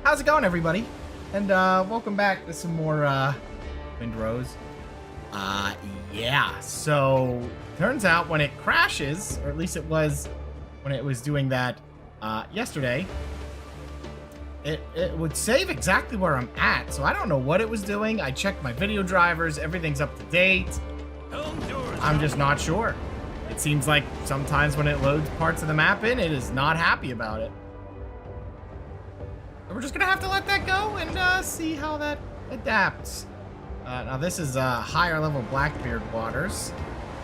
How's it going, everybody? And welcome back to some more Windrose. Yeah, so turns out when it crashes, or at least it was when it was doing that yesterday, it would save exactly where I'm at. So I don't know what it was doing. I checked my video drivers, everything's up to date. I'm just not sure. It seems like sometimes when it loads parts of the map in, it is not happy about it. We're just gonna have to let that go and see how that adapts. Now this is higher level Blackbeard waters.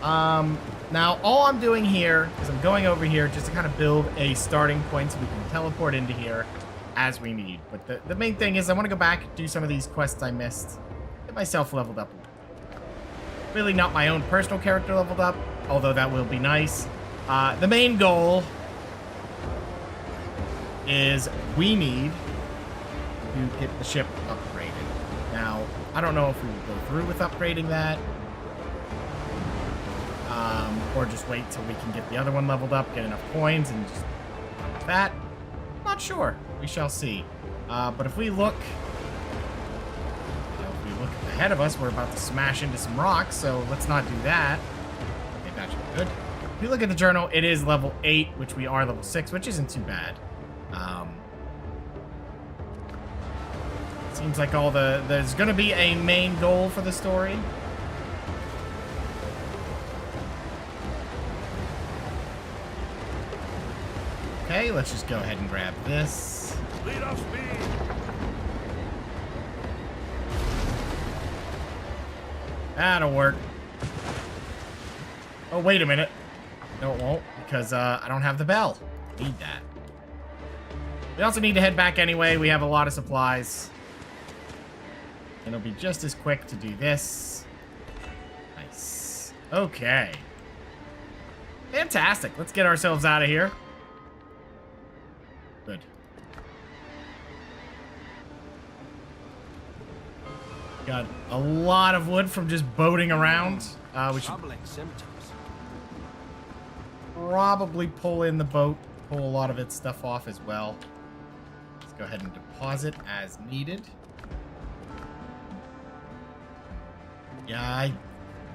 Now all I'm doing here is I'm going over here just to kind of build a starting point so we can teleport into here as we need. But the main thing is I want to go back and do some of these quests I missed. Get myself leveled up. Really not my own personal character leveled up, although that will be nice. The main goal is we need to get the ship upgraded. Now, I don't know if we will go through with upgrading that, or just wait till we can get the other one leveled up, get enough coins, and just that. Not sure. We shall see. But if we look ahead of us, we're about to smash into some rocks, so let's not do that. Okay, that should be good. If you look at the journal, it is level 8, which we are level 6, which isn't too bad. Seems like there's gonna be a main goal for the story. Okay, let's just go ahead and grab this. Lead off speed. That'll work. Oh, wait a minute. No, it won't, because I don't have the bell. Need that. We also need to head back anyway. We have a lot of supplies. It'll be just as quick to do this. Nice. Okay. Fantastic. Let's get ourselves out of here. Good. Got a lot of wood from just boating around. We should probably pull in the boat, pull a lot of its stuff off as well. Let's go ahead and deposit as needed. Yeah,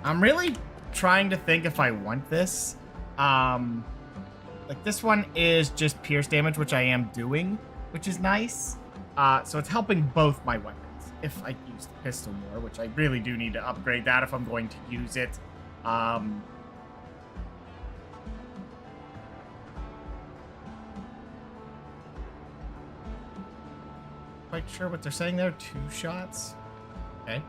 I'm really trying to think if I want this. Like this one is just pierce damage, which I am doing, which is nice. So it's helping both my weapons. If I use the pistol more, which I really do need to upgrade that if I'm going to use it. Quite sure what they're saying there. 2 shots. Okay.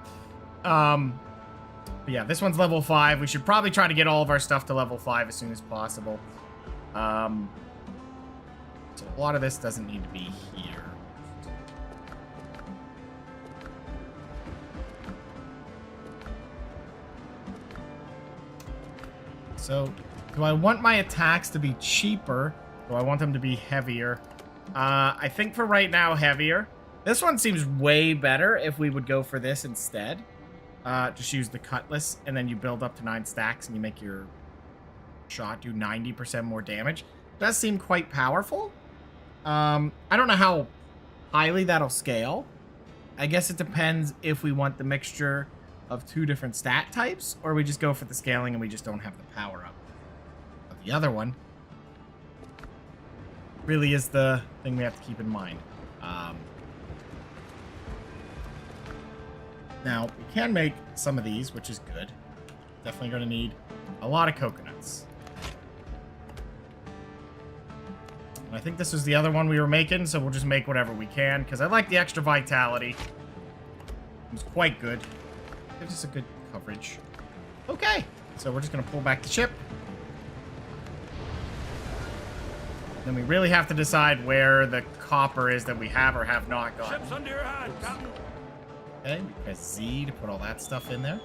But yeah, this one's level 5. We should probably try to get all of our stuff to level 5 as soon as possible. So a lot of this doesn't need to be here. So, do I want my attacks to be cheaper? Do I want them to be heavier? I think for right now, heavier. This one seems way better if we would go for this instead. Just use the cutlass, and then you build up to 9 stacks, and you make your shot do 90% more damage. It does seem quite powerful. I don't know how highly that'll scale. I guess it depends if we want the mixture of 2 different stat types, or we just go for the scaling and we just don't have the power up of the other one. Really is the thing we have to keep in mind. Now, we can make some of these, which is good. Definitely going to need a lot of coconuts. And I think this was the other one we were making, so we'll just make whatever we can, because I like the extra vitality. It's quite good. Gives us a good coverage. Okay, so we're just going to pull back the ship. Then we really have to decide where the copper is that we have or have not got. Ship's under your hand, Captain. Okay, we press Z to put all that stuff in there.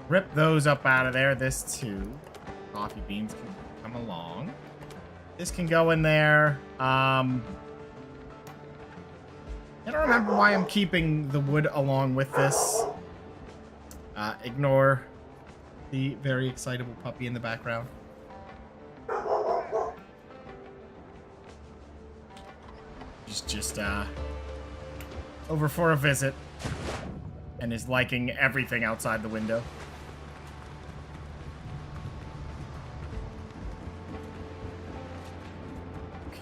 Rip those up out of there. This too. Coffee beans can come along. This can go in there. I don't remember why I'm keeping the wood along with this. Ignore the very excitable puppy in the background. He's just over for a visit and is liking everything outside the window.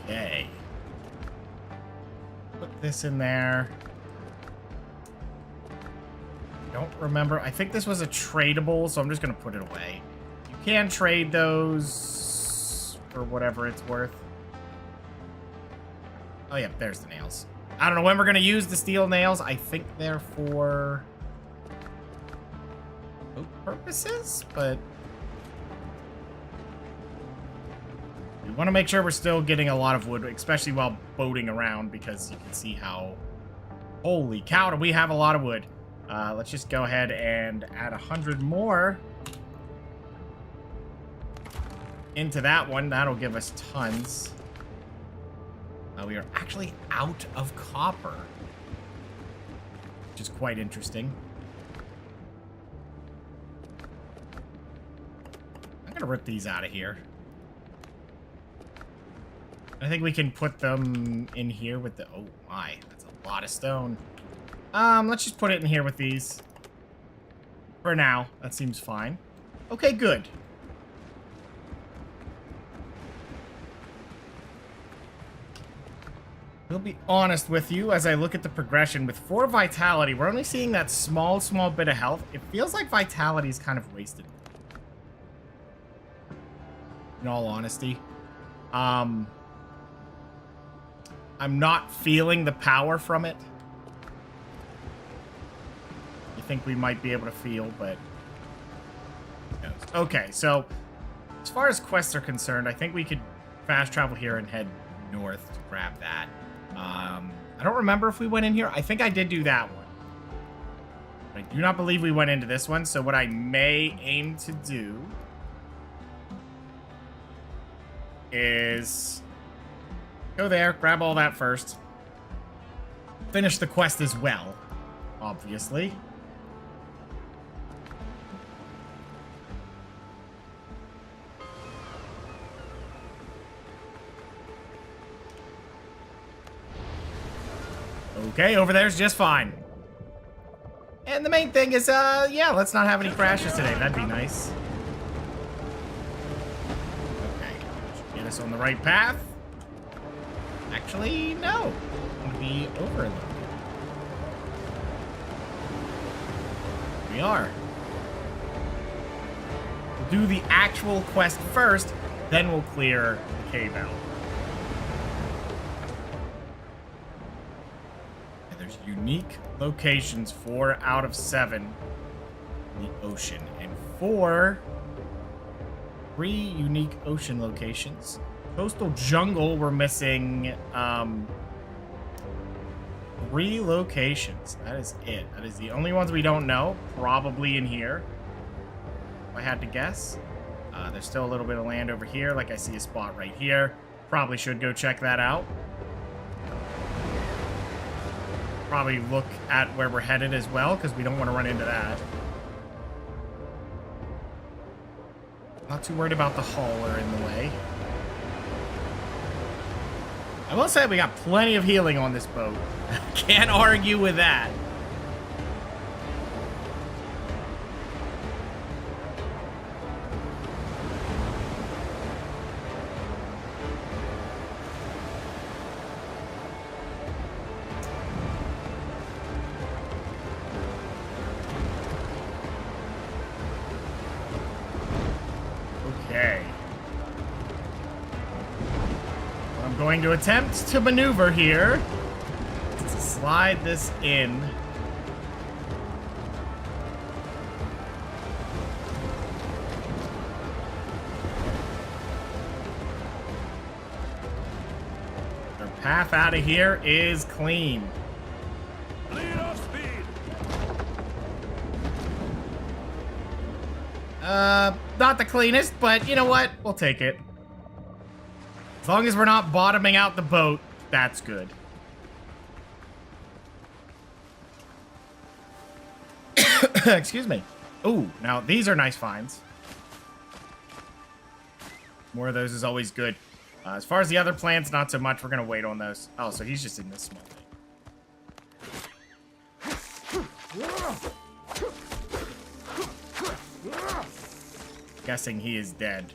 Okay. Put this in there. Don't remember. I think this was a tradable, so I'm just going to put it away. You can trade those for whatever it's worth. Oh, yeah, there's the nails. I don't know when we're going to use the steel nails. I think they're for boat purposes, but we want to make sure we're still getting a lot of wood, especially while boating around, because you can see how... Holy cow, do we have a lot of wood. Let's just go ahead and add 100 more into that one. That'll give us tons. We are actually out of copper, which is quite interesting. I'm gonna rip these out of here. I think we can put them in here with the... Oh my, that's a lot of stone. Let's just put it in here with these. For now, that seems fine. Okay, good. I'll be honest with you, as I look at the progression, with 4 vitality, we're only seeing that small bit of health. It feels like vitality is kind of wasted. In all honesty. I'm not feeling the power from it. I think we might be able to feel, but... who knows? Okay, so as far as quests are concerned, I think we could fast travel here and head north to grab that. I don't remember if we went in here. I think I did do that one. I do not believe we went into this one, so what I may aim to do is go there, grab all that first. Finish the quest as well, obviously. Okay, over there's just fine. And the main thing is, yeah, let's not have any crashes today. That'd be nice. Okay, should get us on the right path. Actually, no. I'm gonna be over a little bit. We are. We'll do the actual quest first, then we'll clear the cave out. Unique locations, 4 out of 7 in the ocean, and 3 unique ocean locations. Coastal jungle, we're missing 3 locations. That is it. That is the only ones we don't know. Probably in here, if I had to guess. There's still a little bit of land over here. Like, I see a spot right here. Probably should go check that out. Probably look at where we're headed as well, because we don't want to run into that. Not too worried about the hauler in the way. I will say we got plenty of healing on this boat. Can't argue with that. Going to attempt to maneuver here to slide this in. Our path out of here is clean. Lead off speed. Not the cleanest, but you know what? We'll take it. As long as we're not bottoming out the boat, that's good. Excuse me. Ooh, now these are nice finds. More of those is always good. As far as the other plants, not so much. We're going to wait on those. Oh, so he's just in this small thing. Guessing he is dead.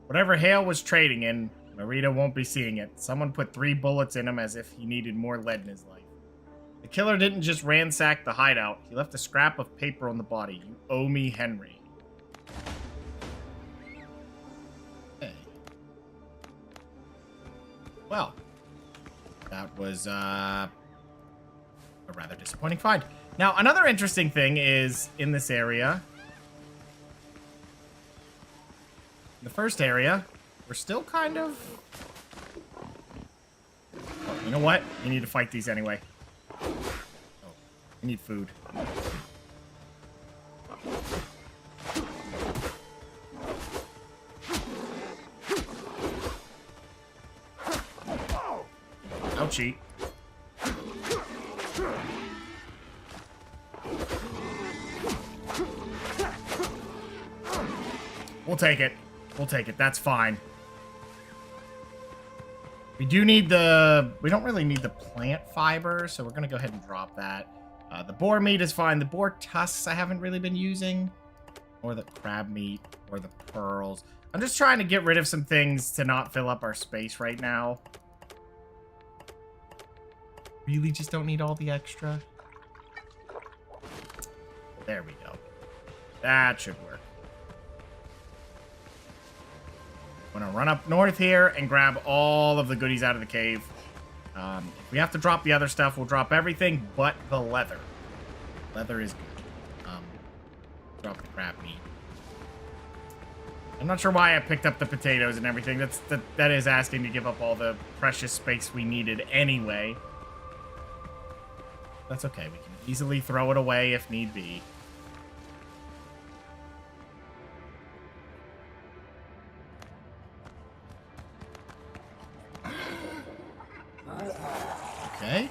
Whatever Hale was trading in, Marita won't be seeing it. Someone put 3 bullets in him as if he needed more lead in his life. The killer didn't just ransack the hideout. He left a scrap of paper on the body. You owe me, Henry. Okay. Well, that was a rather disappointing find. Now, another interesting thing is in this area. In the first area, we're still kind of... Oh, you know what? We need to fight these anyway. Oh, we need food. Ouchie. We'll take it. We'll take it. That's fine. We do need the... We don't really need the plant fiber, so we're going to go ahead and drop that. The boar meat is fine. The boar tusks I haven't really been using. Or the crab meat. Or the pearls. I'm just trying to get rid of some things to not fill up our space right now. Really just don't need all the extra. There we go. That should work. I'm gonna run up north here and grab all of the goodies out of the cave. If we have to drop the other stuff, we'll drop everything but the leather. Leather is good. Drop the crab meat. I'm not sure why I picked up the potatoes and everything. That is asking to give up all the precious space we needed anyway. That's okay. We can easily throw it away if need be. Okay.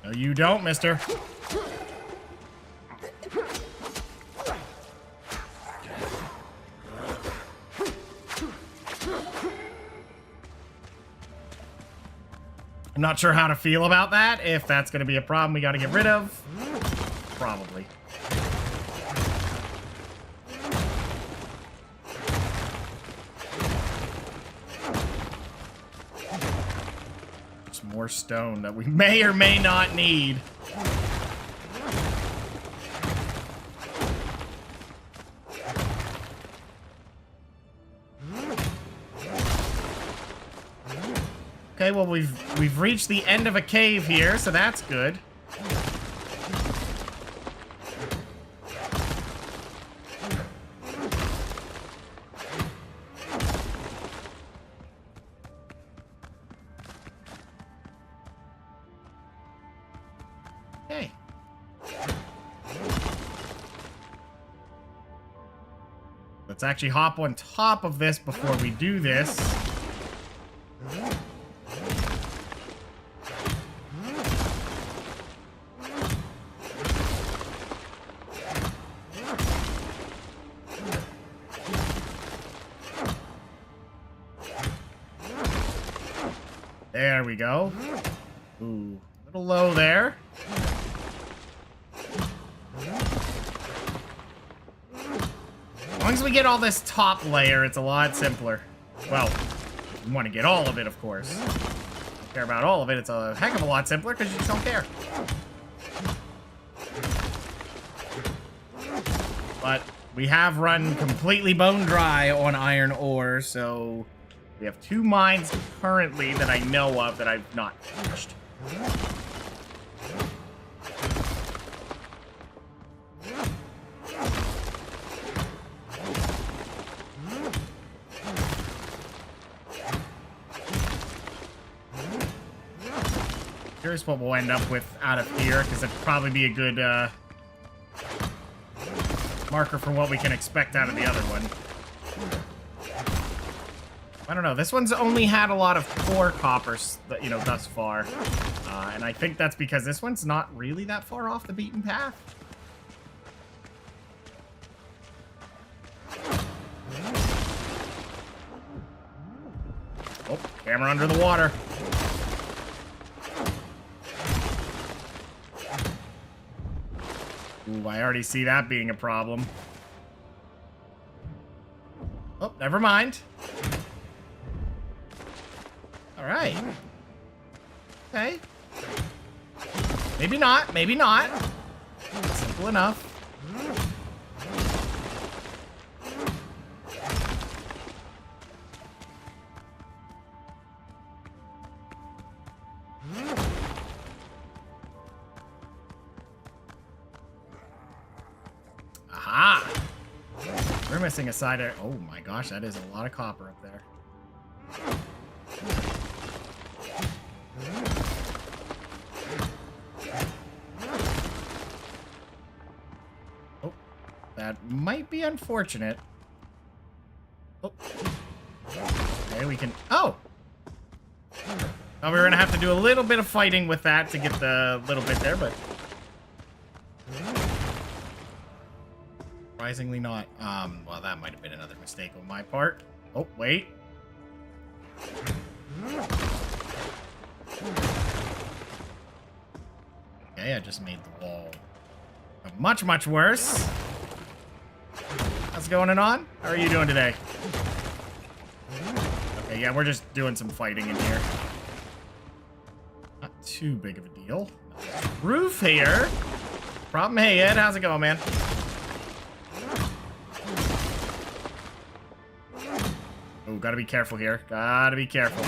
No, you don't, mister. I'm not sure how to feel about that. If that's going to be a problem we got to get rid of. Probably. More stone that we may or may not need. Okay, well we've reached the end of a cave here, so that's good. Let's actually hop on top of this before we do this. There we go. Ooh, a little low there. As long as we get all this top layer, it's a lot simpler. Well, you want to get all of it, of course. If you care about all of it, it's a heck of a lot simpler because you just don't care. But we have run completely bone dry on iron ore, so we have 2 mines currently that I know of that I've not finished. Curious what we'll end up with out of here, because it'd probably be a good marker for what we can expect out of the other one. I don't know. This one's only had a lot of core coppers, you know, thus far, and I think that's because this one's not really that far off the beaten path. Oh, camera under the water. Ooh, I already see that being a problem. Oh, never mind. All right. Okay. Maybe not. Maybe not. Simple enough. Aha! We're missing a side area. Oh my gosh, that is a lot of copper up there. Oh, that might be unfortunate. Oh. Okay, we can... Oh! Oh, we're gonna have to do a little bit of fighting with that to get the little bit there, but... Surprisingly not. Well, that might have been another mistake on my part. Oh, wait. Okay, I just made the wall much, much worse. How's it going on? How are you doing today? Okay, yeah, we're just doing some fighting in here. Not too big of a deal. Roof here. Problem, hey Ed, how's it going, man? Oh, gotta be careful here. Gotta be careful.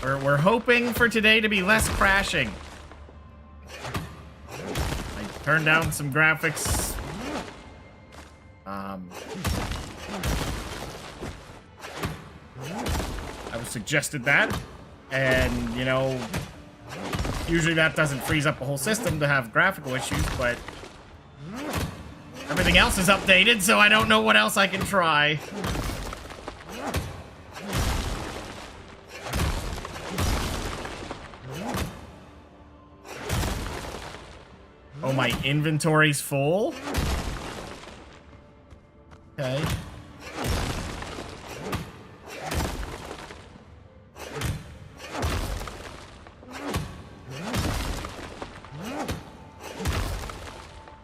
We're hoping for today to be less crashing. I turned down some graphics. I was suggested that, and you know, usually that doesn't freeze up a whole system to have graphical issues, but everything else is updated, so I don't know what else I can try. Oh, my inventory's full? Okay.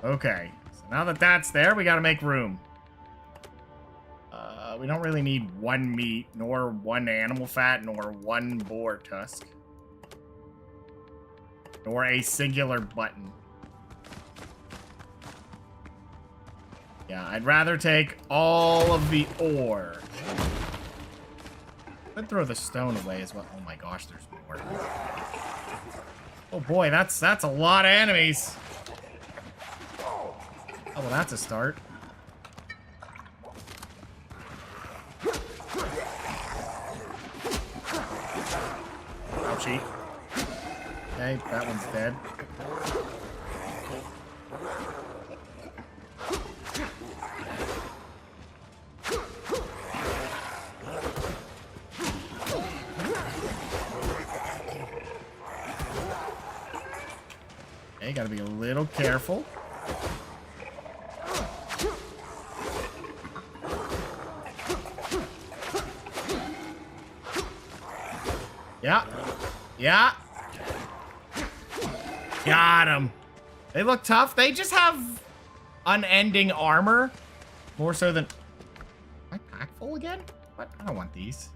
Okay. So now that that's there, we gotta make room. We don't really need one meat, nor one animal fat, nor one boar tusk. Nor a singular button. Yeah, I'd rather take all of the ore. I'd throw the stone away as well. Oh my gosh, there's more. Oh boy, that's a lot of enemies. Oh, well, that's a start. Ouchie. Okay, that one's dead. Okay, gotta be a little careful. Yeah. Yeah. Got him. They look tough. They just have unending armor. More so than... Am I pack full again? What? I don't want these.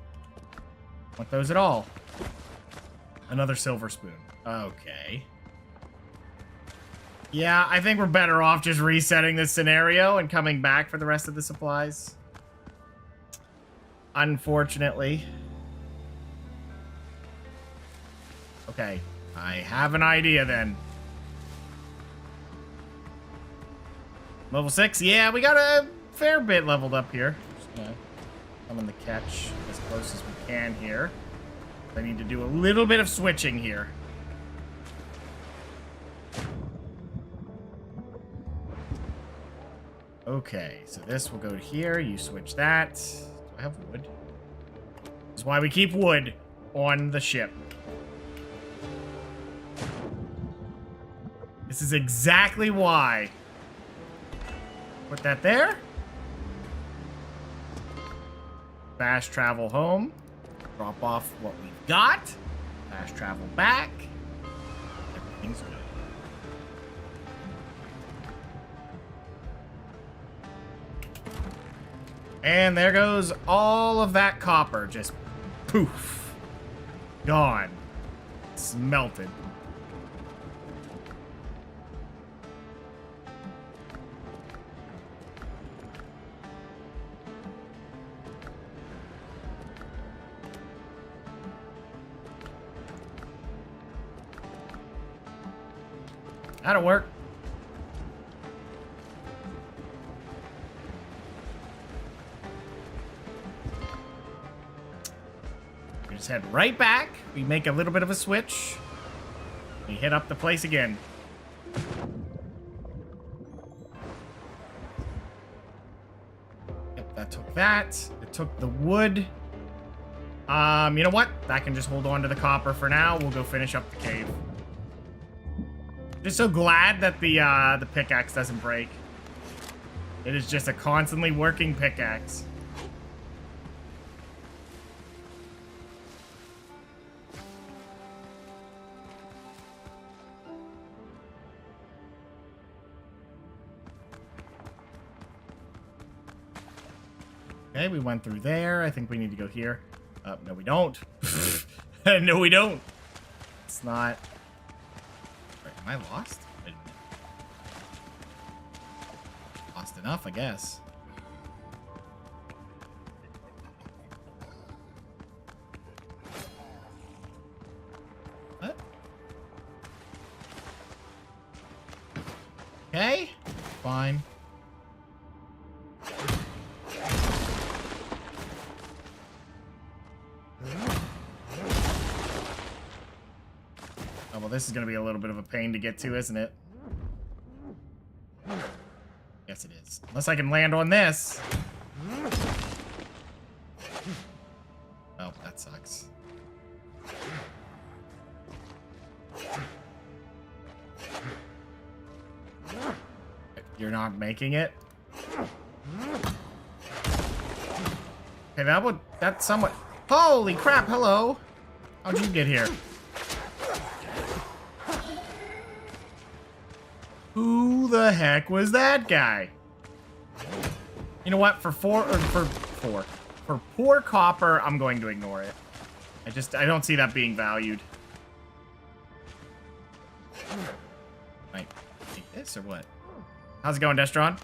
Want those at all. Another silver spoon. Okay. Yeah, I think we're better off just resetting this scenario and coming back for the rest of the supplies. Unfortunately. Okay, I have an idea then. Level 6? Yeah, we got a fair bit leveled up here. Just gonna come in the catch as close as we can here. I need to do a little bit of switching here. Okay, so this will go here. You switch that. Do I have wood? This is why we keep wood on the ship. This is exactly why. Put that there. Fast travel home. Drop off what we've got. Fast travel back. Everything's good. And there goes all of that copper. Just poof. Gone. Smelted. That'll work. We just head right back. We make a little bit of a switch. We hit up the place again. Yep, that took that. It took the wood. You know what? That can just hold on to the copper for now. We'll go finish up the cave. Just so glad that the pickaxe doesn't break. It is just a constantly working pickaxe. Okay, we went through there. I think we need to go here. No, we don't. No, we don't. It's not... Am I lost? Wait a minute. Lost enough, I guess. What? Okay. Fine. Oh, well, this is going to be a little bit of a pain to get to, isn't it? Yes, it is. Unless I can land on this. Oh, that sucks. You're not making it? Okay, that's somewhat... Holy crap, hello! How'd you get here? Who the heck was that guy? You know what? For poor copper, I'm going to ignore it. I don't see that being valued. Might take this or what? How's it going, Destron?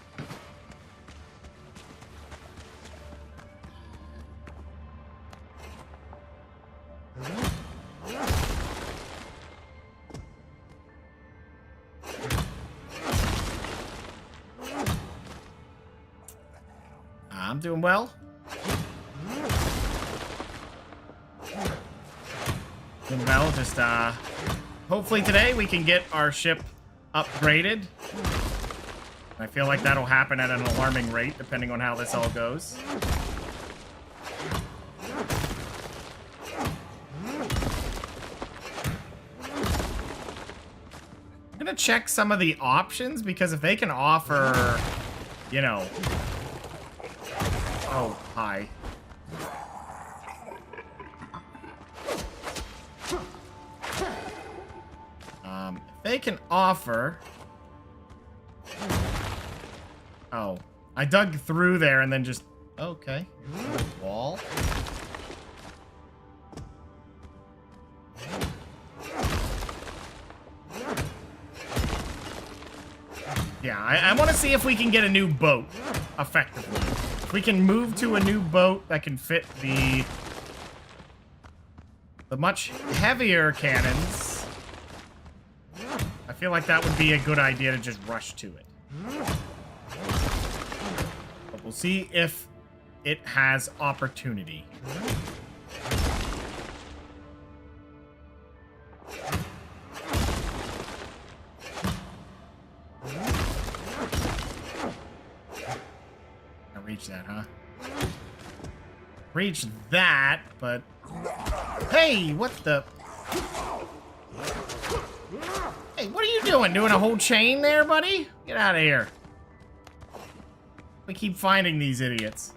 I'm doing well. Doing well. Just hopefully today we can get our ship upgraded. I feel like that'll happen at an alarming rate, depending on how this all goes. I'm gonna check some of the options, because if they can offer, you know... Oh, hi. If they can offer... Oh, I dug through there and then just... Okay. Wall. Yeah, I want to see if we can get a new boat, effectively. If we can move to a new boat that can fit the much heavier cannons, I feel like that would be a good idea to just rush to it. But we'll see if it has opportunity. Reach that, huh? Reach that, but... Hey, what the... Hey, what are you doing? Doing a whole chain there, buddy? Get out of here. We keep finding these idiots.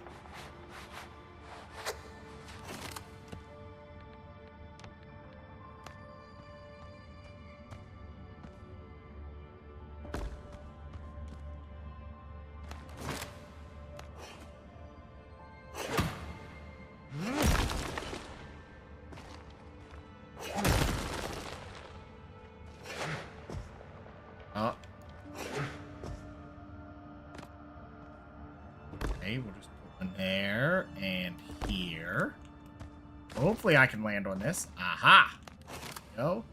Oh. Okay, we'll just put one there and here. Hopefully I can land on this. Aha! Go.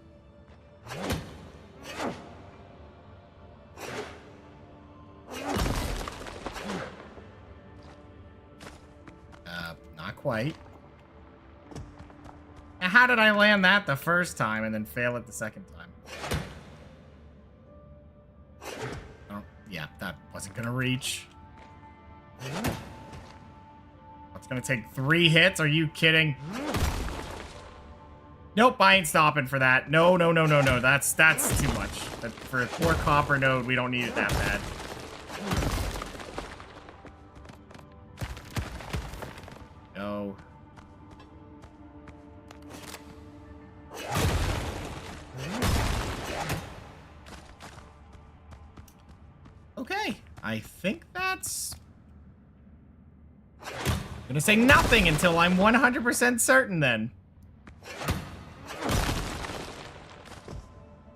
Not quite. Now, how did I land that the first time and then fail it the second time? Oh, yeah, that wasn't gonna reach. It's gonna take 3 hits? Are you kidding? Nope, I ain't stopping for that. No, no, no, no, no. That's too much. For a poor copper node, we don't need it that bad. No. Okay, I think that's... I'm gonna say nothing until I'm 100% certain then.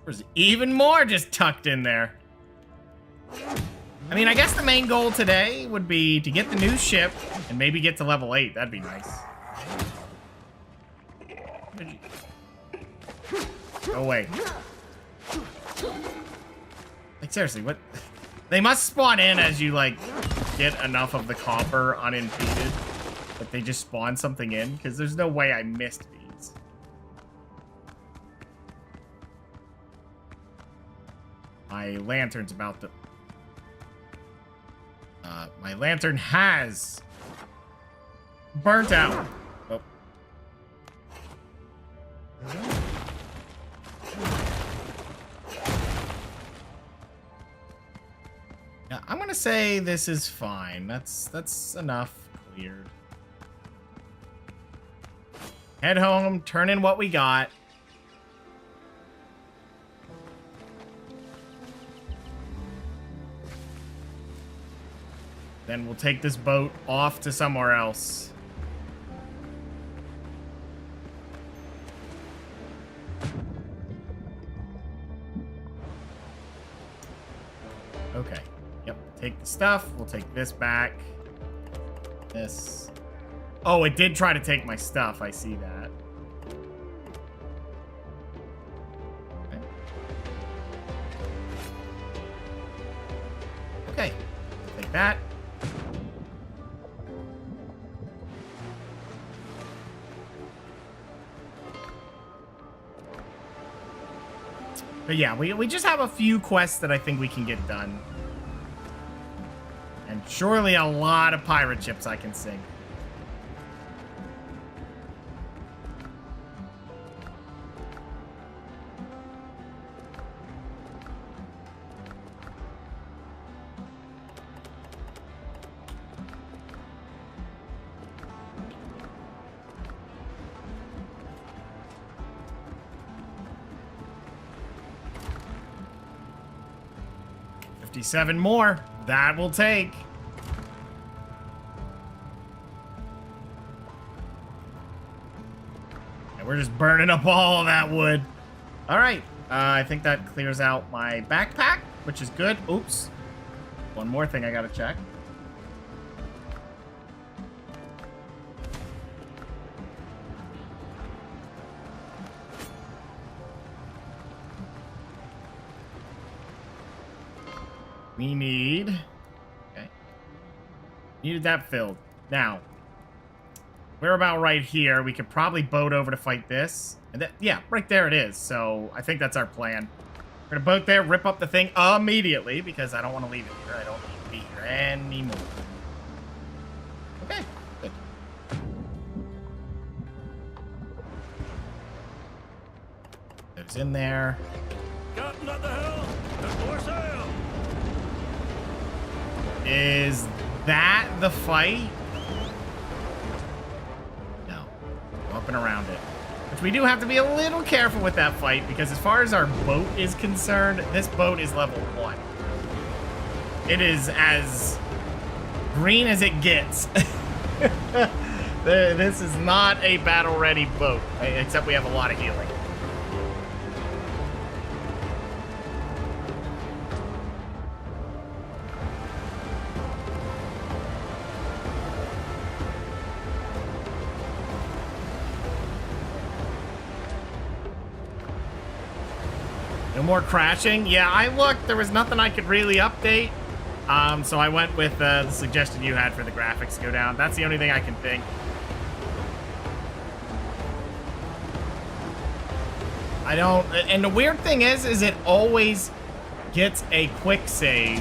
There's even more just tucked in there. I mean, I guess the main goal today would be to get the new ship and maybe get to level 8. That'd be nice. Oh, wait. Like, seriously, what? They must spawn in as you, like, get enough of the copper unimpeded that they just spawn something in, because there's no way I missed these. My lantern's about to... my lantern has burnt out. Oh. Yeah, I'm gonna say this is fine. That's enough cleared. Head home, turn in what we got. Then we'll take this boat off to somewhere else. Okay. Yep. Take the stuff. We'll take this back. This. Oh, it did try to take my stuff. I see that. Okay. Take that. But yeah, we just have a few quests that I think we can get done. And surely a lot of pirate ships I can sink. Seven more. That will take. And we're just burning up all of that wood. All right. I think that clears out my backpack, which is good. Oops. One more thing I gotta check. We need... Okay. Needed that filled. Now, we're about right here. We could probably boat over to fight this. And that, yeah, right there it is. So I think that's our plan. We're gonna boat there, rip up the thing immediately, because I don't want to leave it here. I don't need to be here anymore. Okay, good. It's in there. Captain at the helm! And more sail! Is that the fight? No. Go up and around it. Which we do have to be a little careful with that fight, because as far as our boat is concerned, this boat is level 1. It is as green as it gets. This is not a battle-ready boat, except we have a lot of healing. more crashing. Yeah, I looked. There was nothing I could really update. So I went with the suggestion you had for the graphics to go down. That's the only thing I can think. I don't... And the weird thing is it always gets a quick save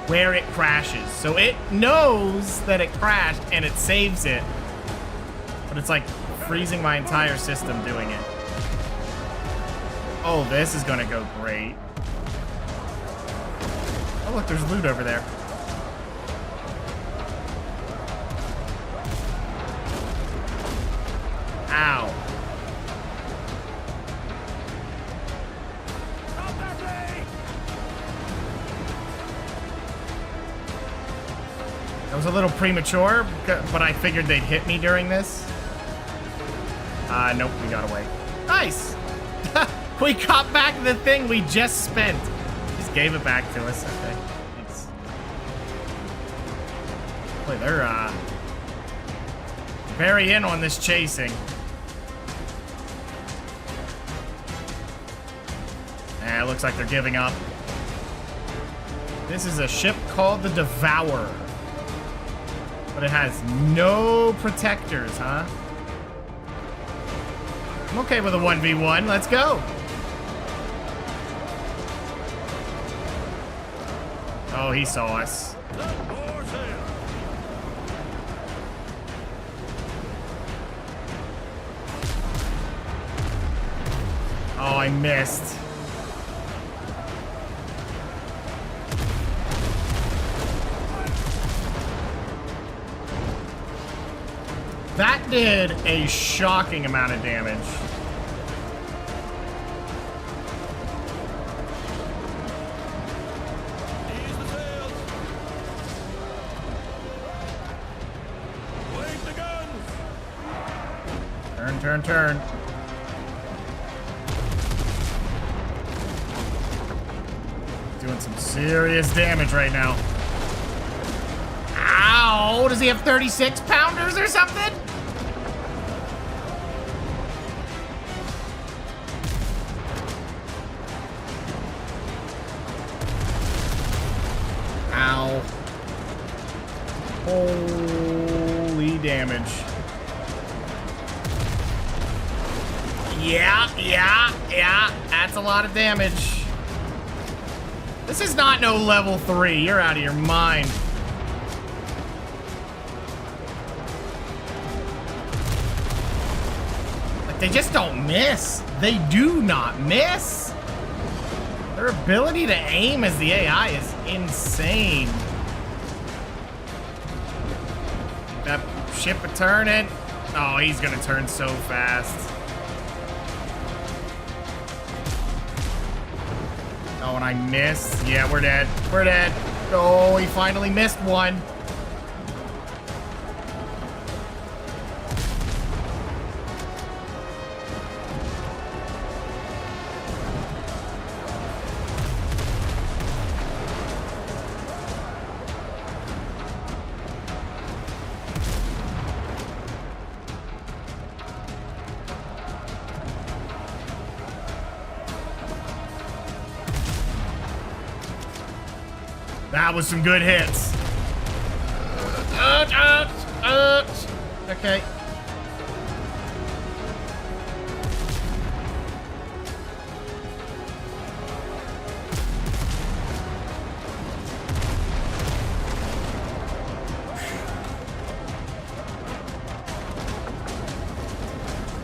where it crashes. So it knows that it crashed and it saves it. But it's like freezing my entire system doing it. Oh, this is gonna go great. Oh, look, there's loot over there. Ow. That was a little premature, but I figured they'd hit me during this. Nope, we got away. Nice! We got back the thing we just spent. Just gave it back to us. Okay. Thanks. Boy, they're, very in on this chasing. It looks like they're giving up. This is a ship called the Devourer. But it has no protectors, huh? I'm okay with a 1v1. Let's go. Oh, he saw us. Oh, I missed. That did a shocking amount of damage. Turn. Doing some serious damage right now. Ow! Does he have 36 pounders or something? Ow. Holy damage. Yeah. That's a lot of damage. This is not no level 3. You're out of your mind. Like, they just don't miss. They do not miss. Their ability to aim as the AI is insane. That ship a turning. Oh, he's gonna turn so fast. Oh, and I missed. Yeah, we're dead. We're dead. Oh, he finally missed one. That was some good hits. Okay.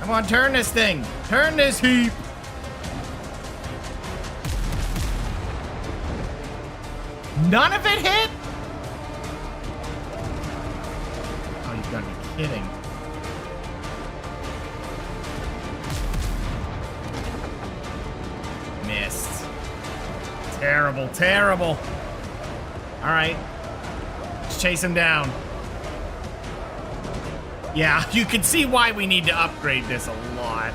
Come on, turn this thing. Turn this heap. None of it hit? Oh, you've got to be kidding. Missed. Terrible, terrible. All right. Let's chase him down. Yeah, you can see why we need to upgrade this a lot.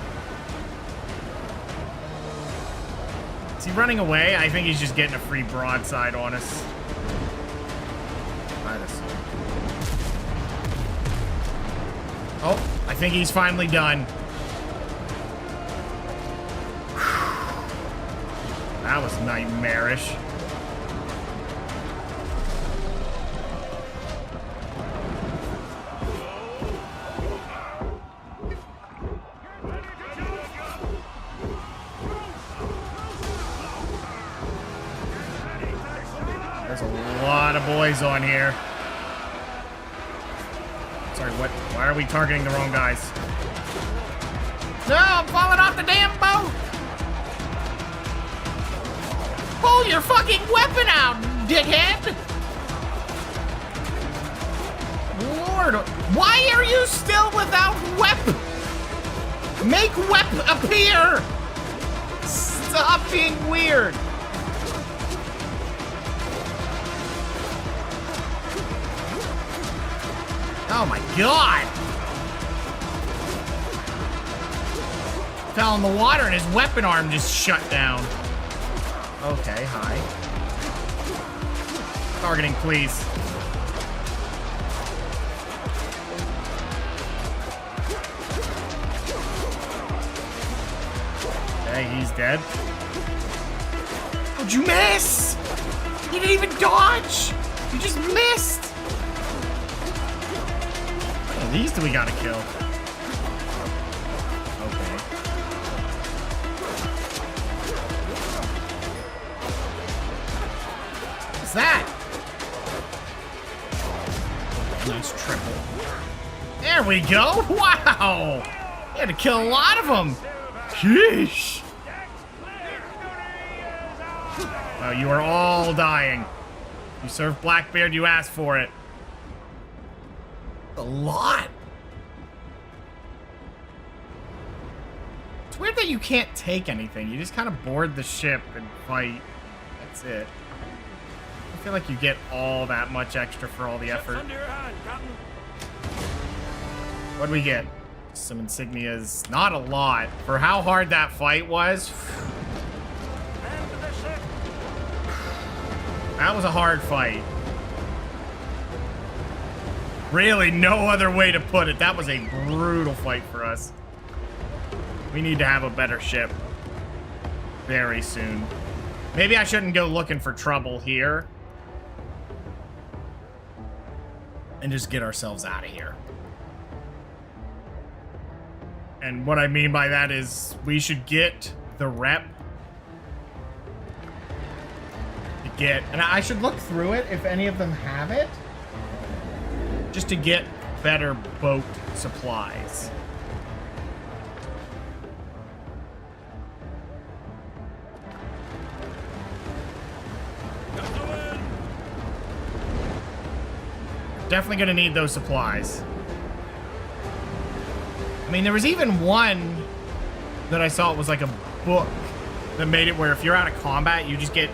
Is he running away? I think he's just getting a free broadside on us. Try this. Oh, I think he's finally done. That was nightmarish. There's a lot of boys on here. Sorry, what? Why are we targeting the wrong guys? No, I'm falling off the damn boat! Pull your fucking weapon out, dickhead! Lord, why are you still without weapon? Make weapon appear! Stop being weird! Oh my god! Fell in the water and his weapon arm just shut down. Okay, hi. Targeting, please. Okay, he's dead. How'd you miss? You didn't even dodge! You just missed! What of these do we gotta kill? What's that? Nice triple. There we go. Wow. You had to kill a lot of them. Sheesh. Oh, you are all dying. You serve Blackbeard, you asked for it. A lot. It's weird that you can't take anything. You just kind of board the ship and fight. That's it. I feel like you get all that much extra for all the effort. What'd we get? Some insignias. Not a lot. For how hard that fight was. That was a hard fight. Really, no other way to put it. That was a brutal fight for us. We need to have a better ship. Very soon. Maybe I shouldn't go looking for trouble here. And just get ourselves out of here. And what I mean by that is we should get the rep to get, and I should look through it if any of them have it, just to get better boat supplies. Definitely gonna need those supplies. I mean, there was even one that I saw, it was like a book that made it where if you're out of combat, you just get,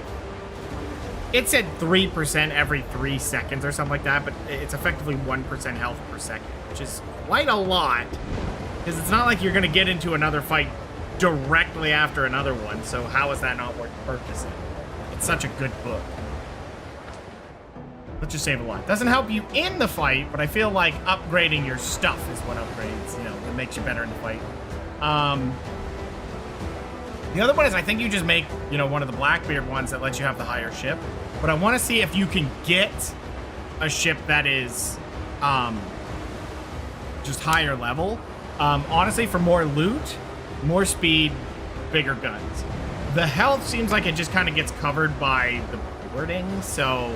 it said 3% every 3 seconds or something like that, but it's effectively 1% health per second, which is quite a lot. Because it's not like you're gonna get into another fight directly after another one, so how is that not worth purchasing? It's such a good book. Let's just save a lot. Doesn't help you in the fight, but I feel like upgrading your stuff is what upgrades, you know, it makes you better in the fight. The other one is I think you just make, you know, one of the Blackbeard ones that lets you have the higher ship. But I want to see if you can get a ship that is just higher level. Honestly, for more loot, more speed, bigger guns. The health seems like it just kind of gets covered by the boarding, so...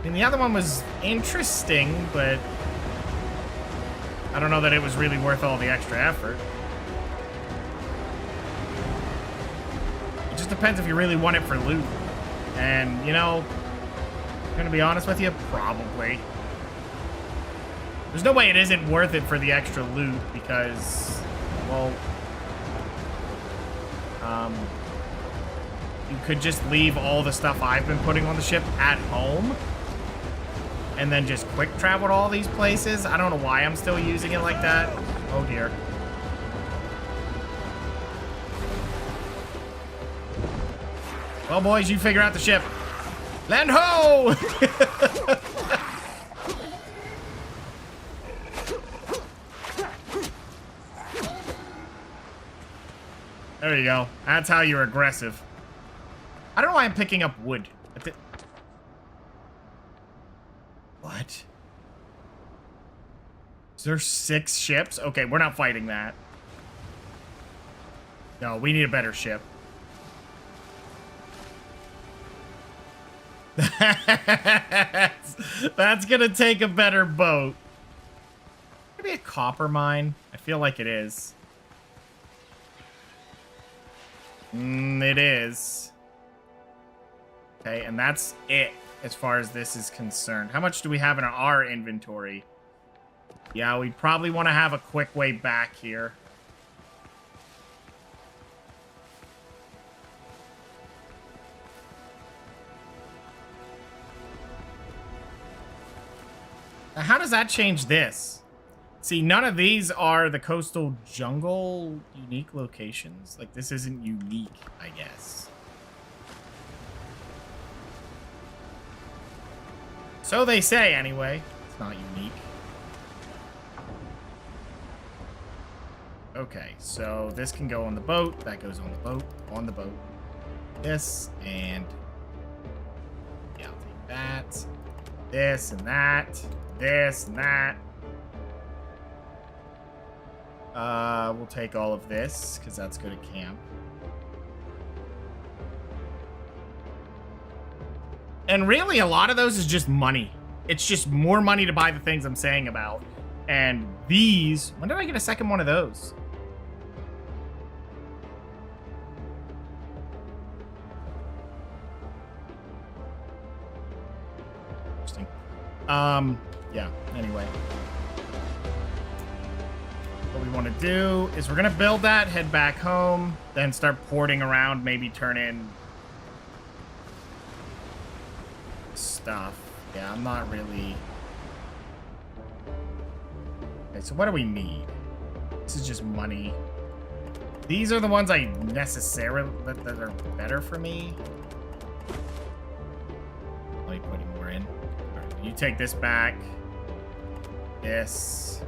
And the other one was interesting, but I don't know that it was really worth all the extra effort. It just depends if you really want it for loot. And, you know, I'm gonna be honest with you, probably. There's no way it isn't worth it for the extra loot because, well, you could just leave all the stuff I've been putting on the ship at home and then just quick travel to all these places. I don't know why I'm still using it like that. Oh dear. Well, boys, you figure out the ship. Land ho! There you go. That's how you're aggressive. I don't know why I'm picking up wood. What? Is there 6 ships? Okay, we're not fighting that. No, we need a better ship. That's gonna take a better boat. Maybe a copper mine? I feel like it is. It is. Okay, and that's it as far as this is concerned. How much do we have in our inventory? Yeah, we probably want to have a quick way back here. Now, how does that change this? See, none of these are the coastal jungle unique locations. Like, this isn't unique, I guess. So they say, anyway. It's not unique. Okay, so this can go on the boat. That goes on the boat. On the boat. This, and... yeah, I'll take that. This, and that. This, and that. We'll take all of this, because that's good at camp. And really, a lot of those is just money. It's just more money to buy the things I'm saying about. And these... when did I get a second one of those? Interesting. Yeah, anyway. What we want to do is we're going to build that, head back home, then start porting around, maybe turn in stuff. Yeah, I'm not really... okay, so what do we need? This is just money. These are the ones I necessarily... that are better for me. Let me put more in. All right, you take this back. This...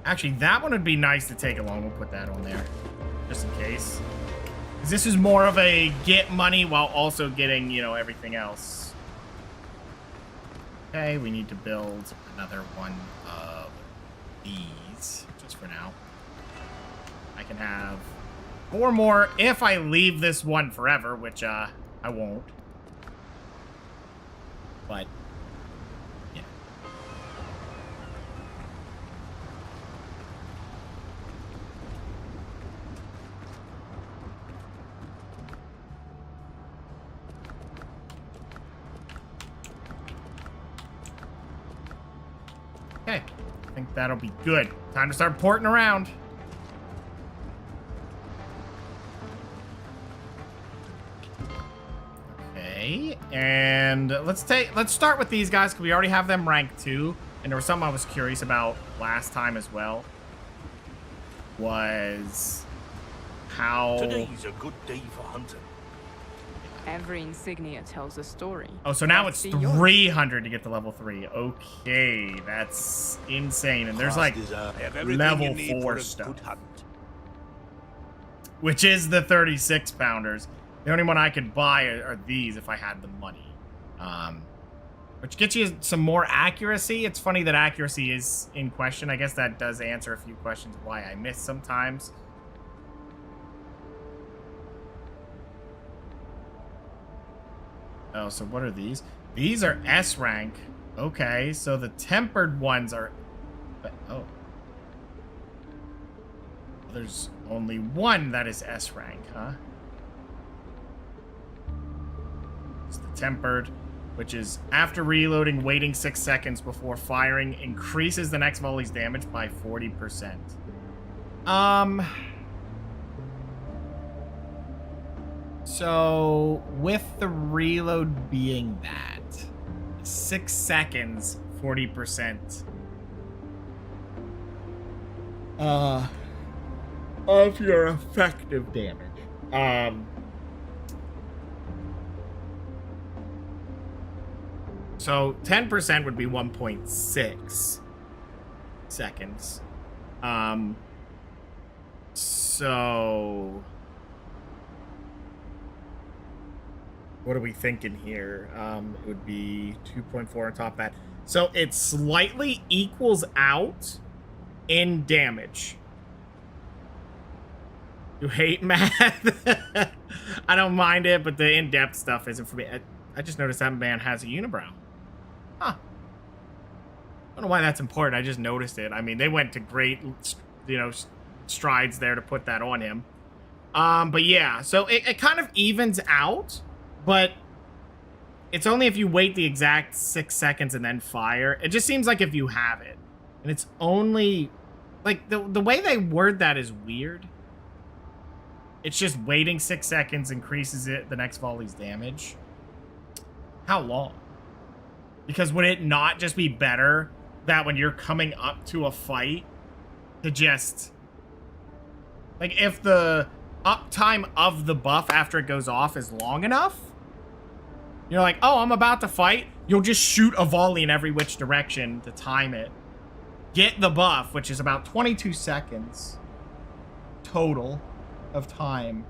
actually, that one would be nice to take along. We'll put that on there, just in case. Because this is more of a get money while also getting, you know, everything else. Okay, we need to build another one of these, just for now. I can have 4 more if I leave this one forever, which, I won't. But... okay, I think that'll be good. Time to start porting around. Okay, and let's start with these guys, because we already have them ranked 2, and there was something I was curious about last time as well. Was how... today's a good day for hunting. Every insignia tells a story. oh, so now it's Let's see yours. 300 to get to level 3. Okay, that's insane. And there's like level 4 stuff, which is the 36 pounders. The only one I could buy are these if I had the money. Which gets you some more accuracy. It's funny that accuracy is in question. I guess that does answer a few questions of why I miss sometimes. Oh, so what are these? These are S rank. Okay, so the tempered ones are... oh. There's only one that is S rank, huh? It's the tempered, which is after reloading, waiting 6 seconds before firing, increases the next volley's damage by 40%. So, with the reload being that, 6 seconds, 40%. Of your effective damage. So 10% would be 1.6 seconds. So what are we thinking here? It would be 2.4 on top of that. So it slightly equals out in damage. You hate math? I don't mind it, but the in-depth stuff isn't for me. I just noticed that man has a unibrow. Huh. I don't know why that's important. I just noticed it. I mean, they went to great, you know, strides there to put that on him. But yeah, so it kind of evens out, but it's only if you wait the exact 6 seconds and then fire. It just seems like if you have it. And it's only, like, the way they word that is weird. It's just waiting 6 seconds increases the next volley's damage. How long? Because would it not just be better that when you're coming up to a fight to just, like, if the uptime of the buff after it goes off is long enough, you're like, oh, I'm about to fight, you'll just shoot a volley in every which direction to time it. Get the buff, which is about 22 seconds total of time,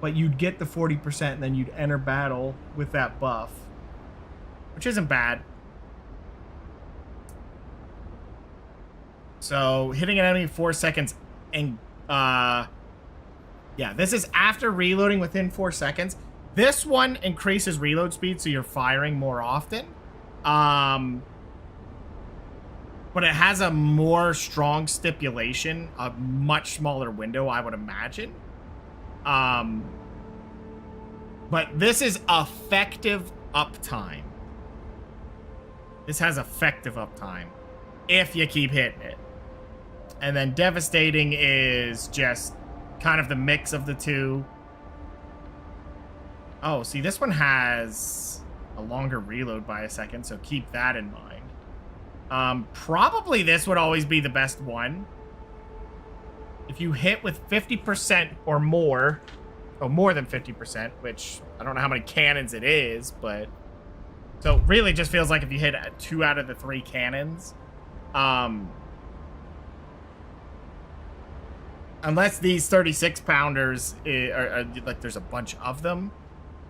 but you'd get the 40% and then you'd enter battle with that buff, which isn't bad. So hitting an enemy 4 seconds and yeah, this is after reloading within 4 seconds. This one increases reload speed, so you're firing more often. But it has a more strong stipulation, a much smaller window, I would imagine. But this is effective uptime. This has effective uptime if you keep hitting it. And then devastating is just kind of the mix of the two. Oh, see, this one has a longer reload by a second, so keep that in mind. Probably this would always be the best one. If you hit with 50% or more, or more than 50%, which I don't know how many cannons it is, but so really just feels like if you hit 2 out of the 3 cannons, unless these 36 pounders are like there's a bunch of them,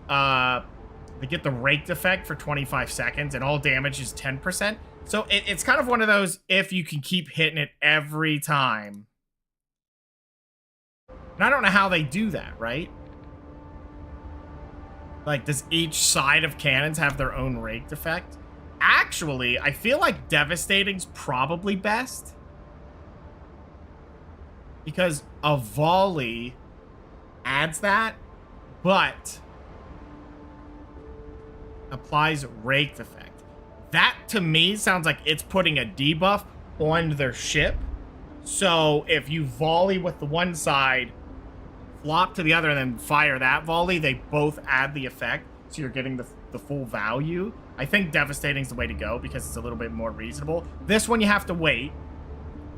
they get the raked effect for 25 seconds and all damage is 10%. So it's kind of one of those, if you can keep hitting it every time. And I don't know how they do that, right? Like, does each side of cannons have their own raked effect? Actually, I feel like Devastating's probably best. Because a volley adds that, but applies raked effect. That, to me, sounds like it's putting a debuff on their ship. So if you volley with the one side, flop to the other, and then fire that volley, they both add the effect. So you're getting the full value. I think Devastating's the way to go because it's a little bit more reasonable. This one you have to wait,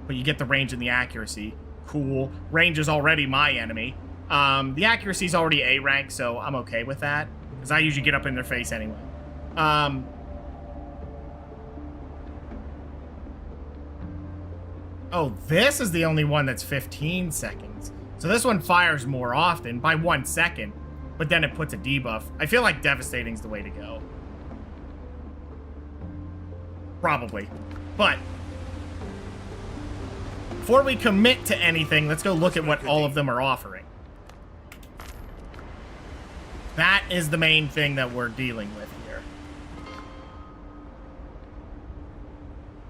but you get the range and the accuracy. Cool. Range is already my enemy. The accuracy's already A rank, so I'm okay with that. Because I usually get up in their face anyway. Oh, this is the only one that's 15 seconds. So this one fires more often by 1 second, but then it puts a debuff. I feel like Devastating's the way to go. Probably. But before we commit to anything, let's go look at what all of them are offering. That is the main thing that we're dealing with here.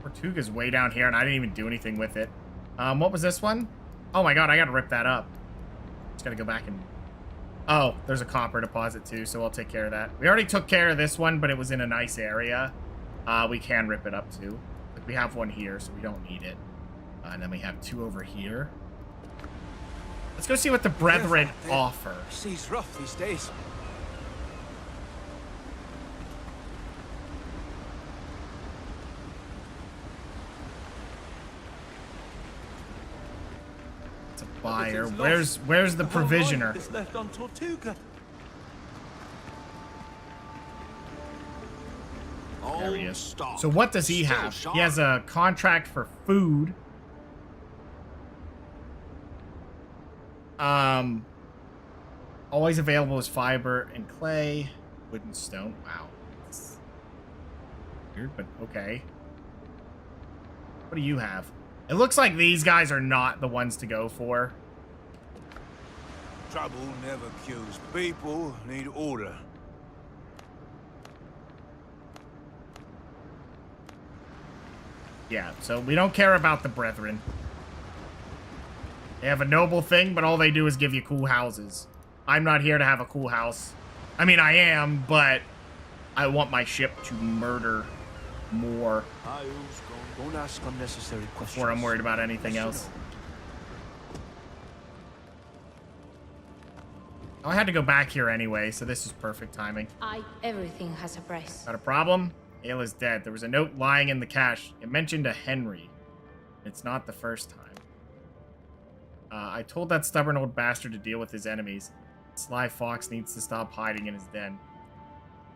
Tortuga's way down here, and I didn't even do anything with it. What was this one? Oh my god, I gotta rip that up. Just gotta go back and... Oh, there's a copper deposit too, so I'll take care of that. We already took care of this one, but it was in a nice area. We can rip it up too. Like, we have one here, so we don't need it. And then we have 2 over here. Let's go see what the Brethren offer. Sea's rough these days. It's a buyer. Where's the provisioner? It's left on Tortuga. There he is. So what does he have? He has a contract for food. Always available is fiber and clay, wood and stone. Wow. That's weird, but okay. What do you have? It looks like these guys are not the ones to go for. Trouble never kills people. Need order. Yeah, so we don't care about the brethren. They have a noble thing, but all they do is give you cool houses. I'm not here to have a cool house. I mean, I am, but I want my ship to murder more Don't ask unnecessary questions. before I'm worried about anything else. Oh, I had to go back here anyway, so this is perfect timing. Everything has a price. Got a problem? Ale is dead. There was a note lying in the cache. It mentioned a Henry. It's not the first time. I told that stubborn old bastard to deal with his enemies. Sly Fox needs to stop hiding in his den.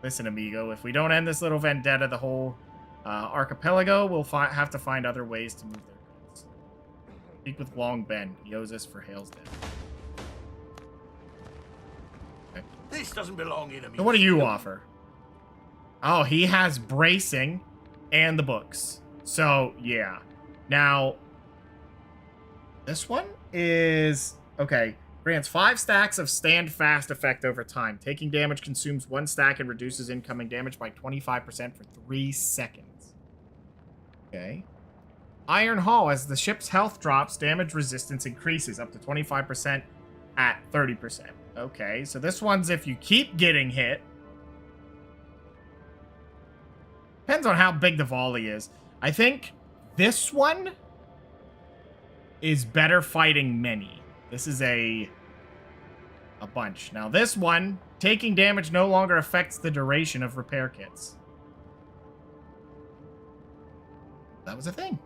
Listen, amigo, if we don't end this little vendetta, the whole archipelago will have to find other ways to move their goods. Speak with Long Ben. He owes us for Hale's death. Okay. This doesn't belong in a museum. So what do you offer? Oh, he has bracing and the books. So, yeah. Now, this one is... Okay. Grants 5 stacks of stand fast effect over time. Taking damage consumes 1 stack and reduces incoming damage by 25% for 3 seconds. Okay. Iron Hull. As the ship's health drops, damage resistance increases up to 25% at 30%. Okay, so this one's if you keep getting hit. Depends on how big the volley is. I think this one is better fighting many. This is a bunch. Now this one, taking damage no longer affects the duration of repair kits. That was a thing.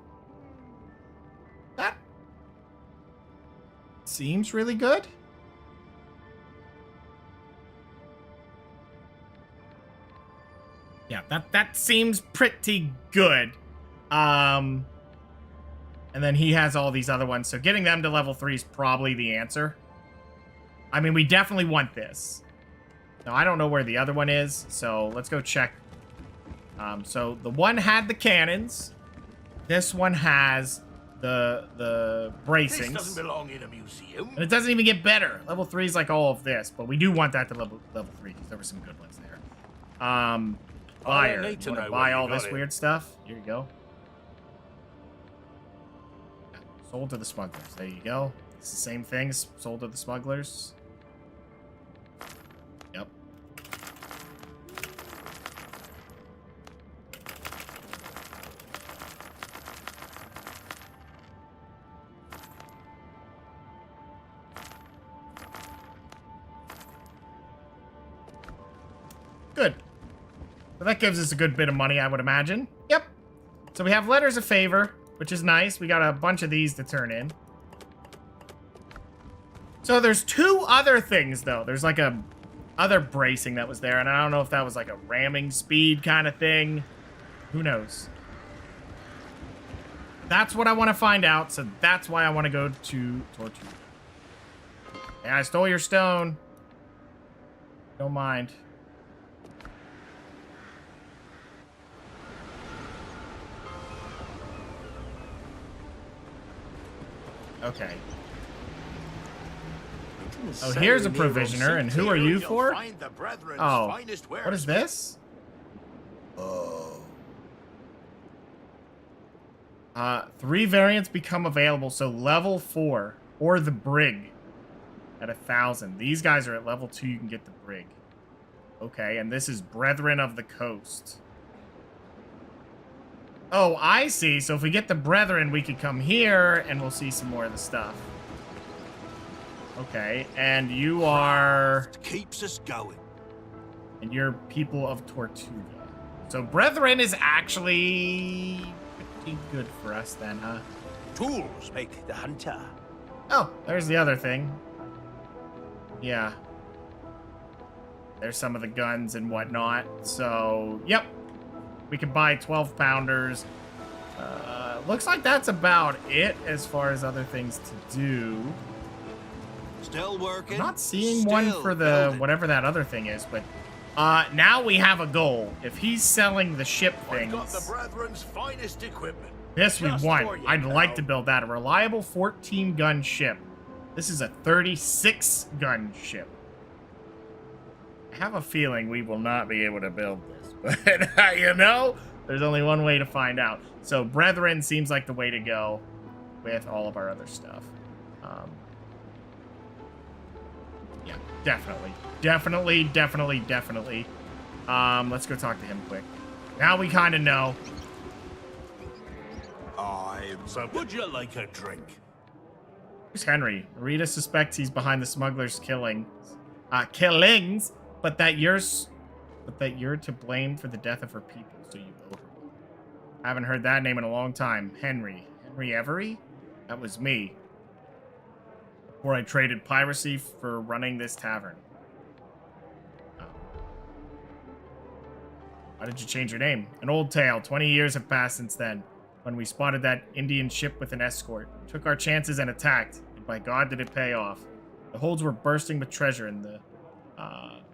That seems really good. Yeah, that seems pretty good. And then he has all these other ones. So getting them to level 3 is probably the answer. I mean, we definitely want this. Now, I don't know where the other one is. So let's go check. So the one had the cannons. This one has the bracings. This doesn't belong in a museum. And it doesn't even get better. Level 3 is like all of this. But we do want that to level 3 because there were some good ones there. Buyer. need to You want know to buy where all you got this it. weird stuff? Here you go. Sold to the smugglers. There you go. It's the same thing. Sold to the smugglers. Yep. Good. So that gives us a good bit of money, I would imagine. Yep. So we have letters of favor, which is nice. We got a bunch of these to turn in. So there's 2 other things, though. There's like a other bracing that was there, and I don't know if that was like a ramming speed kind of thing. Who knows? That's what I want to find out, so that's why I want to go to Tortuga. Hey, I stole your stone. Don't mind. Okay. Oh, here's a provisioner, and who are you for? Oh, what is this? Oh. 3 variants become available, so level 4, or the brig, at 1,000. These guys are at level 2, you can get the brig. Okay, and this is Brethren of the Coast. Oh, I see. So if we get the Brethren, we could come here, and we'll see some more of the stuff. Okay, and you are... Keeps us going. And you're people of Tortuga. So Brethren is actually pretty good for us then, huh? Tools make the hunter. Oh, there's the other thing. Yeah. There's some of the guns and whatnot. So, yep. We can buy 12 pounders. Looks like that's about it as far as other things to do. Still working. I'm not seeing one for the building. whatever that other thing is, but now we have a goal. If he's selling the ship I've got things, the Brethren's finest equipment. this we Just want. for you, I'd like pal. to build that. A reliable 14-gun ship. This is a 36-gun ship. I have a feeling we will not be able to build this, but you know, there's only one way to find out. So Brethren seems like the way to go with all of our other stuff. Yeah, definitely. Let's go talk to him quick. Now we kind of know. So would you like a drink? Who's Henry? Rita suspects he's behind the smugglers' killings, but that you're to blame for the death of her people, so you owe her. Haven't heard that name in a long time. Henry Every? That was me. Before I traded piracy for running this tavern. Oh. Why did you change your name? An old tale. 20 years have passed since then, when we spotted that Indian ship with an escort. We took our chances and attacked, and by God did it pay off. The holds were bursting with treasure, and the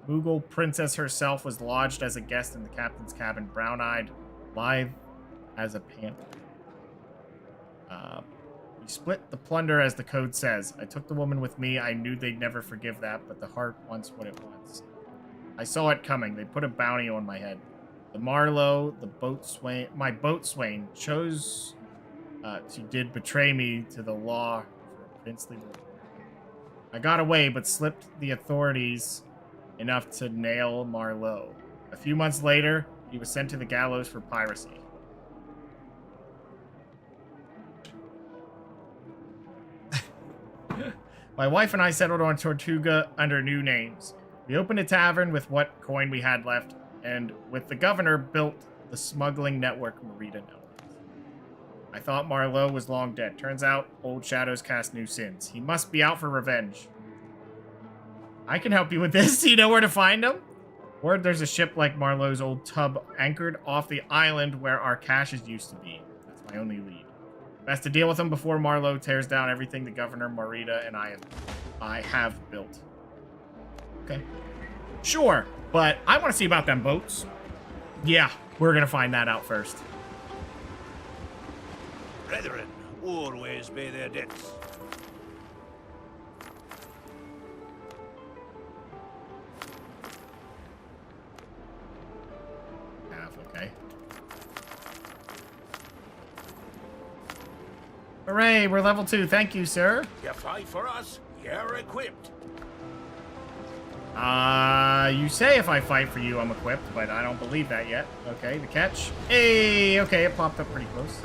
Mughal princess herself was lodged as a guest in the captain's cabin, brown-eyed, lithe as a panther. We split the plunder as the code says. I took the woman with me. I knew they'd never forgive that, but the heart wants what it wants. I saw it coming. They put a bounty on my head. The Marlowe, my boatswain, chose did betray me to the law for a princely reward. I got away, but slipped the authorities enough to nail Marlowe. A few months later, he was sent to the gallows for piracy. My wife and I settled on Tortuga under new names. We opened a tavern with what coin we had left, and with the governor built the smuggling network Marita knows. I thought Marlowe was long dead. Turns out, old shadows cast new sins. He must be out for revenge. I can help you with this. Do you know where to find him? Word there's a ship like Marlowe's old tub anchored off the island where our caches used to be. That's my only lead. Best to deal with him before Marlowe tears down everything the governor, Marita, and I have built. Okay. Sure, but I want to see about them boats. Yeah, we're going to find that out first. Brethren always pay their debts. Okay. Hooray, we're level 2. Thank you, sir. You fight for us, you're equipped. You say if I fight for you, I'm equipped, but I don't believe that yet. Okay, the catch. Hey, okay, it popped up pretty close.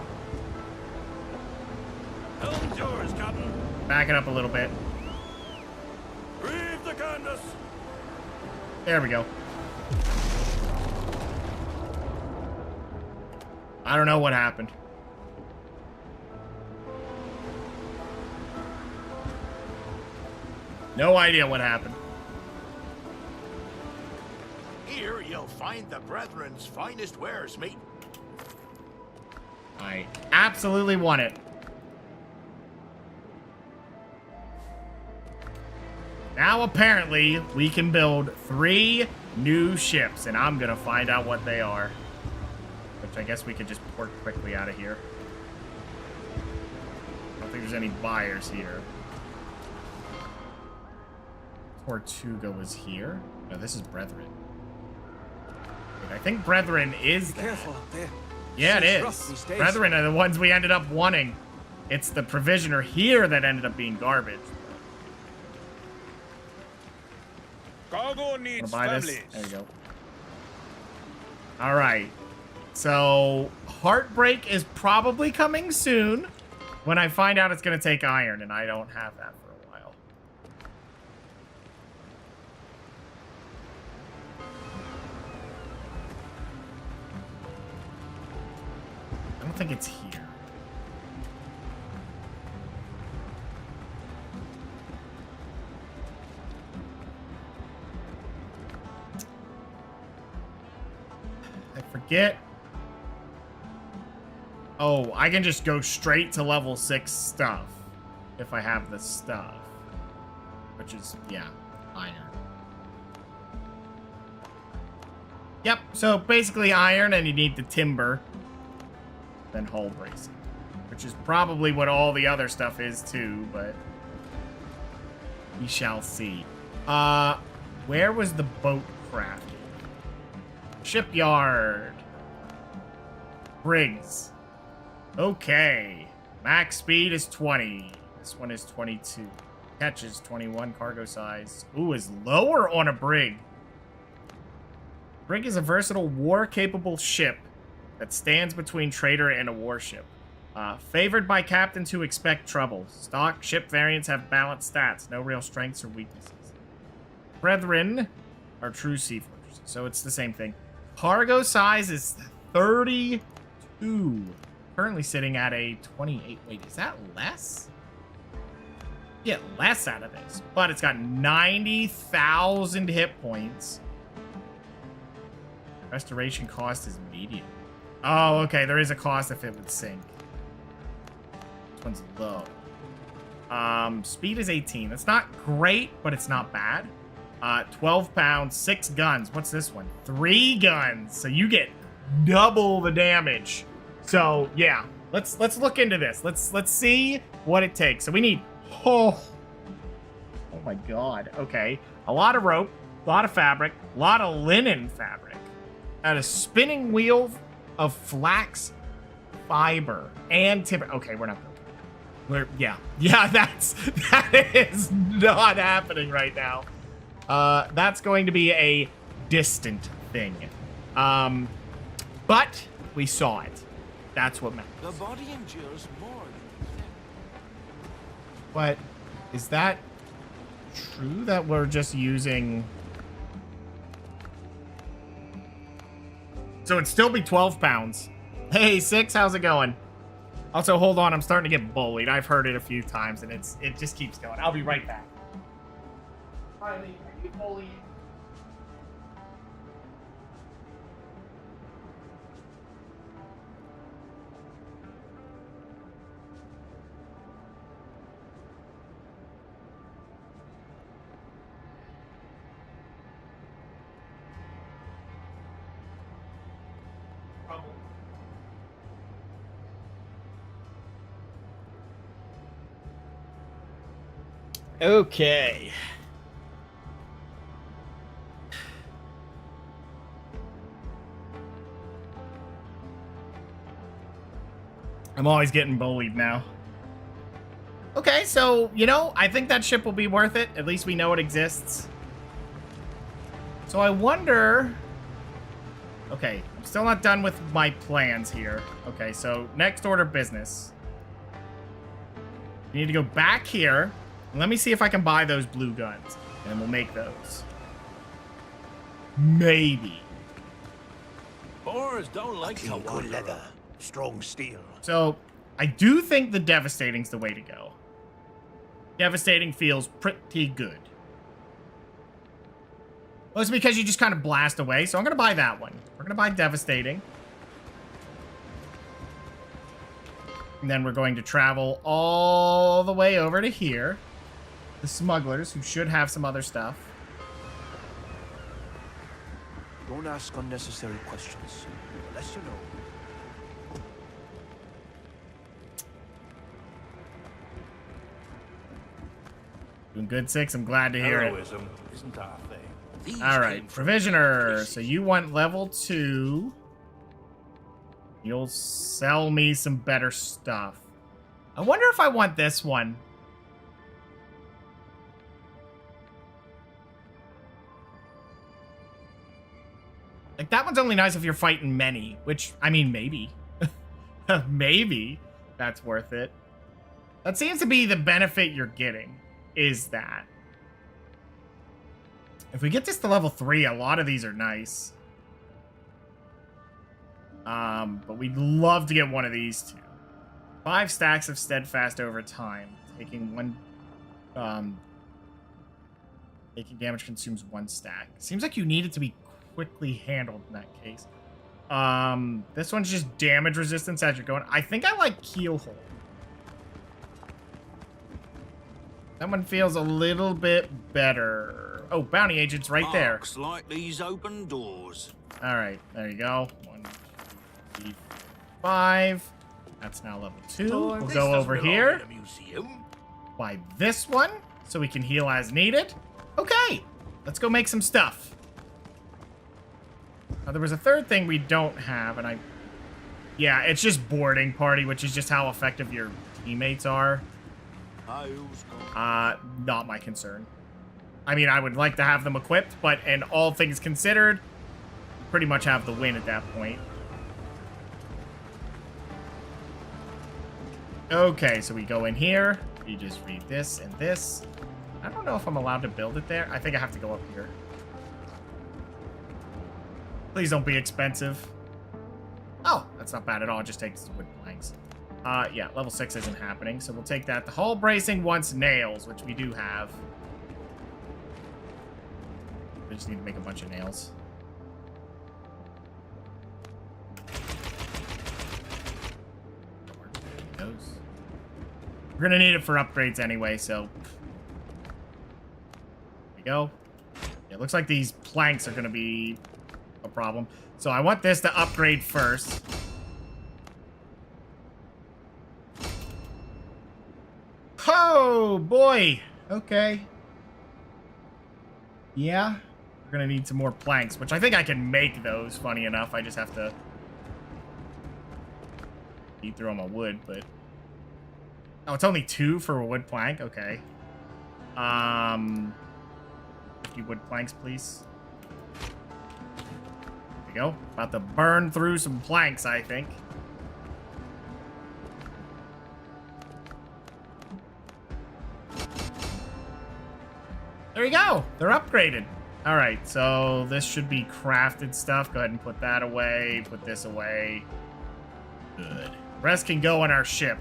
Helm yours, Captain. Back it up a little bit. Reeve the canvas. There we go. I don't know what happened. No idea what happened. Here you'll find the Brethren's finest wares, mate. I absolutely want it. Now apparently we can build 3 new ships, and I'm gonna find out what they are. Which I guess we could just port quickly out of here. I don't think there's any buyers here. Tortuga was here. No, this is Brethren. Wait, I think Brethren is that. Careful up there. Yeah, it It's rough is. these days. Brethren are the ones we ended up wanting. It's the provisioner here that ended up being garbage. Cargo Wanna needs buy this? families. There you go. All right. So, Heartbreak is probably coming soon when I find out it's going to take iron, and I don't have that for a while. I don't think it's here. forget. Oh, I can just go straight to level 6 stuff if I have the stuff. Which is, yeah, iron. Yep, so basically iron, and you need the timber, then hull bracing. Which is probably what all the other stuff is too, but we shall see. Where was the boat crafted? Shipyard. Briggs. Okay. Max speed is 20. This one is 22. Catch is 21. Cargo size. Ooh, is lower on a brig. Brig is a versatile war-capable ship that stands between trader and a warship. Favored by captains who expect trouble. Stock ship variants have balanced stats. No real strengths or weaknesses. Brethren are true sea fortresses, so it's the same thing. Cargo size is 32. Currently sitting at a 28. Wait, is that less? Get less out of this. But it's got 90,000 hit points. Restoration cost is medium. Oh, okay. There is a cost if it would sink. This one's low. Speed is 18. That's not great, but it's not bad. 12 pounds, 6 guns. What's this one? 3 guns. So you get double the damage. So yeah, let's look into this. Let's see what it takes. So we need oh my god. Okay, a lot of rope, a lot of fabric, a lot of linen fabric, and a spinning wheel of flax fiber and timber. Okay, we're not. Yeah, that is not happening right now. That's going to be a distant thing. But we saw it. That's what matters. The body endures more. But is that true that we're just using? So it'd still be 12 pounds. Hey, 6, how's it going? Also, hold on, I'm starting to get bullied. I've heard it a few times, and it just keeps going. I'll be right back. Riley, are you bullying? Okay. I'm always getting bullied now. Okay, so, you know, I think that ship will be worth it. At least we know it exists. So I wonder... Okay, I'm still not done with my plans here. Okay, so next order business. We need to go back here. And let me see if I can buy those blue guns. And then we'll make those. Maybe. Boars don't like to good leather, strong steel. So, I do think the Devastating's the way to go. Devastating feels pretty good. Well, it's because you just kind of blast away, so I'm going to buy that one. We're going to buy Devastating. And then we're going to travel all the way over to here. The smugglers, who should have some other stuff. Don't ask unnecessary questions. Unless you know. Doing good, 6. I'm glad to hear it. Heroism isn't our thing. These All right, came from Provisioner. places. So you want level 2. You'll sell me some better stuff. I wonder if I want this one. Like, that one's only nice if you're fighting many, which, I mean, maybe. Maybe that's worth it. That seems to be the benefit you're getting, is that. If we get this to level 3, a lot of these are nice. But we'd love to get one of these two. 5 stacks of steadfast over time. Taking damage consumes 1 stack. Seems like you need it to be quickly handled in that case. This one's just damage resistance as you're going. I think I like Keelhole. That one feels a little bit better. Oh, bounty agent's right there. Looks like these open doors. All right, there you go. 1, 2, 3, 5. That's now level 2. We'll This go doesn't over belong here. in a museum. Buy this one so we can heal as needed. Okay, let's go make some stuff. Now, there was a third thing we don't have, and yeah, it's just boarding party, which is just how effective your teammates are. Not my concern. I mean, I would like to have them equipped, but in all things considered, pretty much have the win at that point. Okay, so we go in here. We just read this and this. I don't know if I'm allowed to build it there. I think I have to go up here. Please don't be expensive. Oh, that's not bad at all. It just takes wood planks. Yeah, level 6 isn't happening, so we'll take that. The hull bracing wants nails, which we do have. We just need to make a bunch of nails. We're gonna need it for upgrades anyway, so there we go. Yeah, it looks like these planks are gonna be a problem. So I want this to upgrade first. Oh boy. Okay. Yeah. We're gonna need some more planks, which I think I can make those, funny enough. I just have to eat through them a wood, but oh, it's only 2 for a wood plank? Okay. 50 wood planks, please. There we go. About to burn through some planks, I think. There you go. They're upgraded. All right, so this should be crafted stuff. Go ahead and put that away. Put this away. Good. Rest can go on our ship.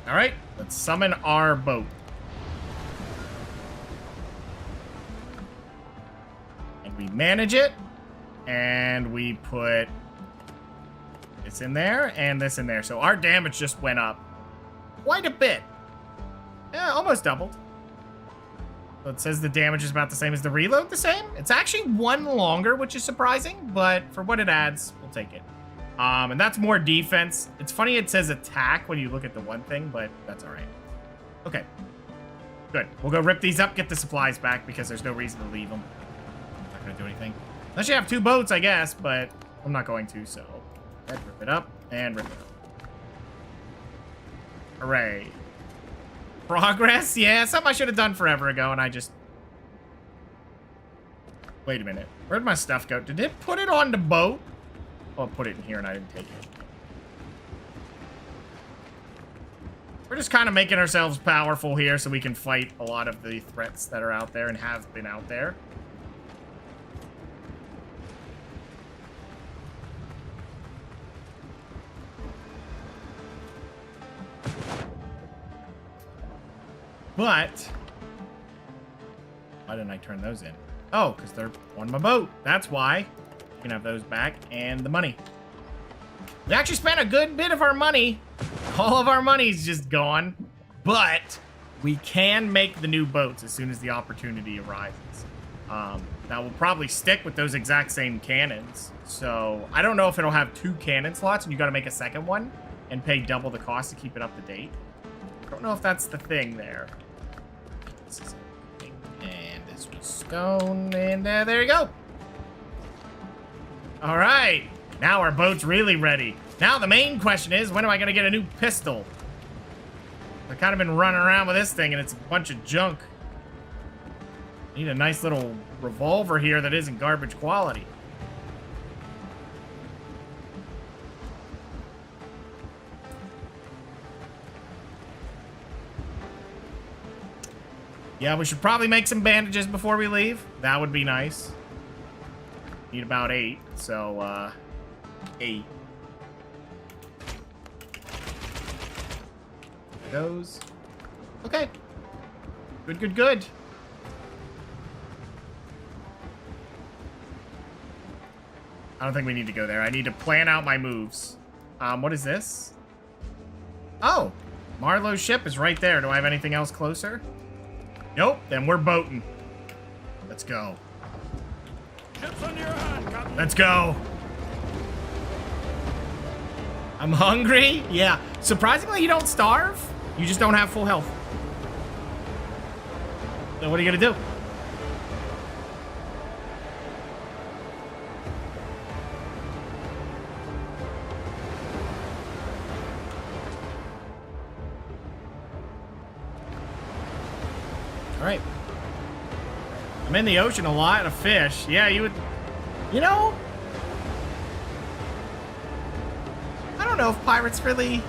All right, let's summon our boat. And we manage it. And we put this in there and this in there. So our damage just went up quite a bit. Yeah, almost doubled. So it says the damage is about the same as the reload the same. It's actually 1 longer, which is surprising, but for what it adds, we'll take it. And that's more defense. It's funny it says attack when you look at the one thing, but that's all right. Okay. Good. We'll go rip these up, get the supplies back, because there's no reason to leave them. I'm not going to do anything. Unless you have 2 boats, I guess, but I'm not going to, so. Rip it up and rip it up. Hooray. Progress? Yeah, something I should have done forever ago, and I just... Wait a minute. Where'd my stuff go? Did it put it on the boat? Oh, I put it in here and I didn't take it. We're just kind of making ourselves powerful here so we can fight a lot of the threats that are out there and have been out there. But why didn't I turn those in? Oh, because they're on my boat. That's why. You can have those back and the money. We actually spent a good bit of our money. All of our money's just gone. But we can make the new boats as soon as the opportunity arises. Now we'll probably stick with those exact same cannons. So I don't know if it'll have 2 cannon slots and you got to make a second one and pay double the cost to keep it up to date. I don't know if that's the thing there. This is everything. And this was stone. And there you go. All right. Now our boat's really ready. Now the main question is, when am I going to get a new pistol? I've kind of been running around with this thing and it's a bunch of junk. Need a nice little revolver here that isn't garbage quality. Yeah, we should probably make some bandages before we leave. That would be nice. Need about 8, so, 8. Goes. Okay. Good, good, good. I don't think we need to go there. I need to plan out my moves. What is this? Oh, Marlowe's ship is right there. Do I have anything else closer? Nope, then we're boating. Let's go. Ships under your hand, Captain. Let's go. I'm hungry? Yeah. Surprisingly, you don't starve. You just don't have full health. So what are you gonna do? All right. I'm in the ocean a lot of fish. Yeah, you would, you know, I don't know if pirates really,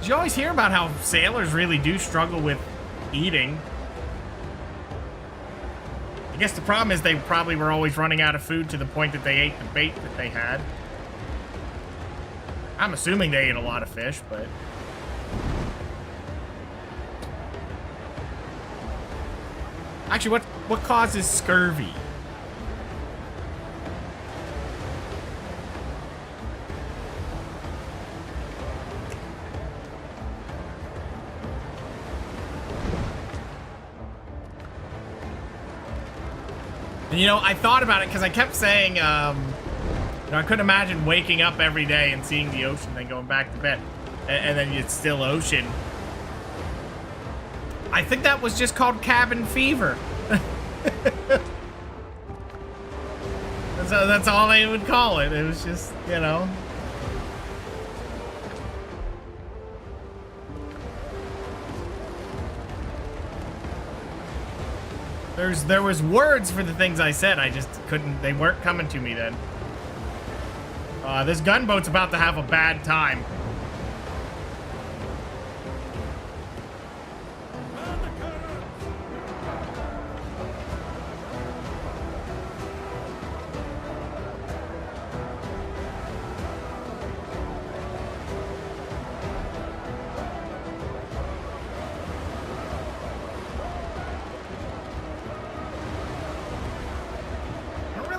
you always hear about how sailors really do struggle with eating. I guess the problem is they probably were always running out of food to the point that they ate the bait that they had. I'm assuming they ate a lot of fish, but... Actually, what causes scurvy? And, you know, I thought about it because I kept saying, you know, I couldn't imagine waking up every day and seeing the ocean, then going back to bed, and then it's still ocean. I think that was just called cabin fever. That's all they would call it. It was just, you know. There was words for the things I said. I just couldn't, they weren't coming to me then. This gunboat's about to have a bad time.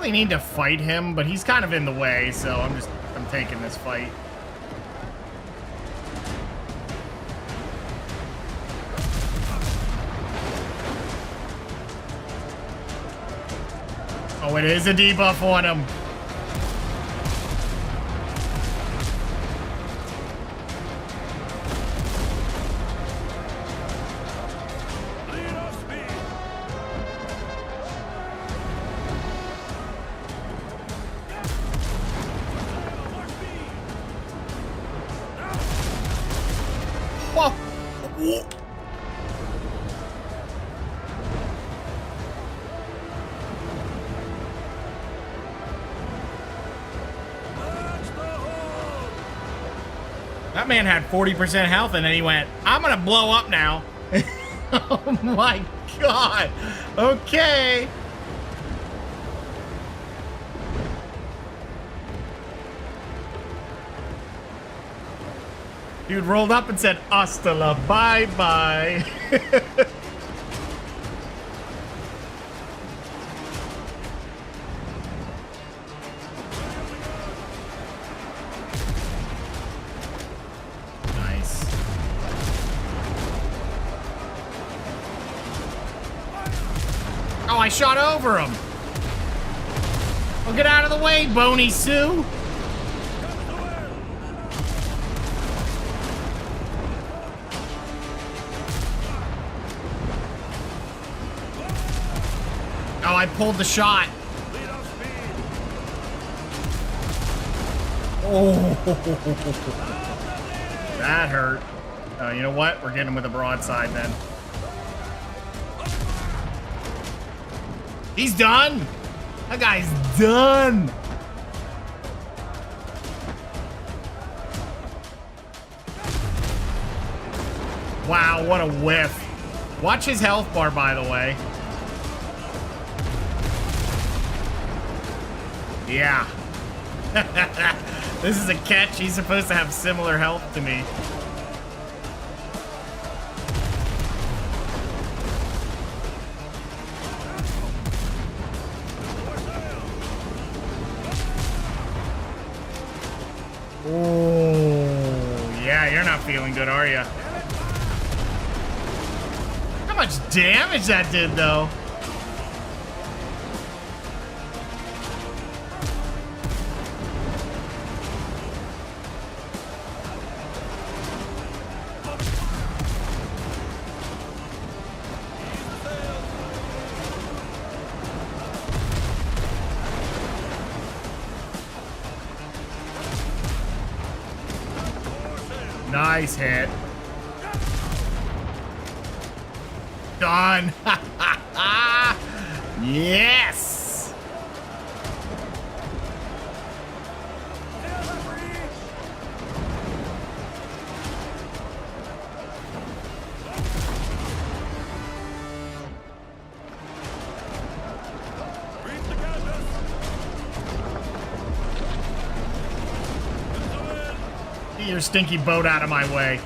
Need to fight him, but he's kind of in the way, so I'm taking this fight. Oh, it is a debuff on him. That man had 40% health and then he went, I'm gonna blow up now. Oh my god. Okay. Dude rolled up and said, hasta la bye-bye. Nice. Oh, I shot over him. Well, get out of the way, Boney Sue. Oh, I pulled the shot. Oh, that hurt. You know what? We're getting him with a broadside then. He's done. That guy's done. Wow, what a whiff. Watch his health bar, by the way. Yeah. This is a catch. He's supposed to have similar health to me. not feeling good, are you? How much damage that did, though? Nice hit. Done. Yes. Get your stinky boat out of my way.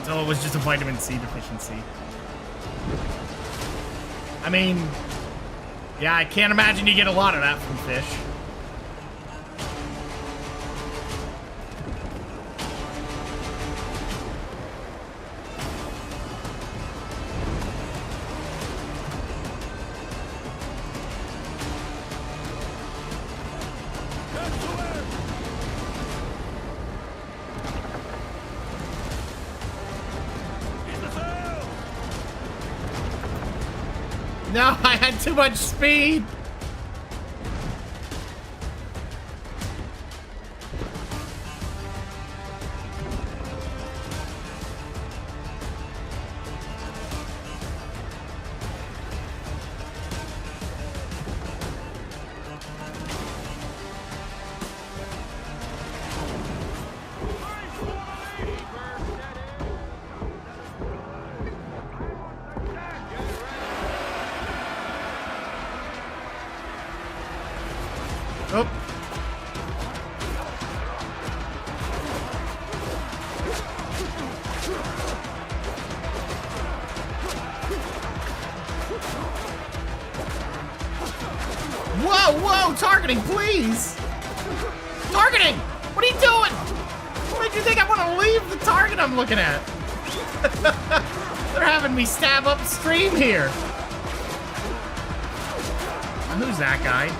So it was just a vitamin C deficiency. I mean, yeah, I can't imagine you get a lot of that from fish. No, I had too much speed. Oh. Whoa, whoa, targeting, please. Targeting, what are you doing? What makes you think I want to leave the target I'm looking at? They're having me stab upstream here. Who's that guy?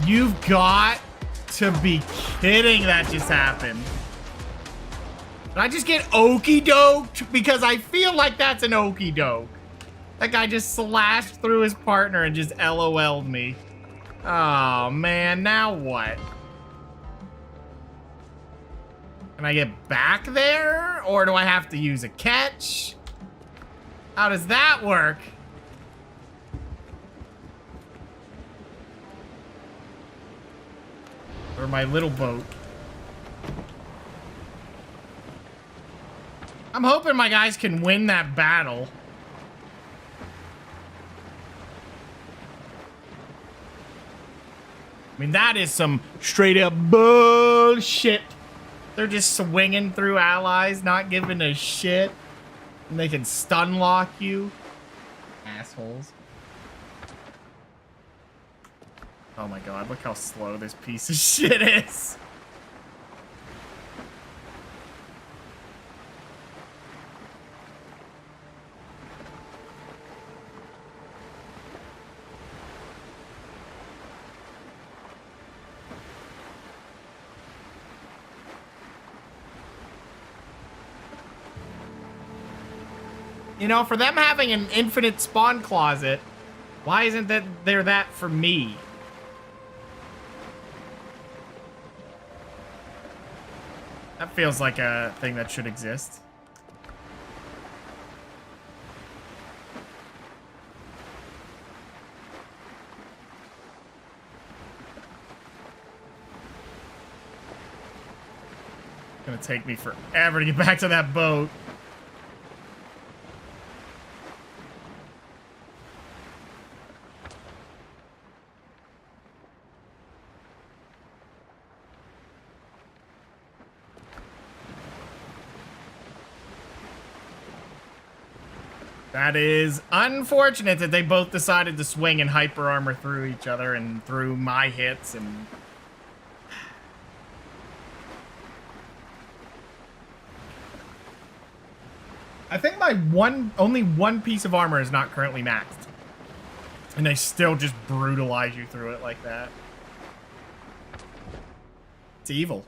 You've got to be kidding that just happened. Did I just get okey doked? Because I feel like that's an okey doke. That guy just slashed through his partner and just LOL'd me. Oh man, now what? Can I get back there? Or do I have to use a catch? How does that work? Or my little boat. I'm hoping my guys can win that battle. I mean, that is some straight up bullshit. They're just swinging through allies, not giving a shit. And they can stun lock you. Assholes. Oh my god, look how slow this piece of shit is. You know, for them having an infinite spawn closet, why isn't there that for me? That feels like a thing that should exist. It's gonna take me forever to get back to that boat. That is unfortunate that they both decided to swing and hyper armor through each other and through my hits and... I think my only one piece of armor is not currently maxed. And they still just brutalize you through it like that. It's evil.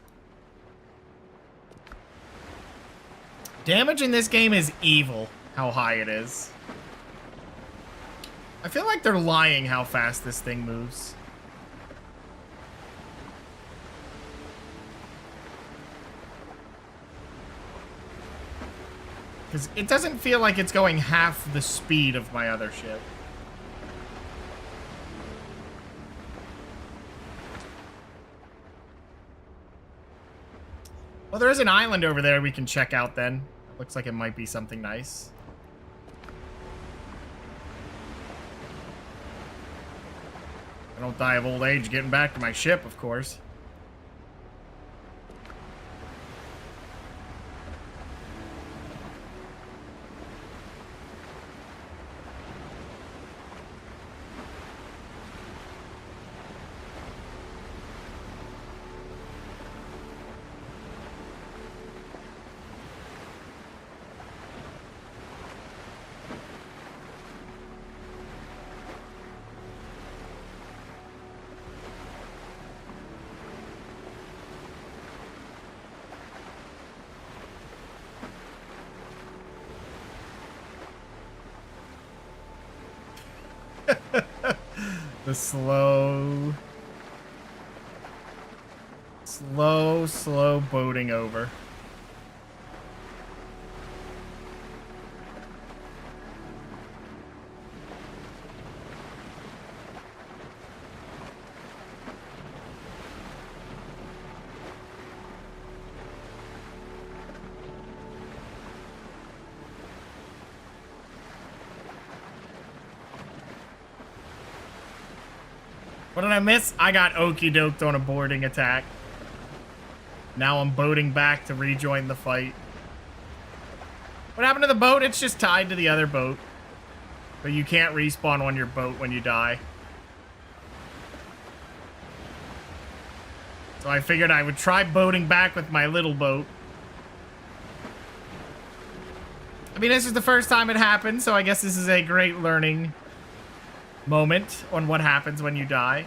Damage in this game is evil, how high it is. I feel like they're lying how fast this thing moves. Because it doesn't feel like it's going half the speed of my other ship. Well, there is an island over there we can check out then. Looks like it might be something nice. I don't die of old age getting back to my ship, of course. The slow boating over. What did I miss? I got okie doked on a boarding attack. Now I'm boating back to rejoin the fight. What happened to the boat? It's just tied to the other boat. But you can't respawn on your boat when you die. So I figured I would try boating back with my little boat. I mean, this is the first time it happened, so I guess this is a great learning moment on what happens when you die.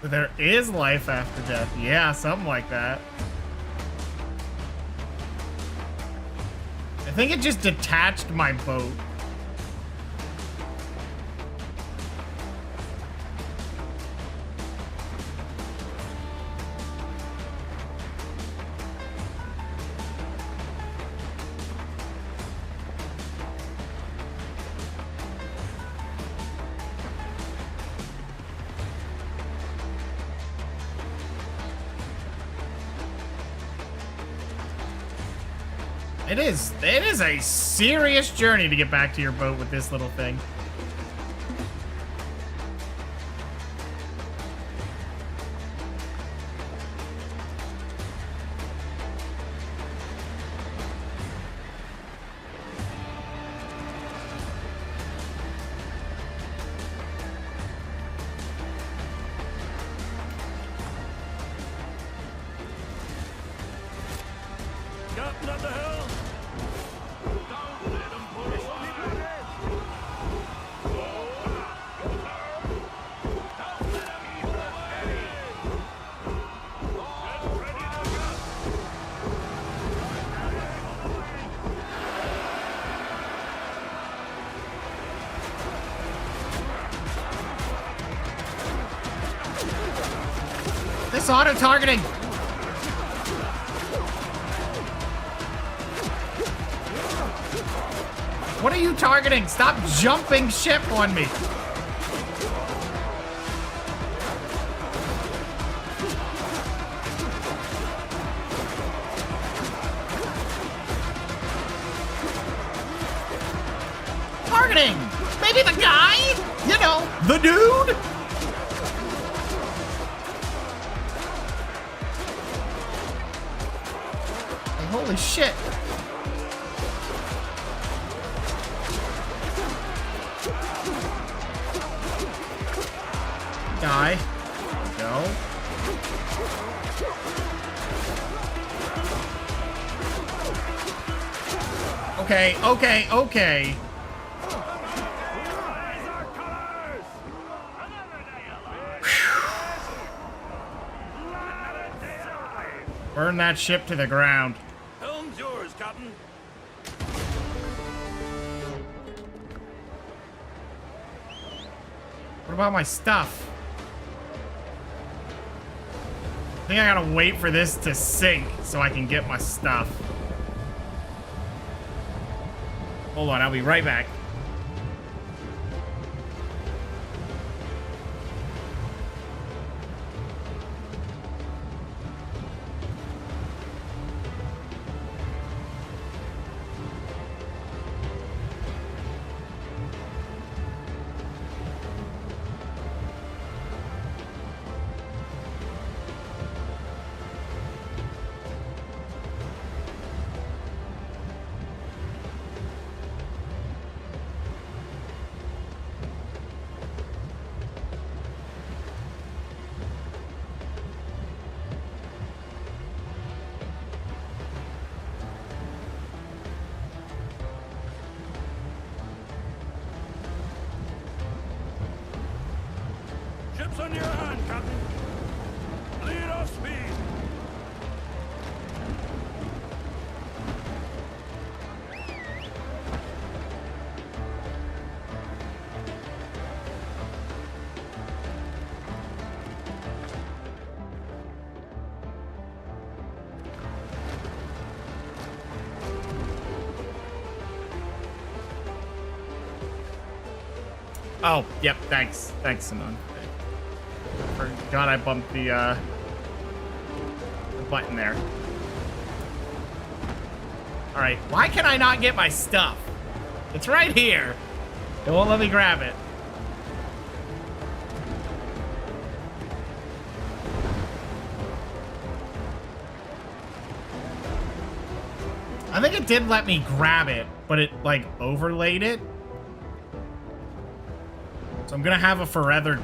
There is life after death. Yeah, something like that. I think it just detached my boat. It is a serious journey to get back to your boat with this little thing. Captain at the helm! Don't let him push me back! Don't let him pull away! Get ready to go! This auto-targeting! What are you targeting? Stop jumping ship on me. Targeting! Maybe the guy? You know, the dude? Hey, holy shit. Guy. Go. Okay, okay, okay. Burn that ship to the ground. Helm's yours, Captain. What about my stuff? I think I gotta wait for this to sink so I can get my stuff. Hold on, I'll be right back. Ship's on your hand, Captain. Lead off speed. Oh, yep, thanks. Thanks, Simone. Forgot I bumped the button there. Alright, why can I not get my stuff? It's right here. It won't let me grab it. I think it did let me grab it, but it, like, overlaid it. So I'm gonna have a forever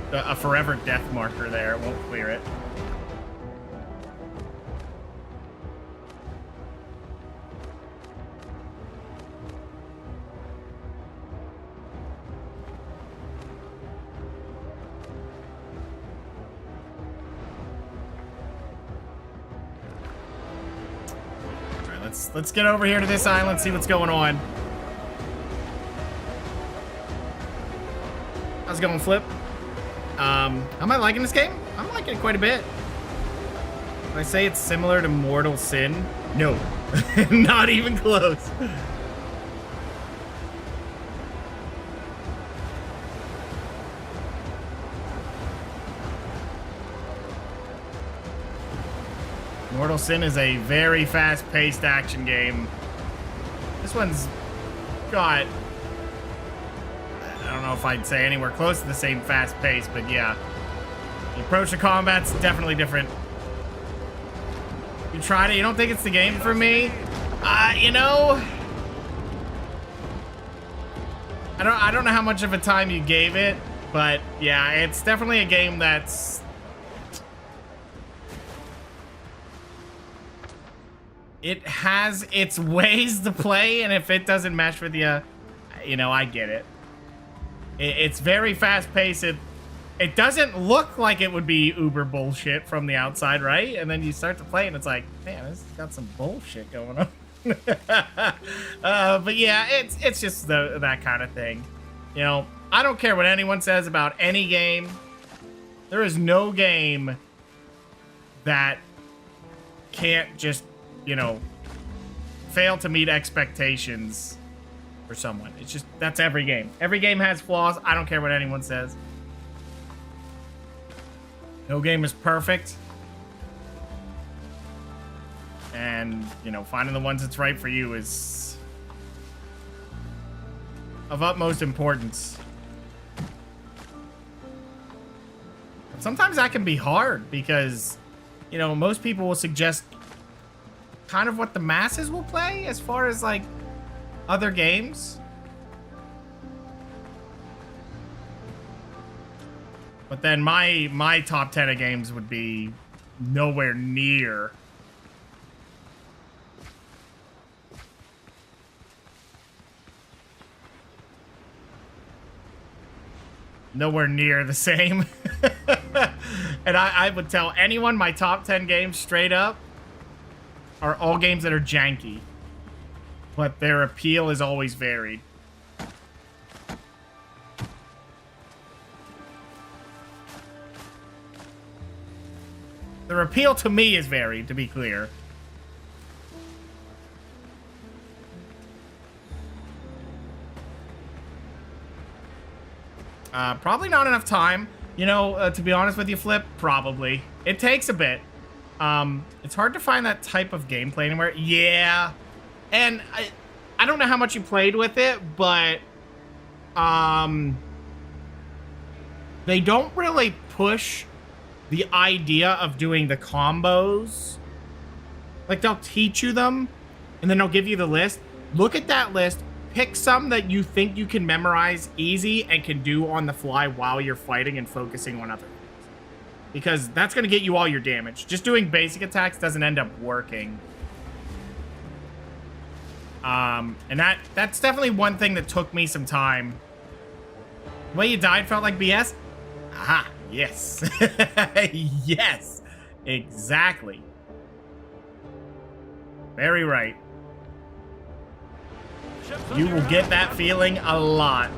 death marker there. It won't clear it. All right, let's get over here to this island, see what's going on. How's it going, Flip? Am I liking this game? I'm liking it quite a bit. When I say it's similar to Mortal Sin, no, not even close. Mortal Sin is a very fast-paced action game. This one's got, I don't know if I'd say anywhere close to the same fast pace, but yeah. The approach to combat's definitely different. You tried it, you don't think it's the game for me? You know, I don't know how much of a time you gave it, but yeah, it's definitely a game that's, it has its ways to play, and if it doesn't mesh with you, you know, I get it. It's very fast-paced. It doesn't look like it would be uber bullshit from the outside, right? And then you start to play, and it's like, man, this has got some bullshit going on. But yeah, it's just that kind of thing. You know, I don't care what anyone says about any game. There is no game that can't just, you know, fail to meet expectations for someone. It's just, that's every game. Every game has flaws. I don't care what anyone says. No game is perfect. And, you know, finding the ones that's right for you is of utmost importance. Sometimes that can be hard because, you know, most people will suggest kind of what the masses will play as far as, like, other games. But then my top 10 of games would be nowhere near the same. And I would tell anyone my top 10 games straight up are all games that are janky, but their appeal is always varied. Their appeal to me is varied, to be clear. Probably not enough time. You know, to be honest with you, Flip, probably. It takes a bit. It's hard to find that type of gameplay anywhere. Yeah. And I don't know how much you played with it, but they don't really push the idea of doing the combos. Like, they'll teach you them, and then they'll give you the list. Look at that list. Pick some that you think you can memorize easy and can do on the fly while you're fighting and focusing on other things. Because that's going to get you all your damage. Just doing basic attacks doesn't end up working. And that's definitely one thing that took me some time. The way you died felt like BS? Aha, yes. Yes, exactly. Very right. You will get that feeling a lot.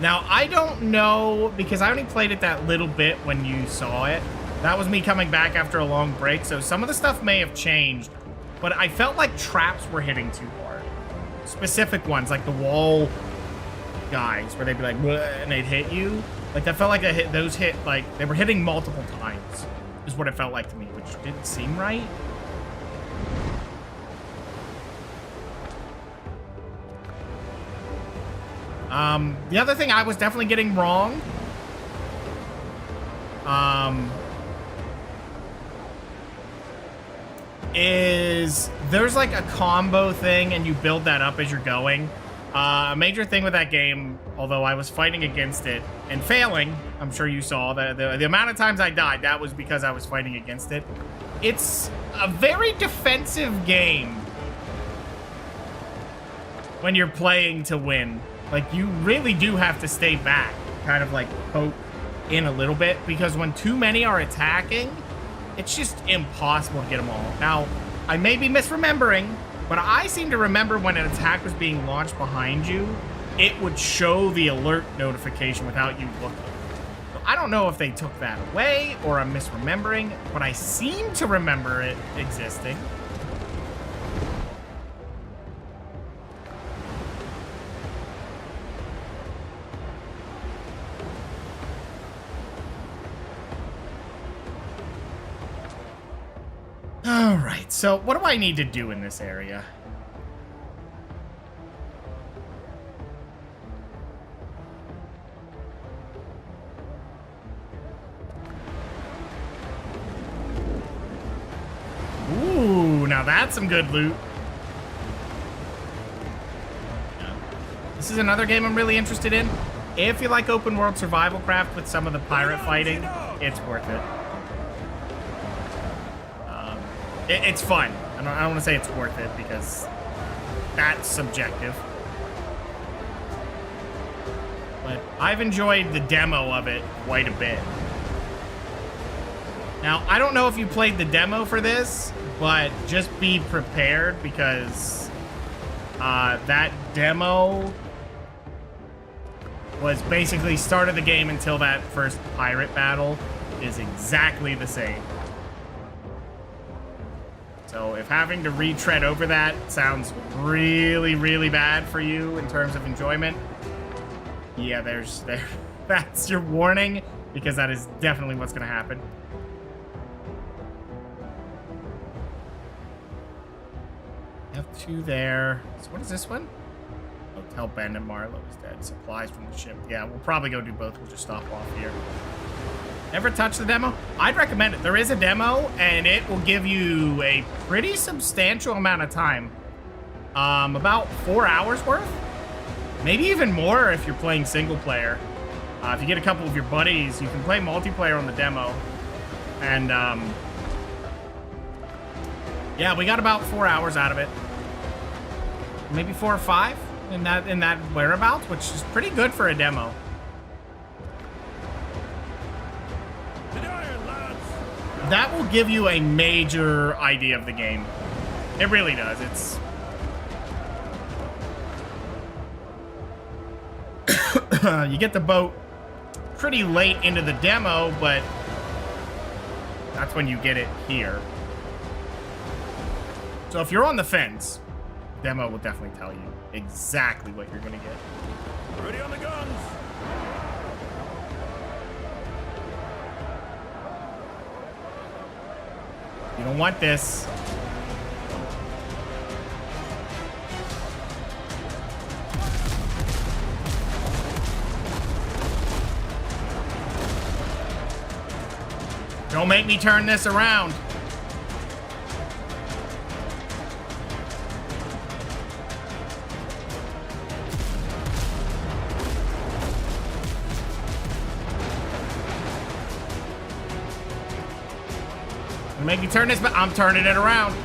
Now, I don't know, because I only played it that little bit when you saw it. That was me coming back after a long break, so some of the stuff may have changed, but I felt like traps were hitting too hard. Specific ones, like the wall guys, where they'd be like, and they'd hit you. Like, that felt like those hit, like, they were hitting multiple times, is what it felt like to me, which didn't seem right. The other thing I was definitely getting wrong, is there's like a combo thing and you build that up as you're going. A major thing with that game, although I was fighting against it and failing, I'm sure you saw that the amount of times I died, that was because I was fighting against it. It's a very defensive game when you're playing to win. Like, you really do have to stay back, kind of like poke in a little bit, because when too many are attacking, it's just impossible to get them all. Now, I may be misremembering, but I seem to remember when an attack was being launched behind you, it would show the alert notification without you looking. So I don't know if they took that away or I'm misremembering, but I seem to remember it existing. All right, so what do I need to do in this area? Ooh, now that's some good loot. Yeah. This is another game I'm really interested in. If you like open world survival craft with some of the pirate fighting, it's worth it. It's fun. I don't want to say it's worth it because that's subjective. But I've enjoyed the demo of it quite a bit. Now, I don't know if you played the demo for this, but just be prepared because that demo was basically start of the game until that first pirate battle is exactly the same. So if having to retread over that sounds really, really bad for you in terms of enjoyment, yeah, that's your warning, because that is definitely what's going to happen. F2 there. So what is this one? Oh, tell Bandit Marlowe is dead. Supplies from the ship. Yeah, we'll probably go do both. We'll just stop off here. Never touch the demo? I'd recommend it. There is a demo, and it will give you a pretty substantial amount of time. About 4 hours worth? Maybe even more if you're playing single player. If you get a couple of your buddies, you can play multiplayer on the demo. And, yeah, we got about 4 hours out of it. Maybe 4 or 5 in that whereabouts, which is pretty good for a demo. That will give you a major idea of the game. It really does. It's... you get the boat pretty late into the demo, but that's when you get it here. So if you're on the fence, demo will definitely tell you exactly what you're going to get. Ready on the guns. You don't want this. Don't make me turn this around. Make me turn this, but I'm turning it around.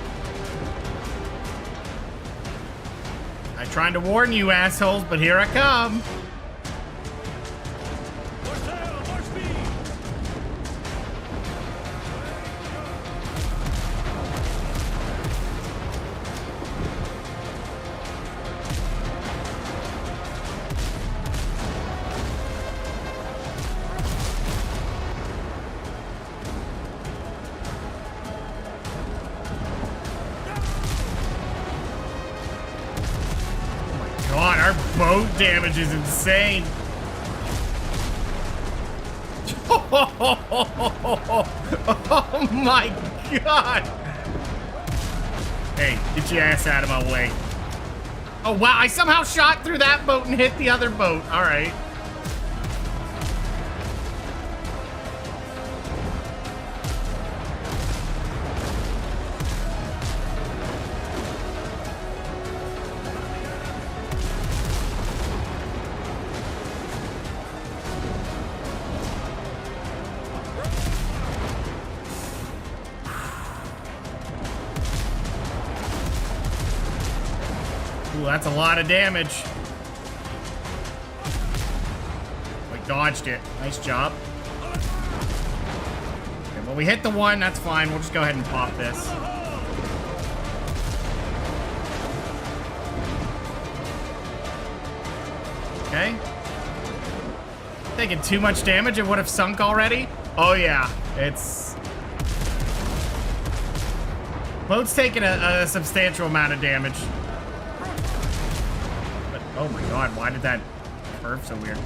I'm trying to warn you, assholes, but here I come. More sail, more speed. God, our boat damage is insane. Oh my God. Hey, get your ass out of my way. Oh wow, I somehow shot through that boat and hit the other boat. All right. Ooh, that's a lot of damage. We dodged it. Nice job. Okay, well, we hit the one. That's fine. We'll just go ahead and pop this. Okay. Taking too much damage. It would have sunk already. Oh, yeah. It's... Boat's taking a substantial amount of damage. Oh my God, why did that curve so weird?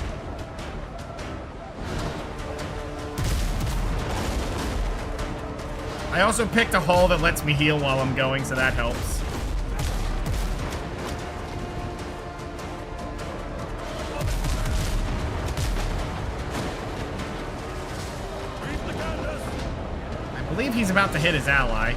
I also picked a hull that lets me heal while I'm going, so that helps. I believe he's about to hit his ally.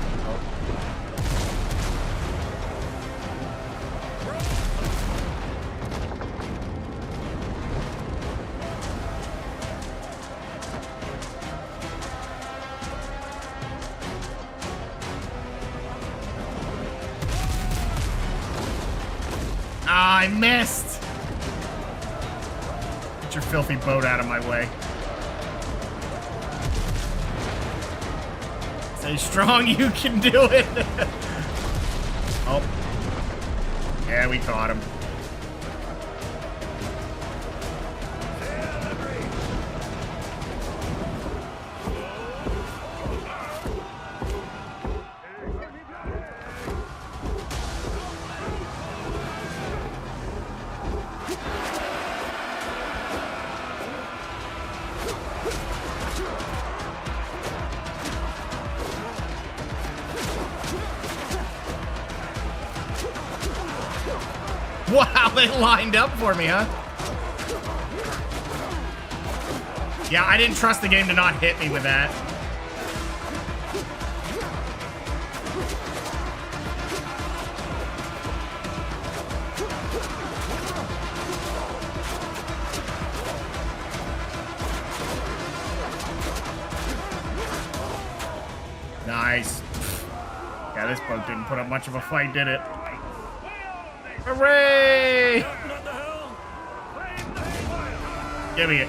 I missed! Get your filthy boat out of my way. Stay strong, you can do it! Oh. Yeah, we caught him. Wow, they lined up for me, huh? Yeah, I didn't trust the game to not hit me with that. Nice. Yeah, this boat didn't put up much of a fight, did it? Hooray! What the hell? Flame the fire! Give me it.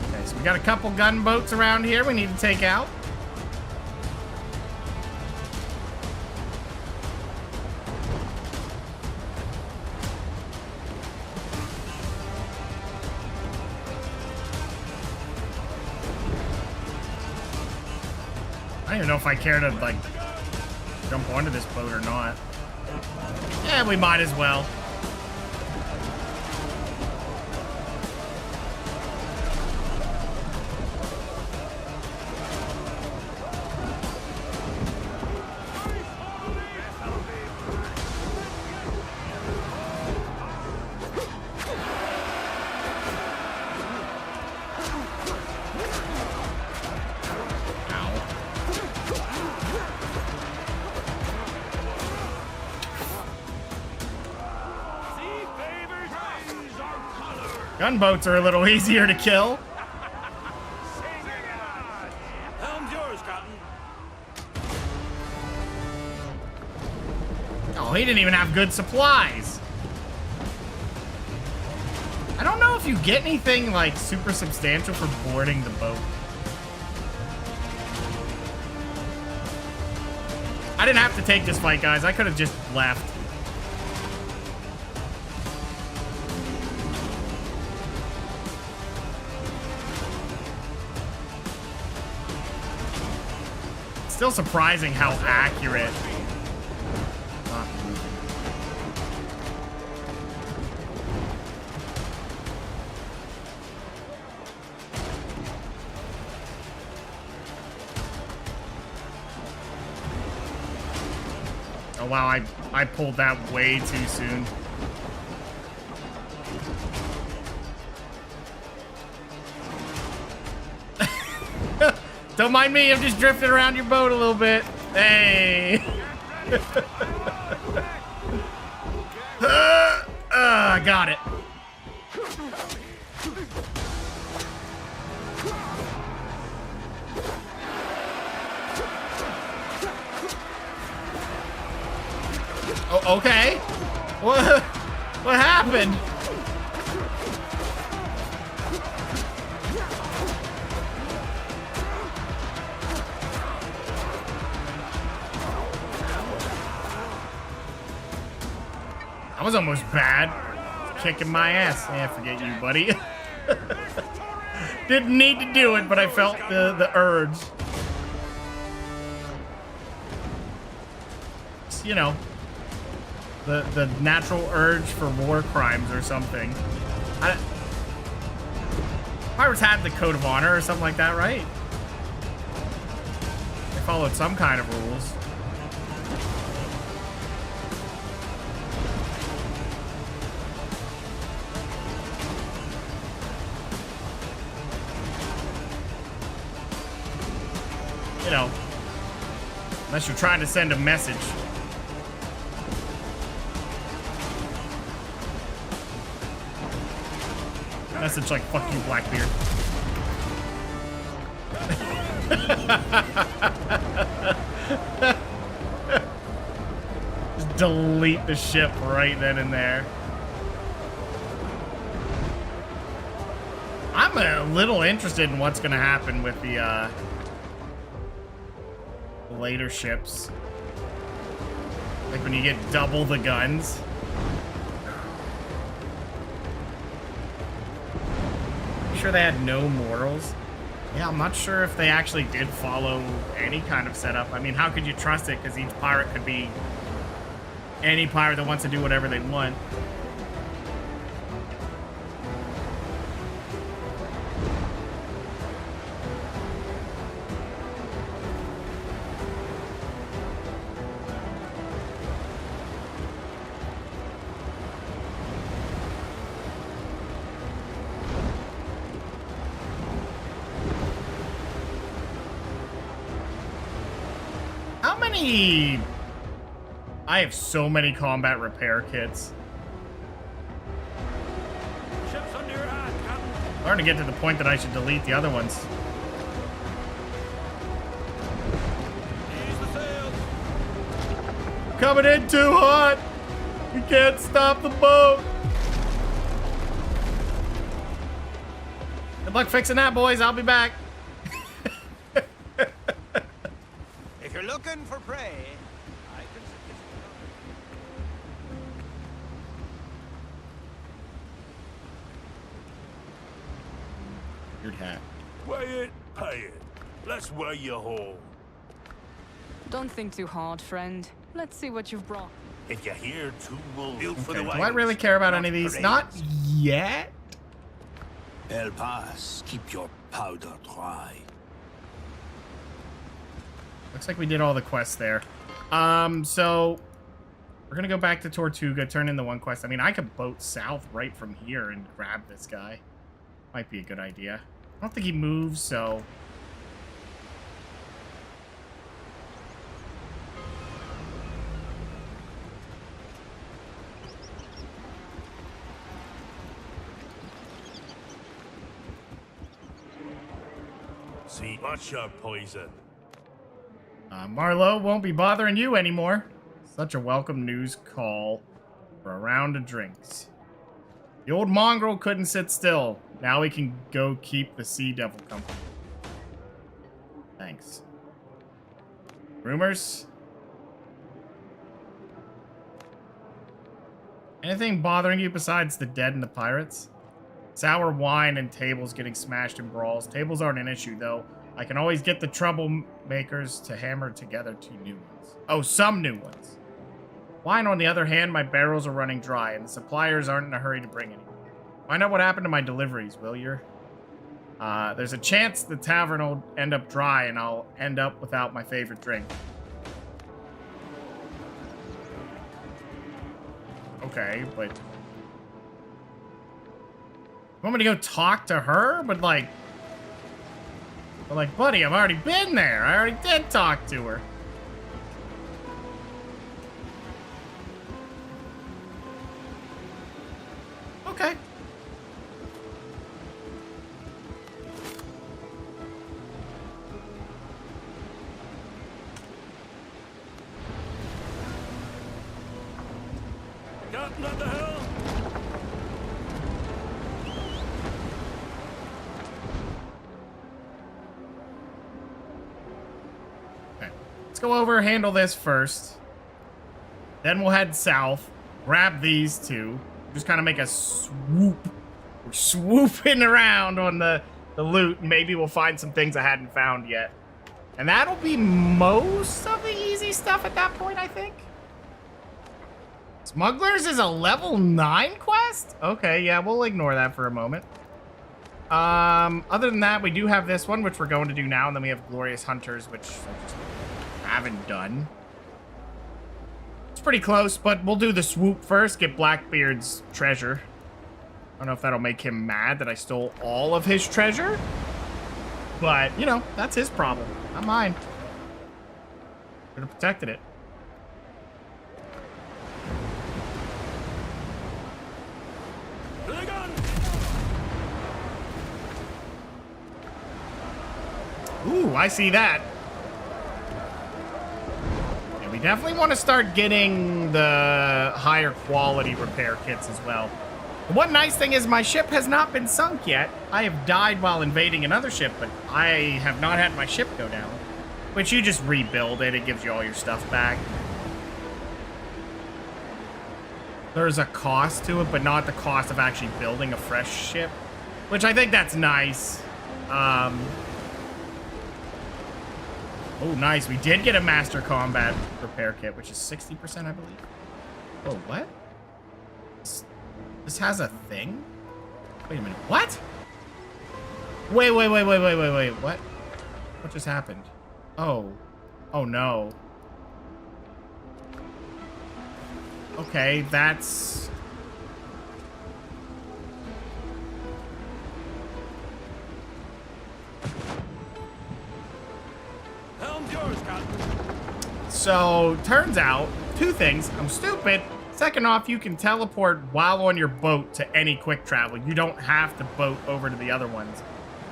Okay, so we got a couple gunboats around here we need to take out. I don't even know if I care to, like, jump onto this boat or not. Yeah, we might as well. Gunboats are a little easier to kill. Helm's yours, Captain. Oh, he didn't even have good supplies. I don't know if you get anything, like, super substantial for boarding the boat. I didn't have to take this fight, guys. I could have just left. Still surprising how accurate. Oh wow, I pulled that way too soon. Don't mind me, I'm just drifting around your boat a little bit. Hey. I got it. Oh, okay. What happened? That was almost bad. Kicking my ass. Yeah, forget you, buddy. Didn't need to do it, but I felt the urge. You know, the natural urge for war crimes or something. Pirates had the code of honor or something like that, right? They followed some kind of rules. You know, unless you're trying to send a message. Message like, fuck you, Blackbeard. Just delete the ship right then and there. I'm a little interested in what's gonna happen with the later ships. Like when you get double the guns. Sure they had no mortals. Yeah, I'm not sure if they actually did follow any kind of setup. I mean, how could you trust it? Because each pirate could be any pirate that wants to do whatever they want. I have so many combat repair kits. Ship's under your hand, Captain. Starting to get to the point that I should delete the other ones. Ease the sails. Coming in too hot. We can't stop the boat. Good luck fixing that, boys. I'll be back. If you're looking for prey, I can suggest Weird hat. Weigh it, pay it. Let's weigh you home. Don't think too hard, friend. Let's see what you've brought. If you hear two wolves, built for Okay, the do I really care about any of these? parades. Not yet. El Paz, keep your powder dry. Looks like we did all the quests there. So we're gonna go back to Tortuga, turn in the one quest. I mean, I could boat south right from here and grab this guy. Might be a good idea. I don't think he moves, so... see, watch your poison. Marlowe won't be bothering you anymore. Such a welcome news call for a round of drinks. The old mongrel couldn't sit still. Now he can go keep the Sea Devil company. Thanks. Rumors? Anything bothering you besides the dead and the pirates? Sour wine and tables getting smashed in brawls. Tables aren't an issue, though. I can always get the troublemakers to hammer together 2 new ones. Oh, some new ones. Wine, on the other hand, my barrels are running dry, and the suppliers aren't in a hurry to bring any. Find out what happened to my deliveries, will you? There's a chance the tavern will end up dry, and I'll end up without my favorite drink. Okay, but... You want me to go talk to her? But like, buddy, I've already been there. I already did talk to her. Okay. Captain at the helm. Let's go over, handle this first. Then we'll head south, grab these 2. Just kind of make a swoop. We're swooping around on the loot. Maybe we'll find some things I hadn't found yet. And that'll be most of the easy stuff at that point, I think. Smugglers is a level 9 quest? Okay, yeah, we'll ignore that for a moment. Other than that, we do have this one, which we're going to do now. And then we have Glorious Hunters, which I just haven't done. It's pretty close, but we'll do the swoop first. Get Blackbeard's treasure. I don't know if that'll make him mad that I stole all of his treasure. But, you know, that's his problem. Not mine. Could have protected it. To the gun. Ooh, I see that. We definitely want to start getting the higher quality repair kits as well. One nice thing is my ship has not been sunk yet. I have died while invading another ship, but I have not had my ship go down. Which you just rebuild it, it gives you all your stuff back. There's a cost to it, but not the cost of actually building a fresh ship. Which I think that's nice. Oh, nice. We did get a Master Combat Repair Kit, which is 60%, I believe. Oh, what? This has a thing? Wait a minute. What? Wait. What? What just happened? Oh. Oh, no. Okay, that's... Helm's yours, Captain. So, turns out, two things. I'm stupid. Second off, you can teleport while on your boat to any quick travel. You don't have to boat over to the other ones.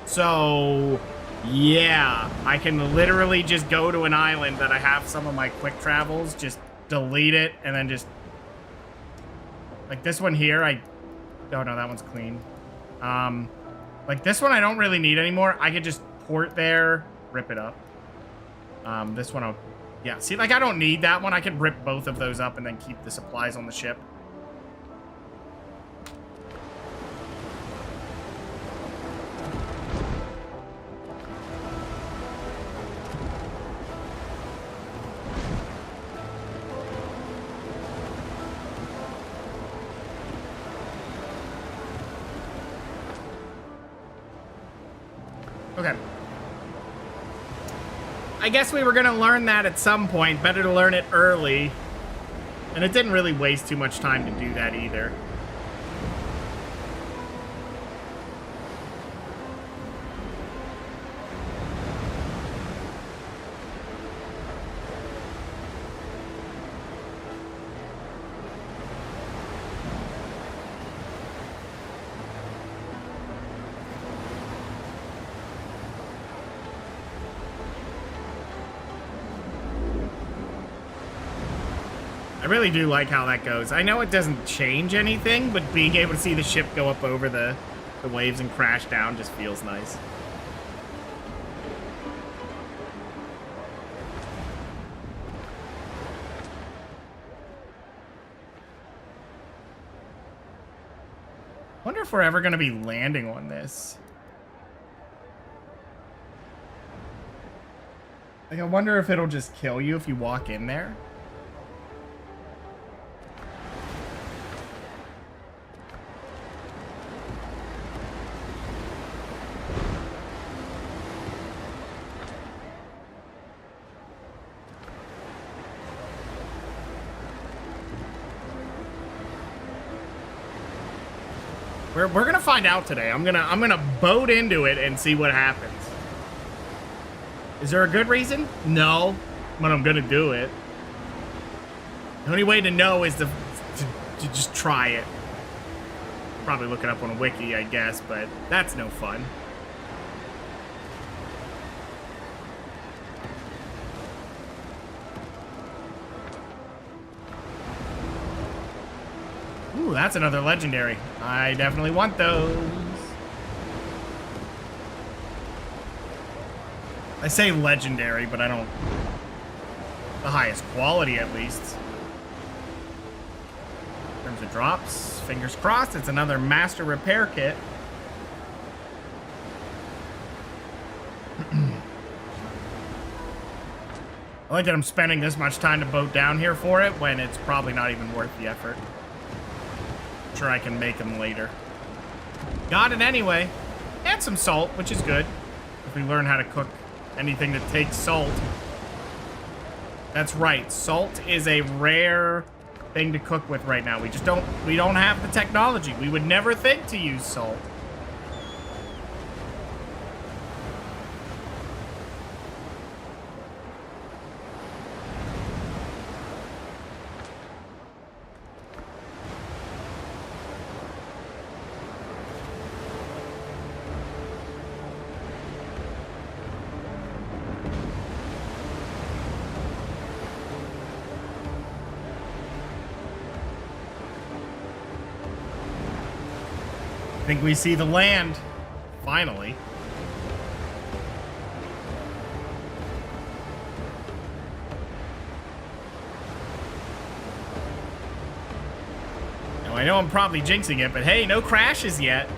So, yeah, I can literally just go to an island that I have some of my quick travels, just delete it, and then just... Like this one here, oh no, that one's clean. Like this one I don't really need anymore. I could just port there, rip it up. This one, yeah, see, like I don't need that one. I could rip both of those up and then keep the supplies on the ship. Okay. I guess we were going to learn that at some point. Better to learn it early. And it didn't really waste too much time to do that either. I really do like how that goes. I know it doesn't change anything, but being able to see the ship go up over the waves and crash down just feels nice. Wonder if we're ever going to be landing on this. Like, I wonder if it'll just kill you if you walk in there. We're gonna find out today. I'm gonna boat into it and see what happens. Is there a good reason? No, but I'm gonna do it. The only way to know is to just try it. Probably look it up on a wiki, I guess, but that's no fun. Ooh, that's another legendary. I definitely want those. I say legendary, but I don't... The highest quality, at least. In terms of drops, fingers crossed, it's another master repair kit. I like that I'm spending this much time to boat down here for it when it's probably not even worth the effort. Sure, I can make them later. Got it anyway. And some salt, which is good. If we learn how to cook anything that takes salt. That's right. Salt is a rare thing to cook with right now. We don't have the technology. We would never think to use salt. I think we see the land, finally. Now, I know I'm probably jinxing it, but hey, no crashes yet.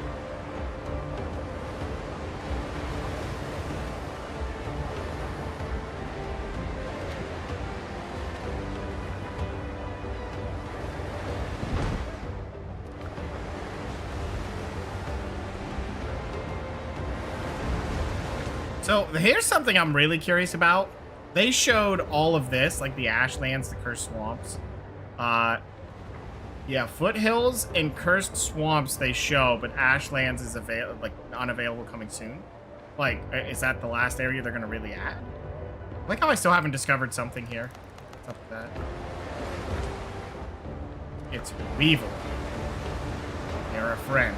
So here's something I'm really curious about. They showed all of this, like the Ashlands, the Cursed Swamps. Yeah, Foothills and Cursed Swamps they show, but Ashlands is unavailable coming soon. Like, is that the last area they're gonna really add? I like how I still haven't discovered something here. What's up with that? It's Weevil. They're a friend.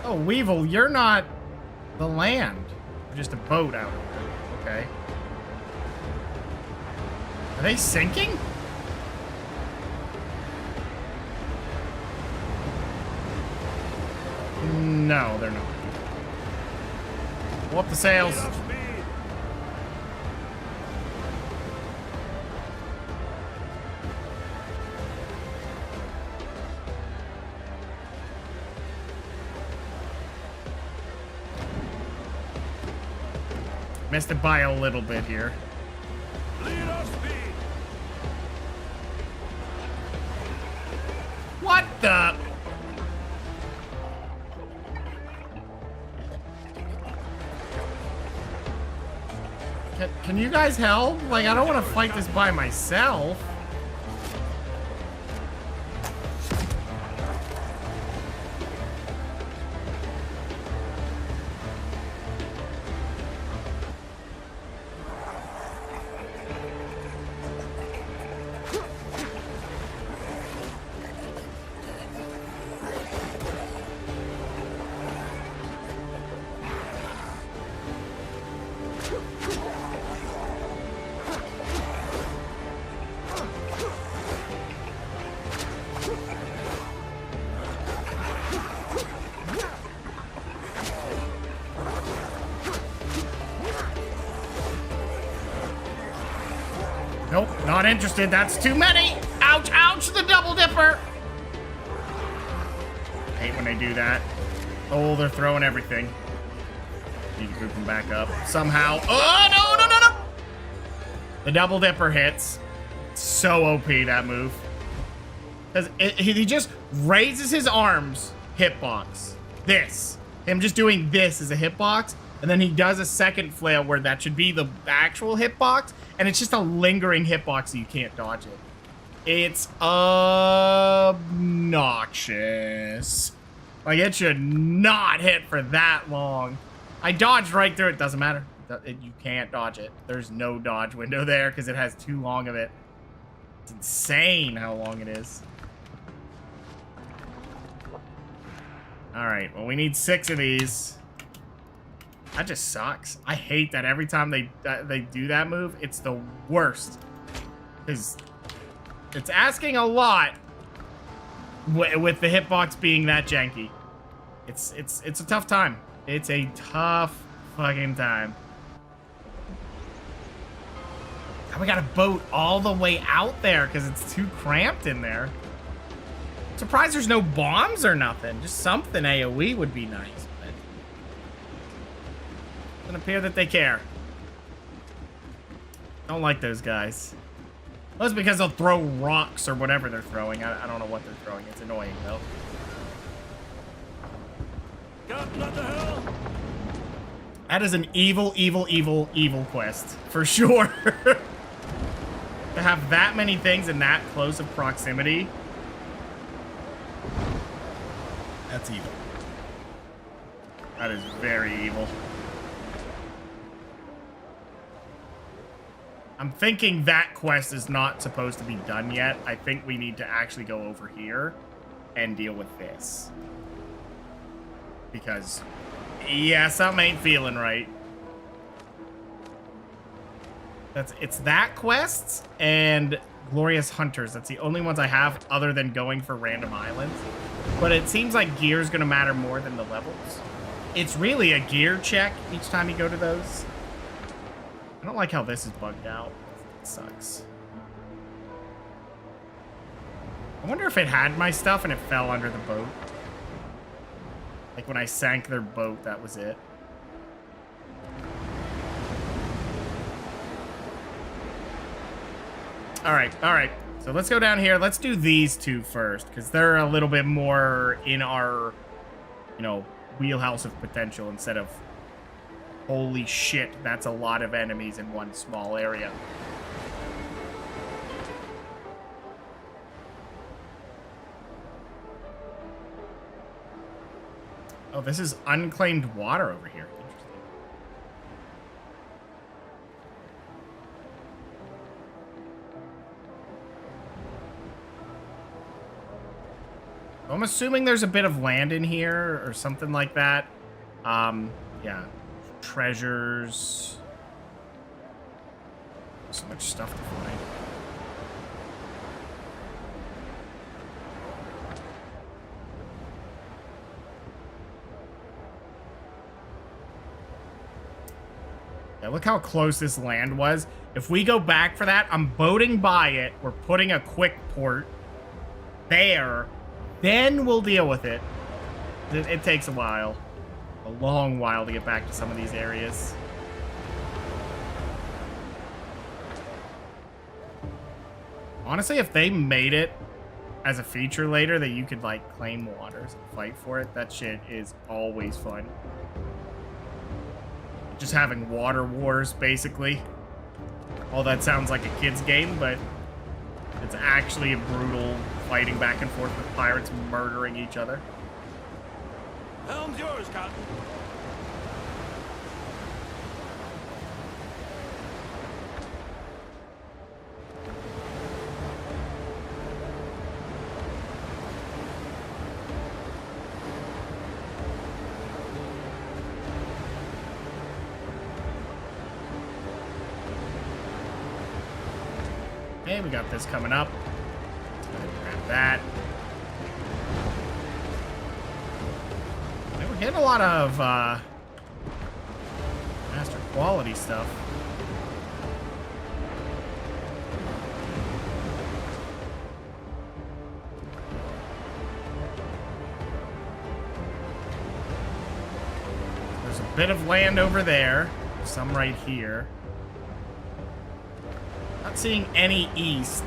Oh, Weevil, you're not the land. You're just a boat out here. Okay. Are they sinking? No, they're not. Pull up the sails. Get up speed. Missed it by a little bit here. Lead off speed. What the? Can you guys help? Like, I don't want to fight this by myself. Nope, not interested. That's too many. Ouch, ouch, the double dipper. Hate when they do that. Oh, they're throwing everything. Need to group them back up somehow. Oh, no, no, no, no. The double dipper hits. So OP, that move. Because he just raises his arms, hitbox. This. Him just doing this is a hitbox. And then he does a second flail where that should be the actual hitbox. And it's just a lingering hitbox so you can't dodge it. It's obnoxious. Like, it should not hit for that long. I dodged right through it. Doesn't matter. You can't dodge it. There's no dodge window there because it has too long of it. It's insane how long it is. All right. Well, we need 6 of these. That just sucks. I hate that every time they do that move, it's the worst. Because it's asking a lot with the hitbox being that janky. It's a tough time. It's a tough fucking time. And we got a boat all the way out there because it's too cramped in there. Surprised there's no bombs or nothing. Just something AoE would be nice. Doesn't appear that they care. Don't like those guys. Well, it's because they'll throw rocks or whatever they're throwing. I don't know what they're throwing. It's annoying, though. Captain at the helm. That is an evil, evil, evil, evil quest. For sure. To have that many things in that close of proximity. That's evil. That is very evil. I'm thinking that quest is not supposed to be done yet. I think we need to actually go over here and deal with this. Because, yeah, something ain't feeling right. It's that quest and Glorious Hunters. That's the only ones I have other than going for random islands. But it seems like gear is going to matter more than the levels. It's really a gear check each time you go to those. I don't like how this is bugged out. It sucks. I wonder if it had my stuff and it fell under the boat. Like when I sank their boat, that was it. All right. So let's go down here. Let's do these two first because they're a little bit more in our, wheelhouse of potential instead of holy shit, that's a lot of enemies in one small area. Oh, this is unclaimed water over here. Interesting. I'm assuming there's a bit of land in here or something like that. Yeah. Treasures. So much stuff to find. Yeah, look how close this land was. If we go back for that, I'm boating by it. We're putting a quick port there. Then we'll deal with it. It takes a while. A long while to get back to some of these areas. Honestly, if they made it as a feature later that you could, like, claim waters and fight for it, that shit is always fun. Just having water wars, basically. All that sounds like a kid's game, but it's actually a brutal fighting back and forth with pirates murdering each other. Helm's yours, Captain. Okay, we got this coming up. Let's go ahead and grab that. Okay, we're getting a lot of master quality stuff. There's a bit of land over there. Some right here. Not seeing any east.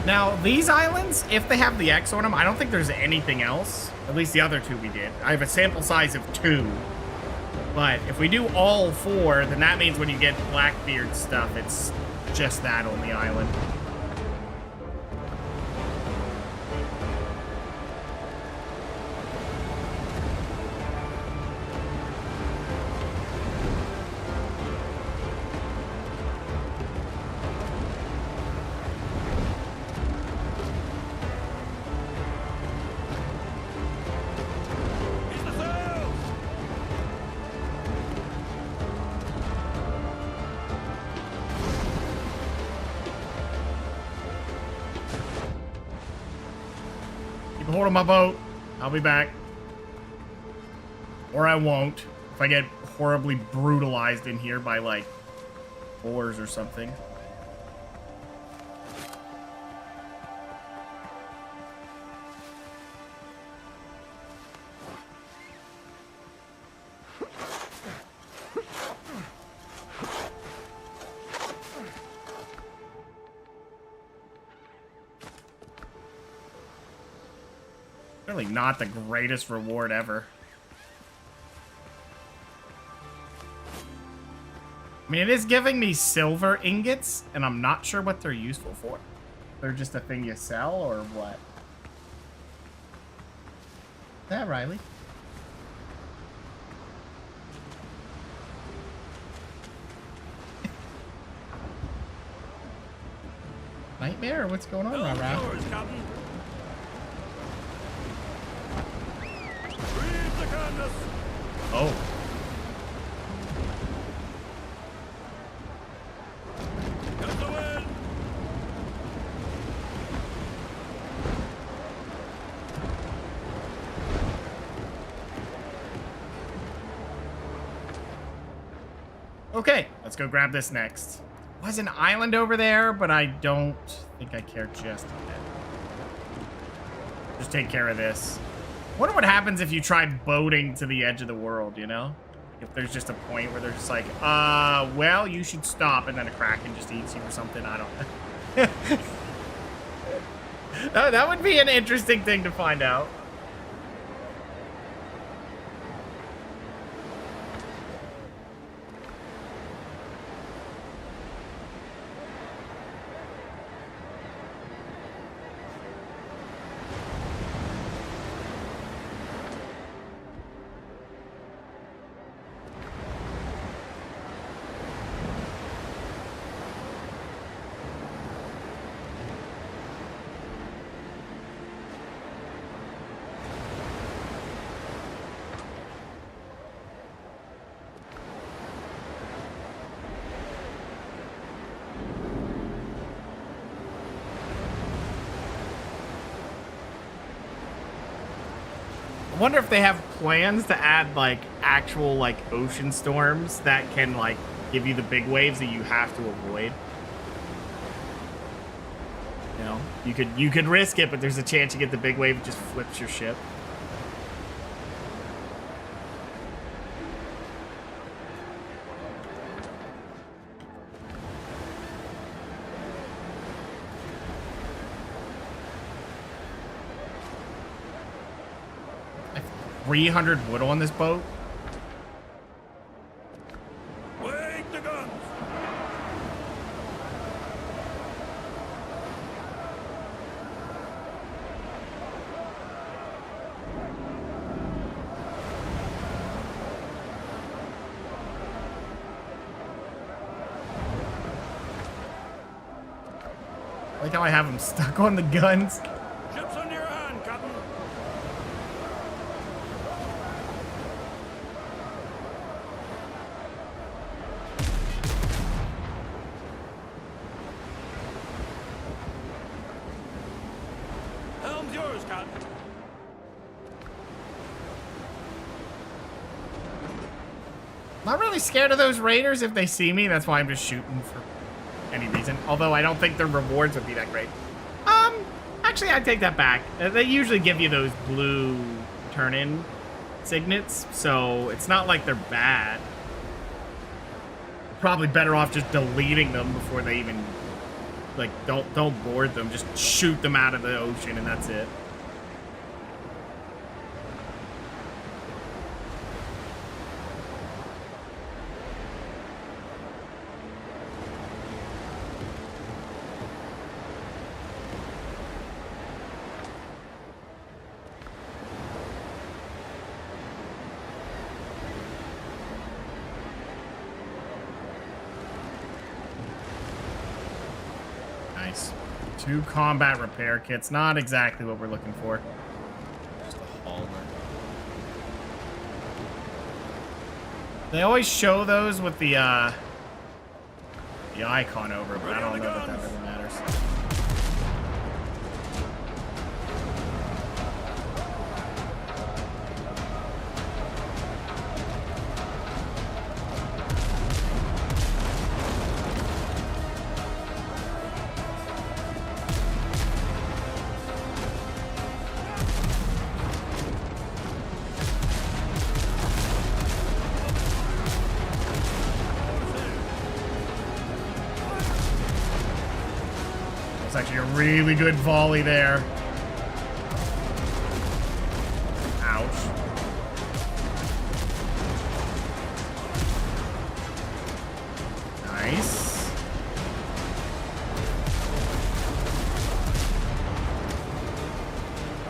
Now, these islands, if they have the X on them, I don't think there's anything else. At least the other two we did. I have a sample size of 2. But if we do all 4, then that means when you get Blackbeard stuff, it's just that on the island. Keep a hold of my boat. I'll be back. Or I won't. If I get horribly brutalized in here by, like, boars or something. Really not the greatest reward ever. I mean, it is giving me silver ingots, and I'm not sure what they're useful for. They're just a thing you sell, or what? Is that Riley? Nightmare? What's going on, Helm's Rara? yours, Captain. Reeve the canvas. Oh. Get the wind. Okay, let's go grab this next. Was an island over there, but I don't think I care just yet. Just take care of this. Wonder what happens if you tried boating to the edge of the world, you know? If there's just a point where they're just like, well, you should stop, and then a kraken just eats you or something. I don't know. That would be an interesting thing to find out. I wonder if they have plans to add like actual like ocean storms that can like give you the big waves that you have to avoid. You know, you could risk it, but there's a chance you get the big wave that just flips your ship. I have 300 wood on this boat. Wait the guns! Like how I have them stuck on the guns. Ships under your hand, Captain. Helm's yours, Captain. Not really scared of those raiders if they see me. That's why I'm just shooting for any reason. Although I don't think their rewards would be that great. Actually, I take that back. They usually give you those blue turn-in signets, so it's not like they're bad. Probably better off just deleting them before they even, like, don't board them. Just shoot them out of the ocean and that's it. Nice. 2 combat repair kits. Not exactly what we're looking for. Just a hauler. They always show those with the icon over, but I don't know that that really matters. That's actually a really good volley there. Ouch. Nice.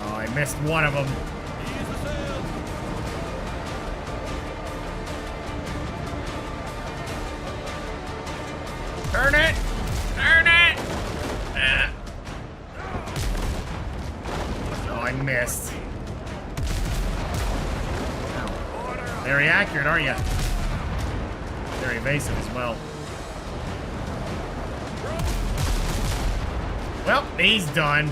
Oh, I missed one of them. Turn it! Turn it! Ah. Oh, I missed. Ow. Very accurate, aren't you? Very evasive as well. Well, he's done.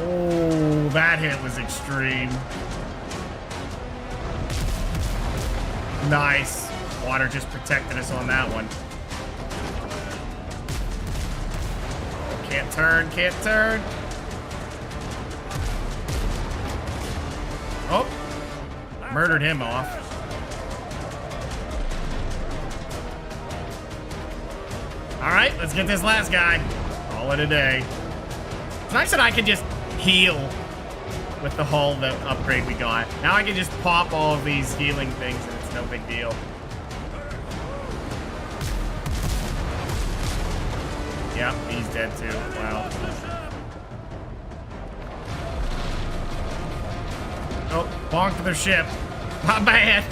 Oh, that hit was extreme. Nice. Water just protected us on that one. Can't turn, can't turn. Oh, murdered him off. All right, let's get this last guy. Call it a day. It's nice that I can just heal with the hull, the upgrade we got. Now I can just pop all of these healing things and it's no big deal. Yep, he's dead too. Wow. Oh, bonked their ship. My bad.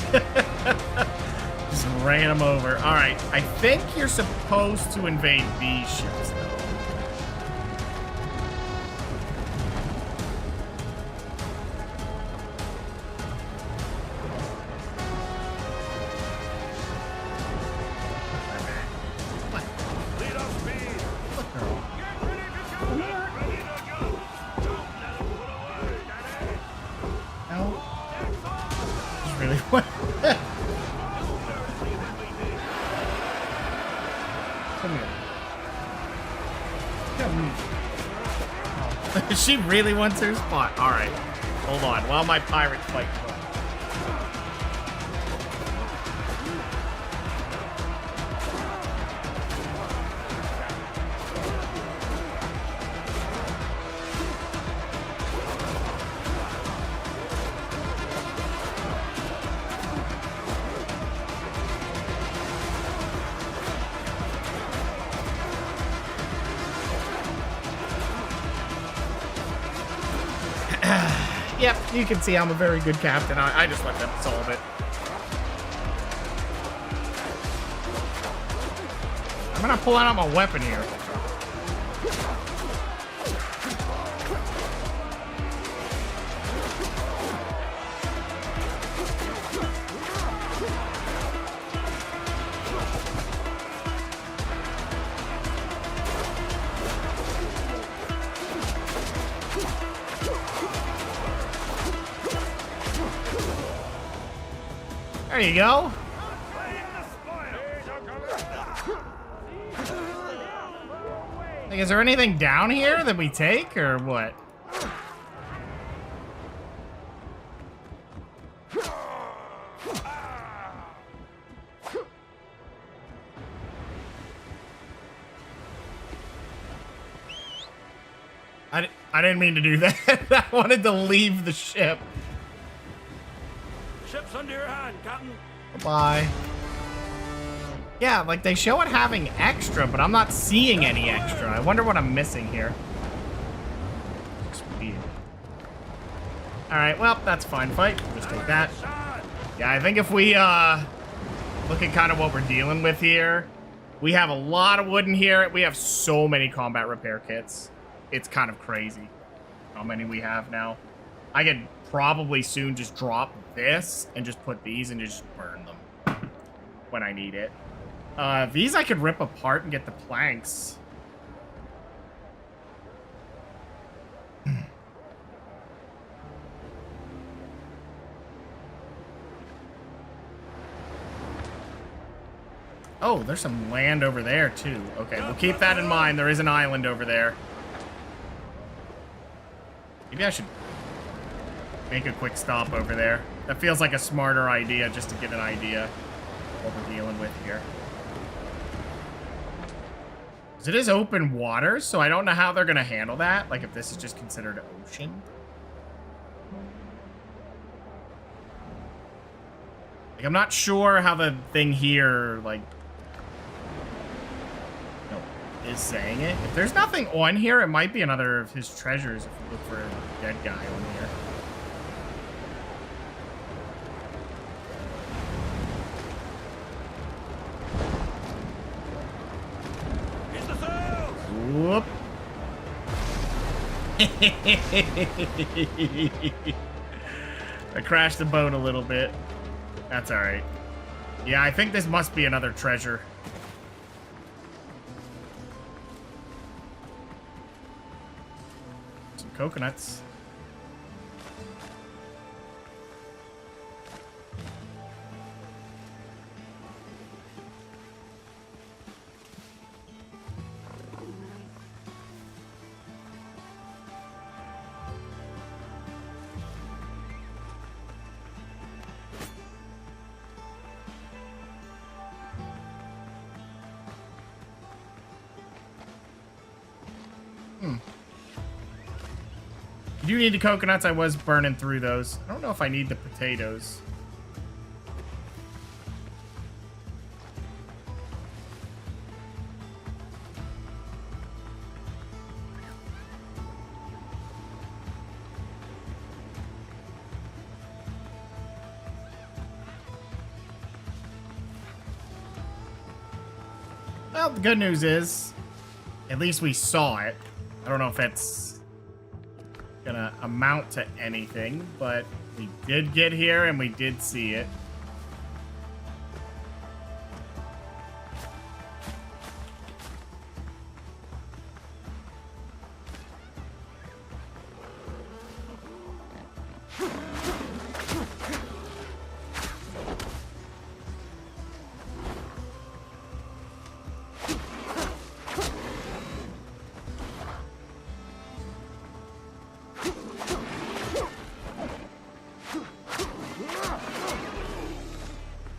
Just ran them over. All right, I think you're supposed to invade these ships, though. Lead off speed. Get ready to go. Get ready to go. Don't let them put away, Daddy. No. Just really what? Come here. Come here. Oh. She really wants her spot. All right. Hold on. While my pirates fight. Yep, you can see I'm a very good captain. I just let them solve it. I'm gonna pull out my weapon here. There you go. Like, is there anything down here that we take, or what? I didn't mean to do that. I wanted to leave the ship. Ship's under your hand, Captain. Bye. Yeah, like they show it having extra, but I'm not seeing any extra. I wonder what I'm missing here. Looks weird. All right, well, that's fine. Fight. Just take that. Yeah, I think if we look at kind of what we're dealing with here, we have a lot of wood in here. We have so many combat repair kits. It's kind of crazy how many we have now. I could probably soon just drop this and just put these and just burn them when I need it. These I could rip apart and get the planks. Oh, there's some land over there too. Okay, we'll keep that in mind. There is an island over there. Maybe I should make a quick stop over there. That feels like a smarter idea, just to get an idea of what we're dealing with here. 'Cause it is open water, so I don't know how they're gonna handle that. Like if this is just considered ocean. Like I'm not sure how the thing here, like, is saying it. If there's nothing on here, it might be another of his treasures if we look for a dead guy on here. He's the sails! Whoop. I crashed the boat a little bit. That's all right. Yeah, I think this must be another treasure. Some coconuts. You do need the coconuts. I was burning through those. I don't know if I need the potatoes. Well, the good news is, at least we saw it. I don't know if it's gonna amount to anything, but we did get here and we did see it.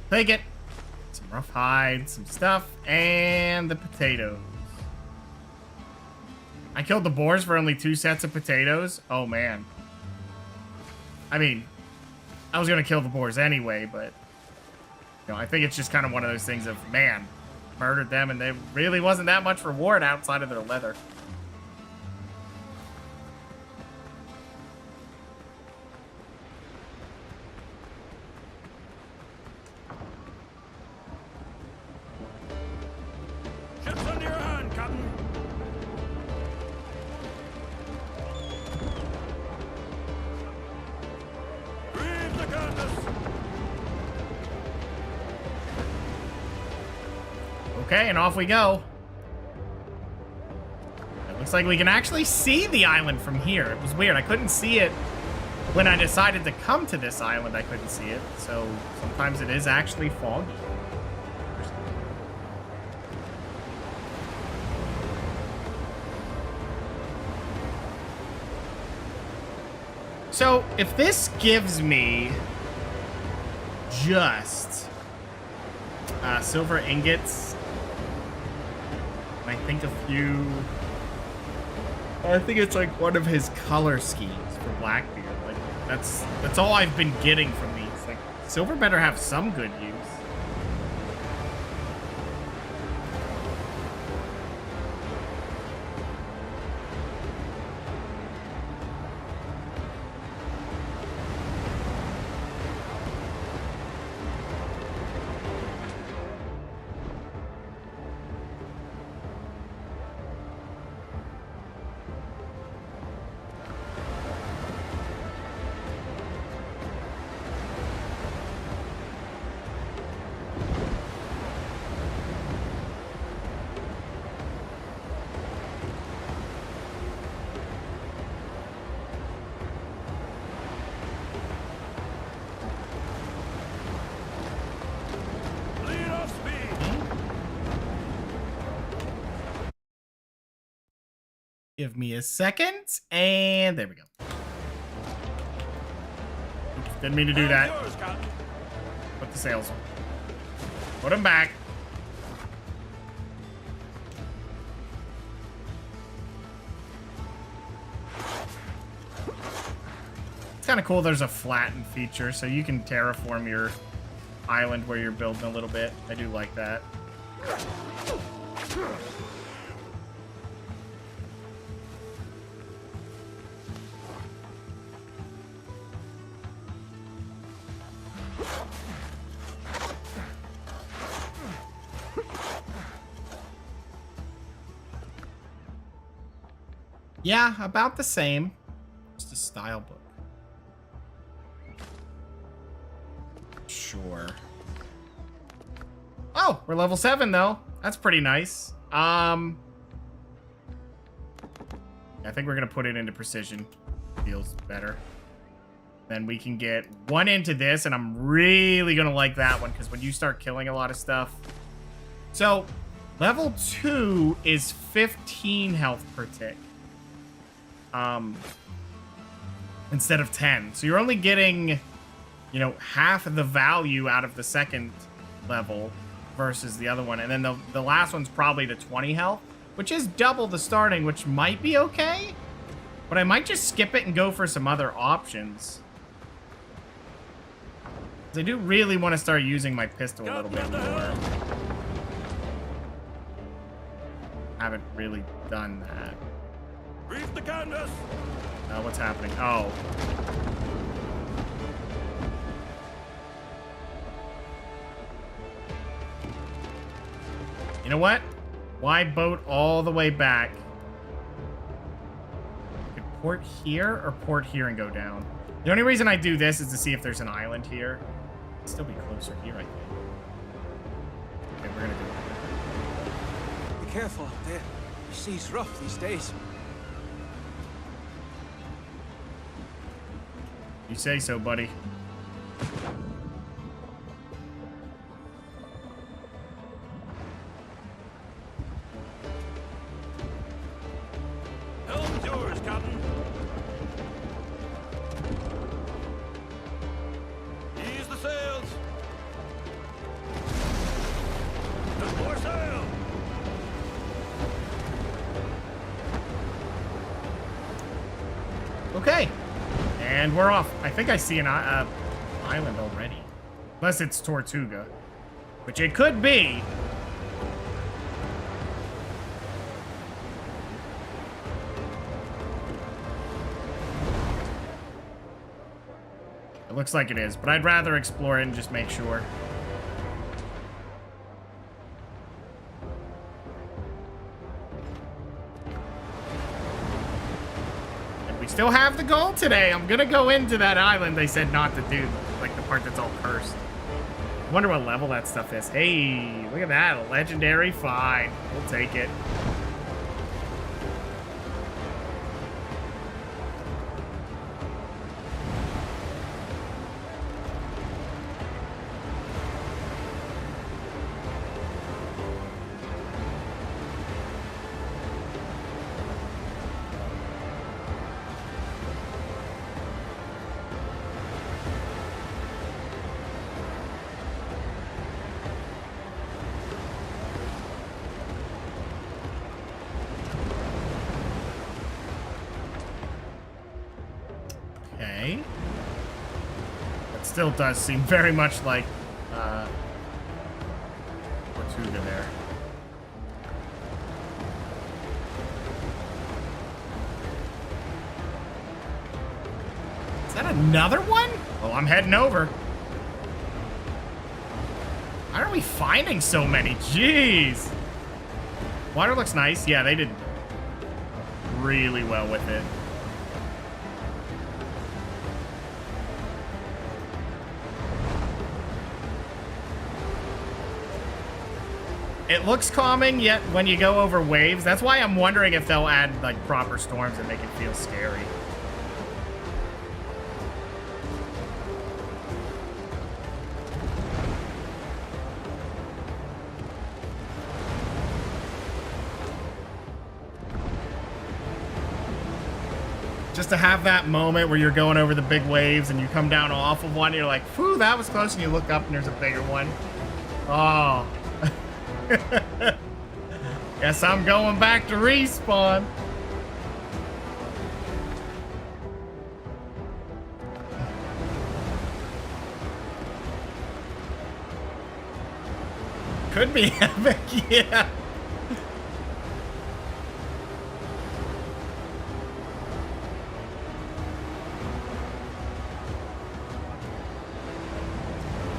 Take it. Some rough hide, some stuff, and the potatoes. I killed the boars for only 2 sets of potatoes. Oh, man. I mean, I was going to kill the boars anyway, but... You know, I think it's just kind of one of those things of, man, murdered them, and there really wasn't that much reward outside of their leather. Ships under your hand, Captain. Reeve the canvas. Okay, and off we go. It looks like we can actually see the island from here. It was weird. I couldn't see it when I decided to come to this island. I couldn't see it. So sometimes it is actually foggy. So if this gives me just silver ingots, I think a few. I think it's like one of his color schemes for Blackbeard. Like that's all I've been getting from these. Like silver better have some good use. Lead off speed. Give me a second, and there we go. Oops, didn't mean to do that. Yours, Captain. Put the sails on. Put them back. It's kind of cool there's a flatten feature, so you can terraform your island where you're building a little bit. I do like that. Yeah, about the same. Just a style book. Sure. Oh, we're level 7 though. That's pretty nice. I think we're gonna put it into precision. Feels better. Then we can get 1 into this, and I'm really gonna like that one because when you start killing a lot of stuff. So, level 2 is 15 health per tick. Instead of 10. So you're only getting, you know, half of the value out of the second level versus the other one. And then the last one's probably the 20 health, which is double the starting, which might be okay. But I might just skip it and go for some other options. 'Cause I do really want to start using my pistol a little bit more. Haven't really done that. Reef the canvas. What's happening? Oh. You know what? Why boat all the way back? Could port here or port here and go down. The only reason I do this is to see if there's an island here. It'd still be closer here, I think. Okay, we're gonna do it. Be careful. The sea's rough these days. You say so, buddy. Helm's yours, Captain. Ease the sails. And more sail. Okay. And we're off. I think I see an island already. Unless it's Tortuga. Which it could be. It looks like it is, but I'd rather explore it and just make sure. Still have the goal today. I'm gonna go into that island they said not to do, like the part that's all cursed. I wonder what level that stuff is. Hey, look at that, a legendary. Fine, we'll take it. Okay. It still does seem very much like Tortuga there. Is that another one? Well, I'm heading over. Why are we finding so many? Jeez. Water looks nice. Yeah, they did really well with it. It looks calming, yet when you go over waves, that's why I'm wondering if they'll add like proper storms and make it feel scary. Just to have that moment where you're going over the big waves and you come down off of one, and you're like, whew, that was close, and you look up and there's a bigger one. Oh. Guess I'm going back to respawn. Could be epic, yeah.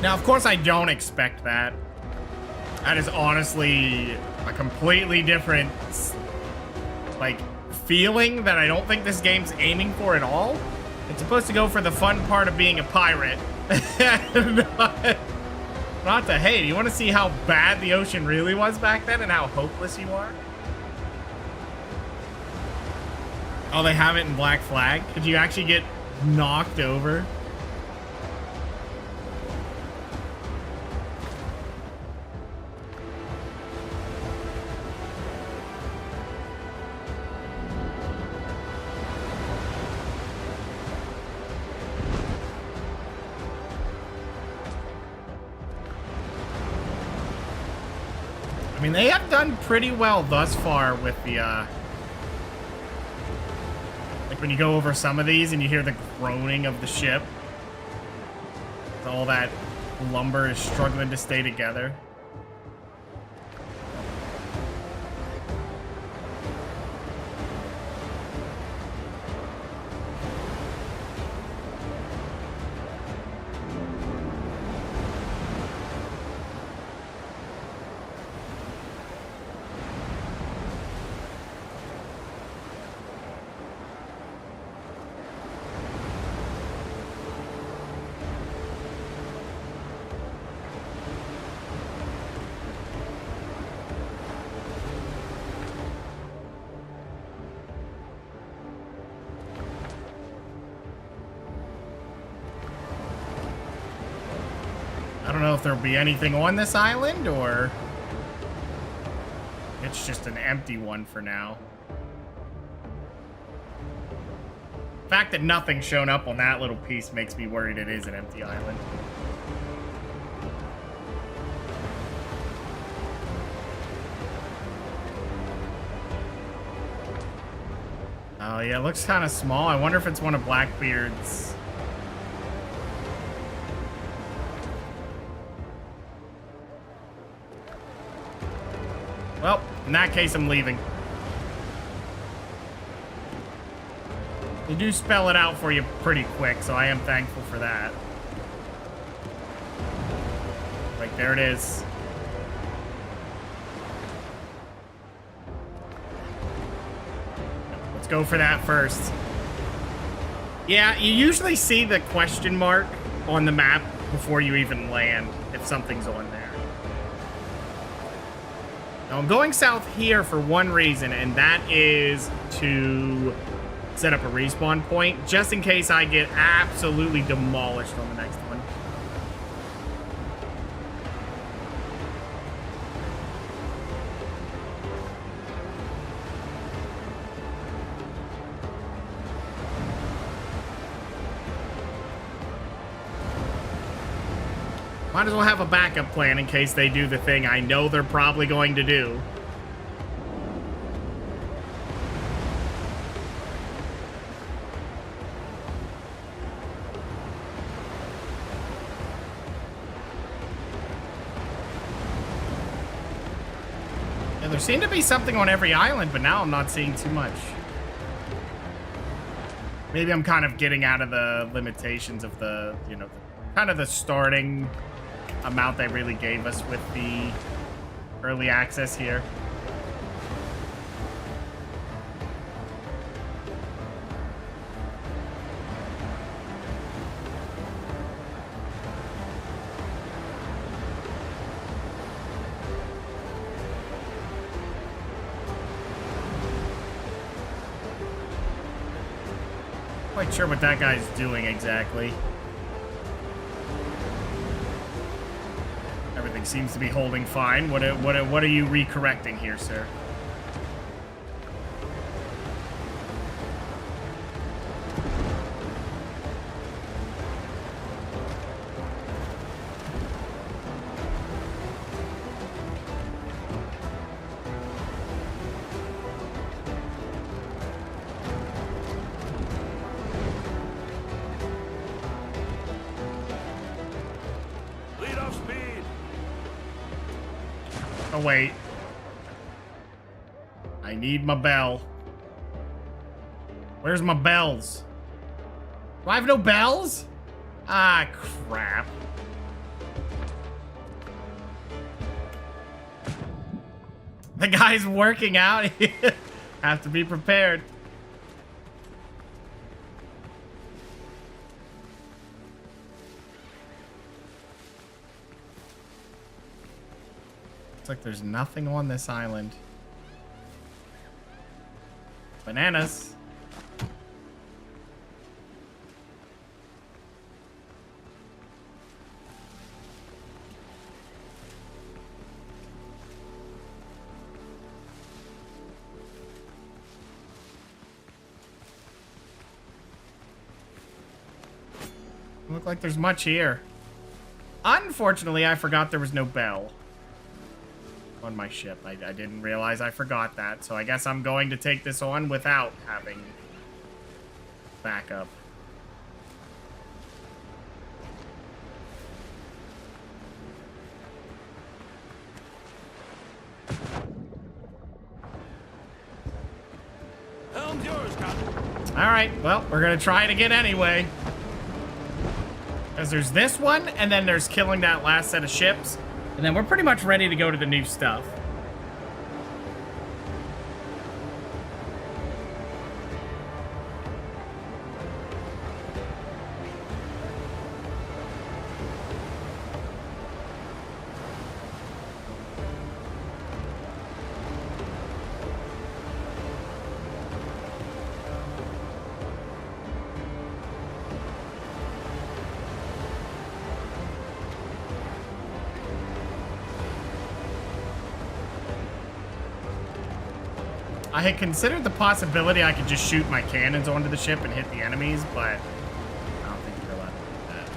Now, of course, I don't expect that. That is honestly a completely different, like, feeling that I don't think this game's aiming for at all. It's supposed to go for the fun part of being a pirate. Not to hate. You want to see how bad the ocean really was back then and how hopeless you are? Oh, they have it in Black Flag? Could you actually get knocked over? I mean, they have done pretty well thus far with the, like when you go over some of these and you hear the groaning of the ship. All that lumber is struggling to stay together. I don't know if there'll be anything on this island or it's just an empty one for now. The fact that nothing's shown up on that little piece makes me worried it is an empty island. Oh yeah, it looks kind of small. I wonder if it's one of Blackbeard's. Well, in that case, I'm leaving. They do spell it out for you pretty quick, so I am thankful for that. Like, there it is. Let's go for that first. Yeah, you usually see the question mark on the map before you even land, if something's on there. Now, I'm going south here for one reason, and that is to set up a respawn point, just in case I get absolutely demolished on the next one. Might as well have a backup plan in case they do the thing I know they're probably going to do. Yeah, there seemed to be something on every island, but now I'm not seeing too much. Maybe I'm kind of getting out of the limitations of the, you know, kind of the starting amount they really gave us with the early access here. Quite sure what that guy's doing exactly. Everything seems to be holding fine. What are you recorrecting here, sir? Lead off speed. Oh, wait. I need my bell. Where's my bells? Do I have no bells? Ah, crap. The guy's working out. Have to be prepared. Looks like there's nothing on this island. Bananas. Doesn't look like there's much here. Unfortunately, I forgot there was no bell on my ship. I didn't realize I forgot that, so I guess I'm going to take this on without having backup. Helm's yours, Captain. Alright, well, we're gonna try it again anyway. Because there's this one, and then there's killing that last set of ships. And then we're pretty much ready to go to the new stuff. I had considered the possibility I could just shoot my cannons onto the ship and hit the enemies, but I don't think you're allowed to do that.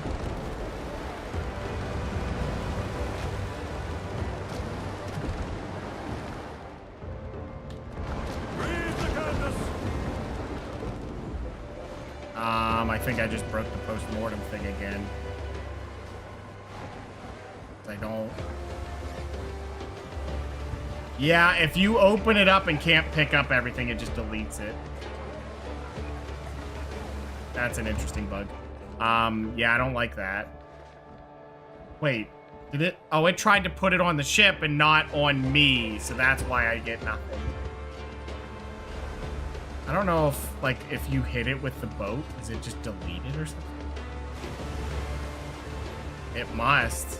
I think I just broke the post-mortem thing again. I don't... Yeah, if you open it up and can't pick up everything, it just deletes it. That's an interesting bug. Yeah, I don't like that. Wait, did it? Oh, it tried to put it on the ship and not on me, so that's why I get nothing. I don't know if, like, if you hit it with the boat, is it just deleted or something? It must.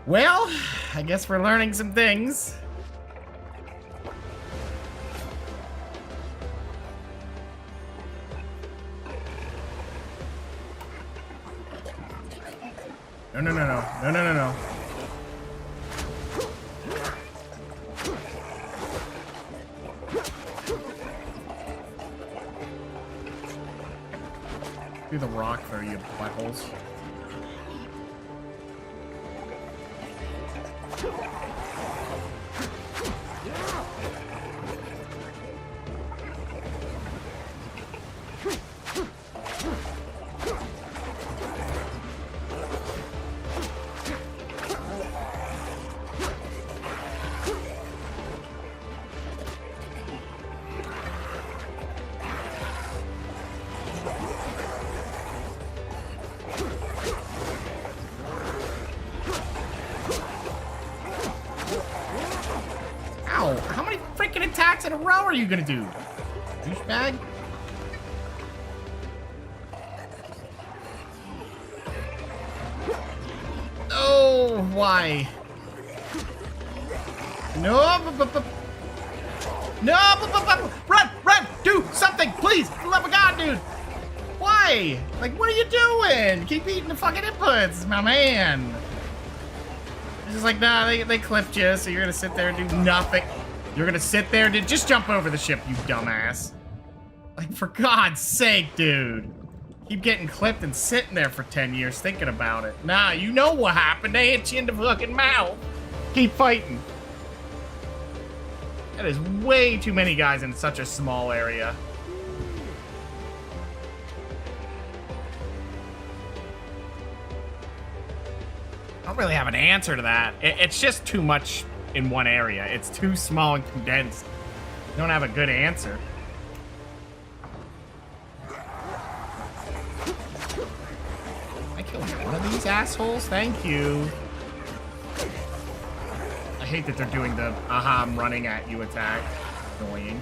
Well, I guess we're learning some things. No, no, no, no. No, no, no, no. Do the rock for you buttholes. How many freaking attacks in a row are you gonna do? Douchebag? Oh, why? No, no, run, run, do something, please, for the love of God, dude. Why? Like, what are you doing? Keep eating the fucking inputs, my man. It's just like, nah, they clipped you, so you're gonna sit there and do nothing. You're gonna sit there and just jump over the ship, you dumbass. Like, for God's sake, dude. Keep getting clipped and sitting there for 10 years thinking about it. Nah, you know what happened. They hit you in the fucking mouth. Keep fighting. That is way too many guys in such a small area. I don't really have an answer to that. It's just too much in one area. It's too small and condensed. You don't have a good answer. I killed one of these assholes? Thank you. I hate that they're doing the aha, I'm running at you attack. Annoying.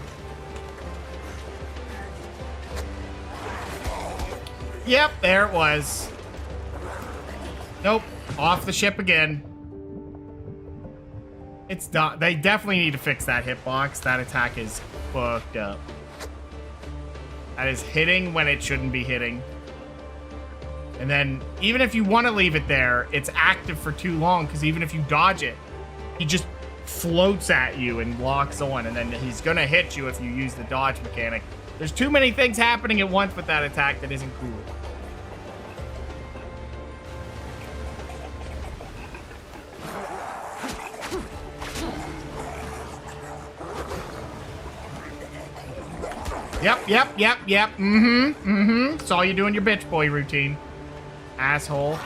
Yep, there it was. Nope. Off the ship again. It's done. They definitely need to fix that hitbox. That attack is fucked up. That is hitting when it shouldn't be hitting. And then, even if you want to leave it there, it's active for too long, because even if you dodge it, he just floats at you and locks on, and then he's going to hit you if you use the dodge mechanic. There's too many things happening at once with that attack that isn't cool. Yep. Saw you doing your bitch boy routine. Asshole.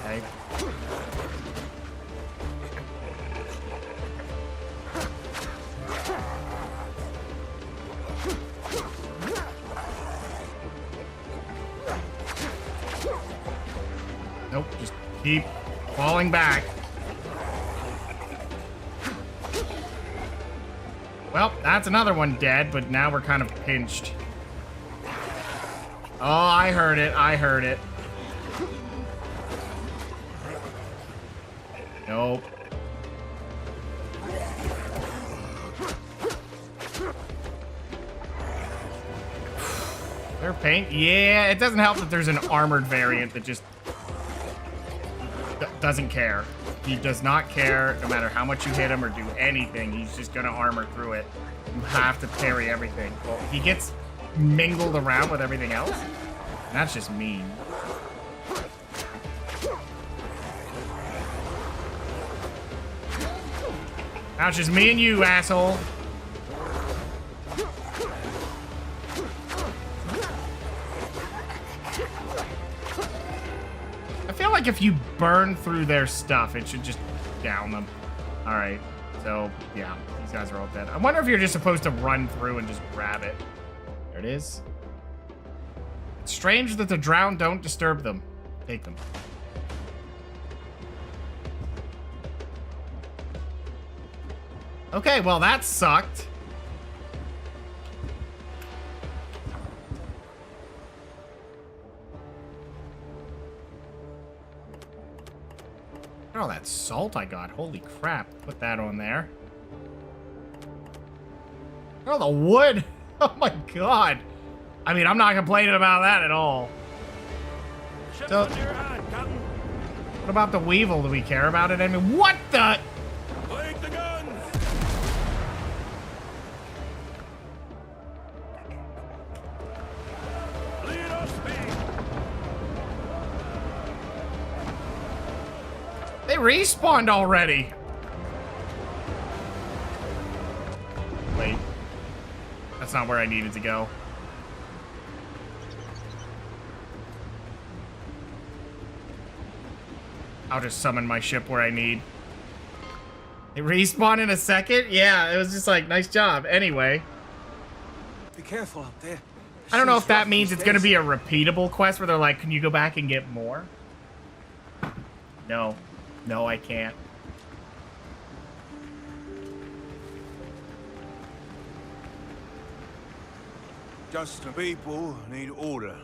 Okay. Nope, just keep falling back. Well, that's another one dead, but now we're kind of pinched. Oh, I heard it. I heard it. Nope. There paint? Yeah, it doesn't help that there's an armored variant that just doesn't care. He does not care no matter how much you hit him or do anything. He's just gonna armor through it. You have to parry everything. Well, he gets mingled around with everything else. And that's just mean. Now it's just me and you, asshole. I feel like if you burn through their stuff, it should just down them. All right, so yeah, these guys are all dead. I wonder if you're just supposed to run through and just grab it. There it is. It's strange that the drowned don't disturb them. Take them. Okay, well that sucked. Oh, that salt I got. Holy crap. Put that on there. Oh, the wood. Oh my god. I mean, I'm not complaining about that at all. So, what about the weevil? Do we care about it? I mean, what the? Take the guns! Lead us, speed! They respawned already. Wait. That's not where I needed to go. I'll just summon my ship where I need. They respawn in a second? Yeah, it was just like, nice job. Anyway. Be careful up there. I don't know if that means it's going to be a repeatable quest where they're like, can you go back and get more? No. No, I can't. Just the people need order.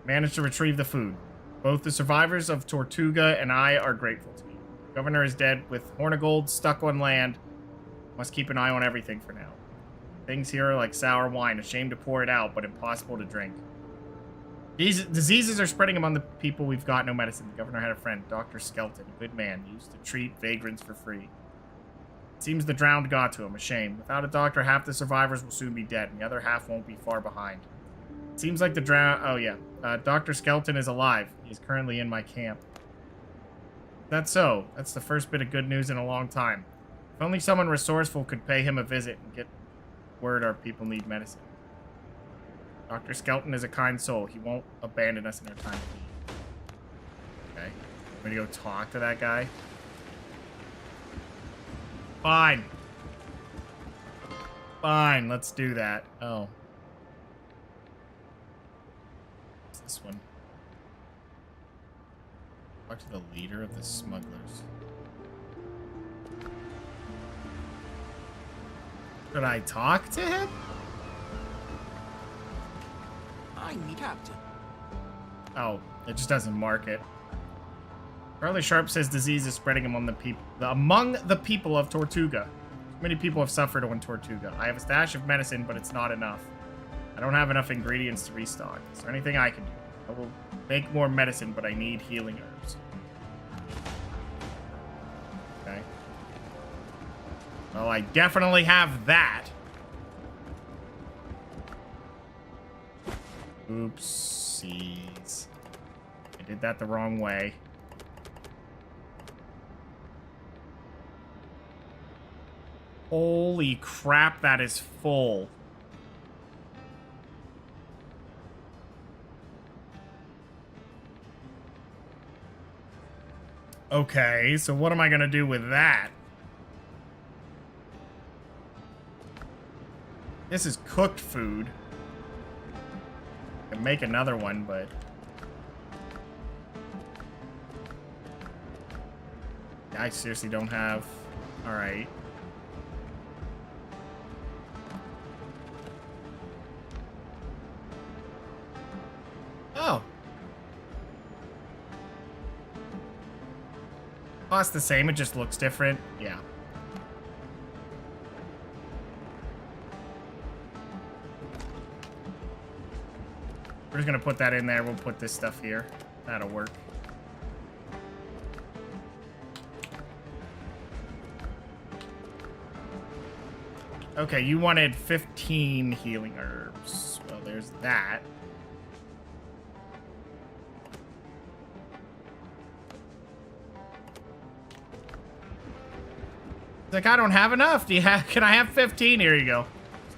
Managed to retrieve the food. Both the survivors of Tortuga and I are grateful to you. Governor is dead with Hornigold stuck on land. Must keep an eye on everything for now. Things here are like sour wine, a shame to pour it out, but impossible to drink. These diseases are spreading among the people we've got no medicine. The governor had a friend, Dr. Skelton, a good man, used to treat vagrants for free. It seems the drowned got to him, a shame. Without a doctor, half the survivors will soon be dead, and the other half won't be far behind. It seems like the drowned... Oh, yeah. Dr. Skelton is alive. He is currently in my camp. That's so. That's the first bit of good news in a long time. If only someone resourceful could pay him a visit and get word our people need medicine. Dr. Skelton is a kind soul. He won't abandon us in our time of need. Okay. I'm gonna go talk to that guy. Fine. Fine, let's do that. Oh. What's this one? Talk to the leader of the smugglers. Should I talk to him? I'm the captain. Oh, it just doesn't mark it. Charlie Sharp says disease is spreading among the people of Tortuga. Many people have suffered on Tortuga. I have a stash of medicine, but it's not enough. I don't have enough ingredients to restock. Is there anything I can do? I will make more medicine, but I need healing herbs. Okay. Well, I definitely have that. Oopsies. I did that the wrong way. Holy crap, that is full. Okay, so what am I gonna do with that? This is cooked food. I can make another one, but... I seriously don't have... Alright. Oh. Cost the same, it just looks different. Yeah. We're just gonna put that in there. We'll put this stuff here. That'll work. Okay, you wanted 15 healing herbs. Well, there's that. It's like, I don't have enough. Do you have? Can I have 15? Here you go.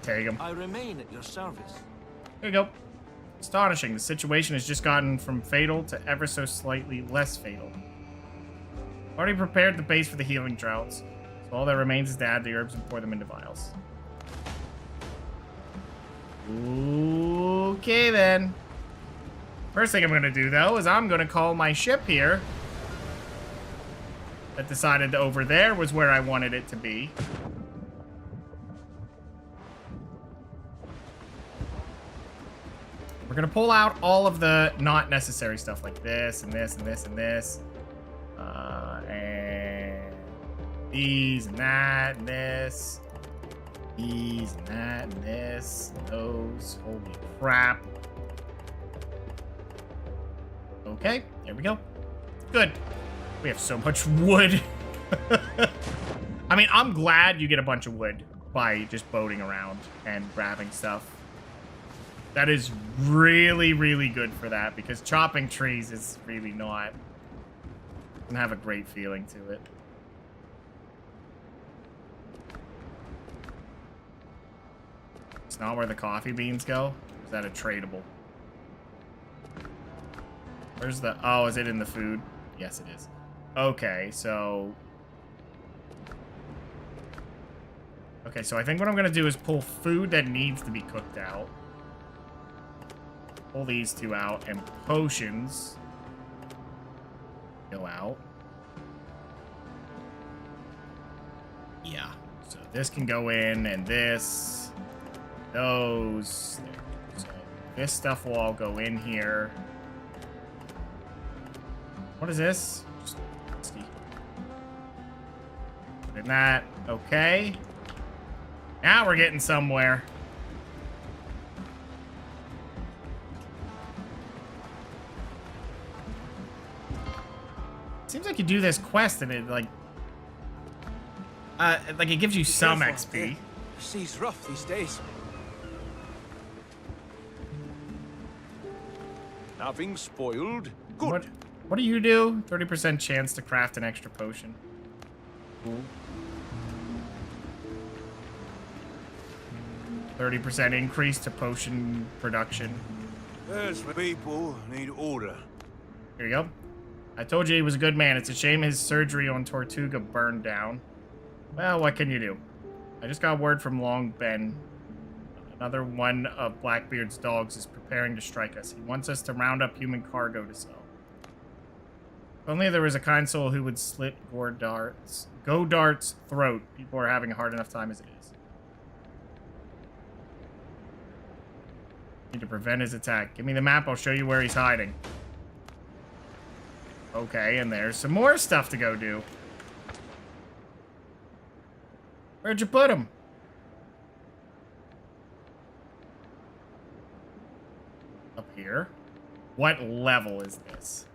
Take them. I remain at your service. There you go. Astonishing. The situation has just gotten from fatal to ever so slightly less fatal. Already prepared the base for the healing droughts. So all that remains is to add the herbs and pour them into vials. Okay, then. First thing I'm going to do, though, is I'm going to call my ship here. That decided over there was where I wanted it to be. We're going to pull out all of the not necessary stuff like this and this and this and this. And these and that and this. These and that and this and those. Holy crap. Okay, there we go. Good. We have so much wood. I mean, I'm glad you get a bunch of wood by just boating around and grabbing stuff. That is really, really good for that, because chopping trees is really not. Doesn't have a great feeling to it. It's not where the coffee beans go? Or is that a tradable? Where's the... Oh, is it in the food? Yes, it is. Okay, so... Okay, so I think what I'm going to do is pull food that needs to be cooked out. Pull these two out, and potions go out. Yeah, so this can go in, and this, those. So this stuff will all go in here. What is this? Just whiskey. Put in that. Okay. Now we're getting somewhere. Seems like you do this quest and it like it gives you some XP. The sea's rough these days. Nothing spoiled. Good. What do you do? 30% chance to craft an extra potion. Cool. 30% increase to potion production. Yes, people need order. Here you go. I told you he was a good man. It's a shame his surgery on Tortuga burned down. Well, what can you do? I just got word from Long Ben. Another one of Blackbeard's dogs is preparing to strike us. He wants us to round up human cargo to sell. If only there was a kind soul who would slit Godart's throat. People are having a hard enough time as it is. Need to prevent his attack. Give me the map, I'll show you where he's hiding. Okay, and there's some more stuff to go do. Where'd you put him? Up here. What level is this?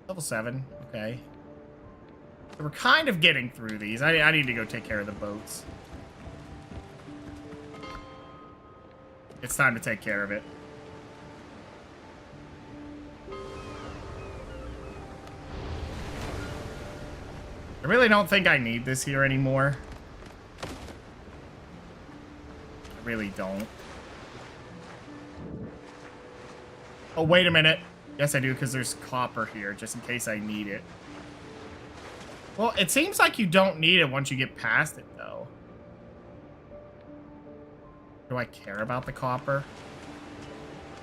Level 7, okay. So we're kind of getting through these. I need to go take care of the boats. It's time to take care of it. I really don't think I need this here anymore. I really don't. Oh, wait a minute. Yes, I do, because there's copper here, just in case I need it. Well, it seems like you don't need it once you get past it, though. Do I care about the copper?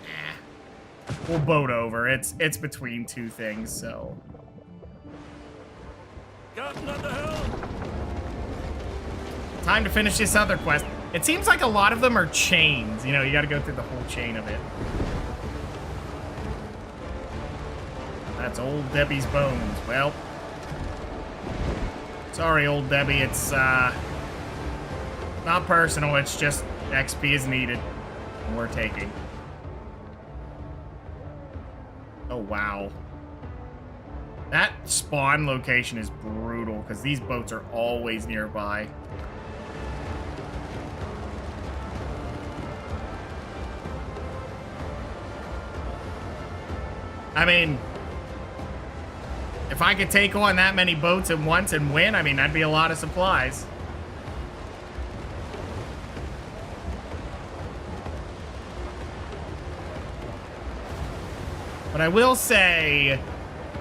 Nah. We'll boat over. It's between two things, so... Captain at the helm. Time to finish this other quest. It seems like a lot of them are chains. You know, you gotta go through the whole chain of it. That's old Debbie's bones. Well, sorry, old Debbie. It's, not personal. It's just XP is needed. And we're taking. Oh, wow. That spawn location is brutal because these boats are always nearby. I mean, if I could take on that many boats at once and win, I mean, that'd be a lot of supplies. But I will say,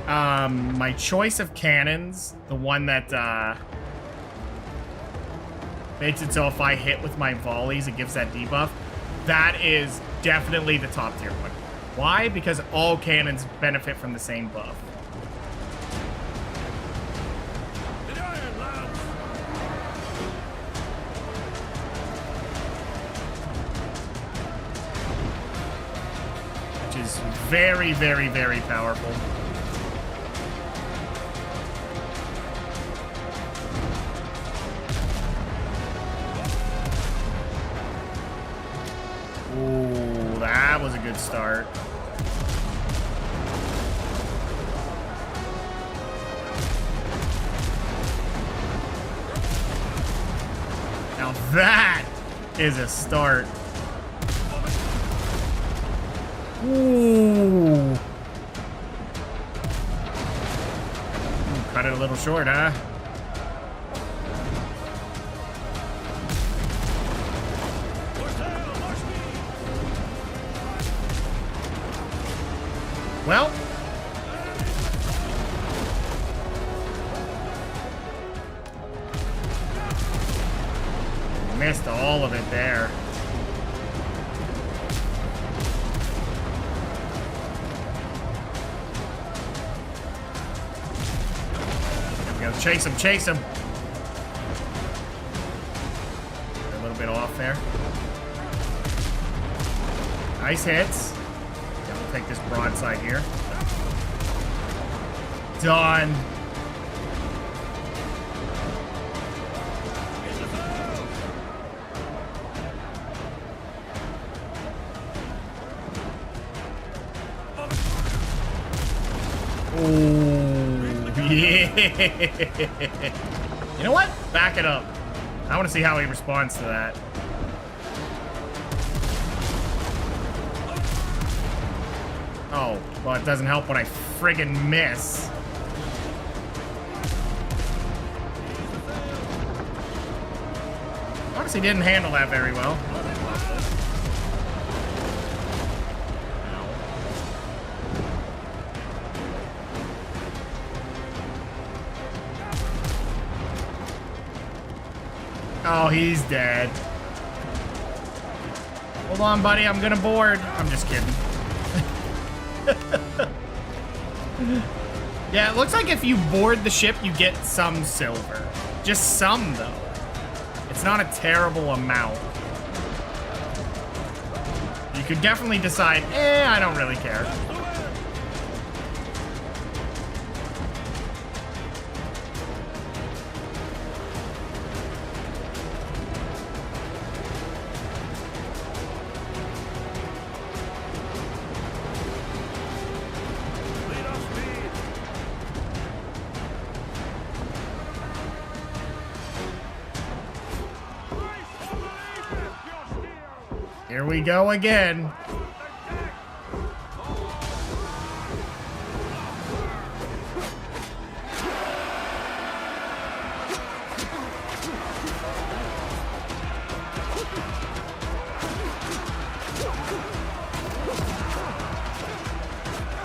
my choice of cannons, the one that makes it so if I hit with my volleys, it gives that debuff, that is definitely the top tier one. Why? Because all cannons benefit from the same buff. Which is very, very, very powerful. Ooh, that was a good start. Now that is a start. Ooh. Cut it a little short, huh? Well, missed all of it there. There we go. Chase him, chase him. A little bit off there. Nice hits. Take this broadside here. Done. Ooh, yeah. You know what? Back it up. I want to see how he responds to that. Oh, well, it doesn't help when I friggin' miss. Honestly, didn't handle that very well. Oh, he's dead. Hold on, buddy. I'm gonna board. I'm just kidding. Yeah, it looks like if you board the ship, you get some silver. Just some, though. It's not a terrible amount. You could definitely decide, I don't really care. Here we go again.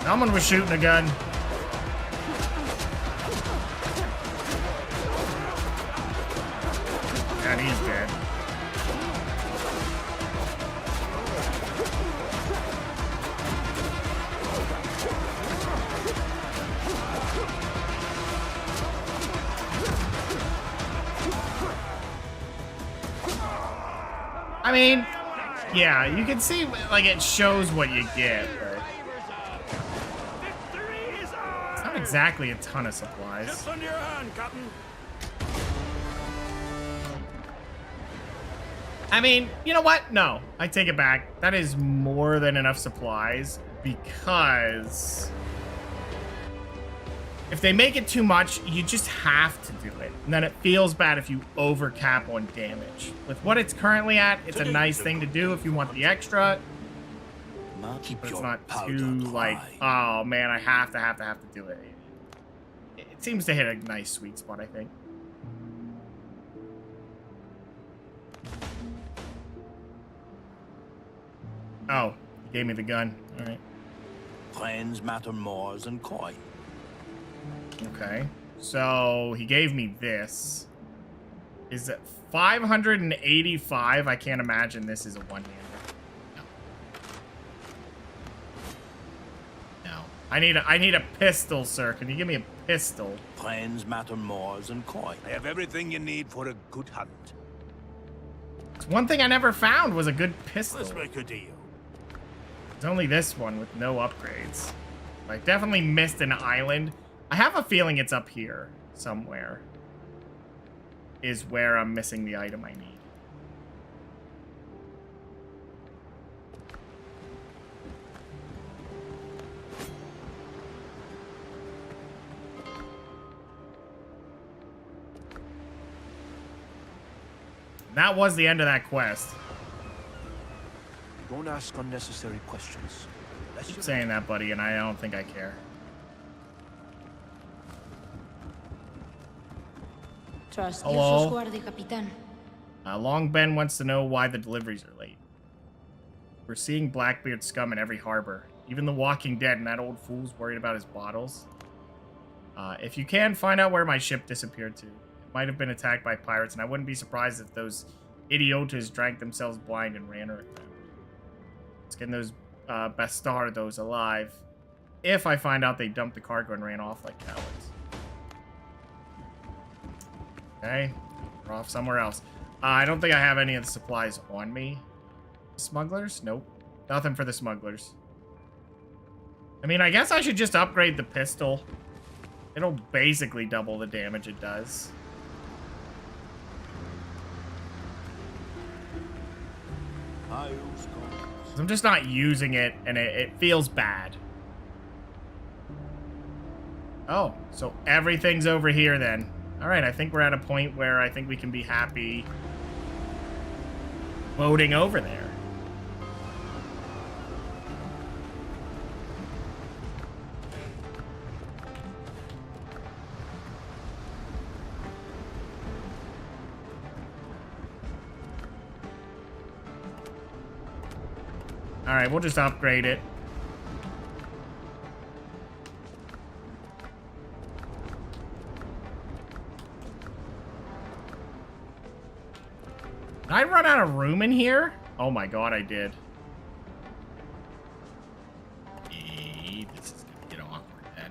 Someone was shooting a gun. And he's dead. I mean, yeah, you can see, like, it shows what you get, but it's not exactly a ton of supplies. Just under your hand, Captain. I mean, you know what? No, I take it back. That is more than enough supplies because if they make it too much, you just have to do it. And then it feels bad if you overcap on damage. With what it's currently at, it's a nice thing to do if you want the extra. But it's not too like, oh man, I have to do it. It seems to hit a nice sweet spot, I think. Oh, he gave me the gun. All right. Friends matter more than coin. Okay. So he gave me this. Is it 585? I can't imagine this is a one-hander. No. I need a pistol, sir. Can you give me a pistol? Friends matter more than coin. I have everything you need for a good hunt. It's one thing I never found was a good pistol. Let's make a deal. It's only this one with no upgrades. I definitely missed an island. I have a feeling it's up here somewhere. Is where I'm missing the item I need. That was the end of that quest. Don't ask unnecessary questions. Keep saying that, buddy, and I don't think I care. Trust Hello? your guardia, Capitán. Long Ben wants to know why the deliveries are late. We're seeing Blackbeard scum in every harbor. Even the Walking Dead, and that old fool's worried about his bottles. If you can, find out where my ship disappeared to. It might have been attacked by pirates, and I wouldn't be surprised if those idiotas drank themselves blind and ran her. Let's get those bastardos alive. If I find out they dumped the cargo and ran off like cowards. Okay, we're off somewhere else. I don't think I have any of the supplies on me. Smugglers? Nope. Nothing for the smugglers. I mean, I guess I should just upgrade the pistol. It'll basically double the damage it does. I'm just not using it, and it feels bad. Oh, so everything's over here then. All right, I think we're at a point where I think we can be happy boating over there. All right, we'll just upgrade it. Did I run out of room in here? Oh my god, I did. Hey, this is gonna get awkward then.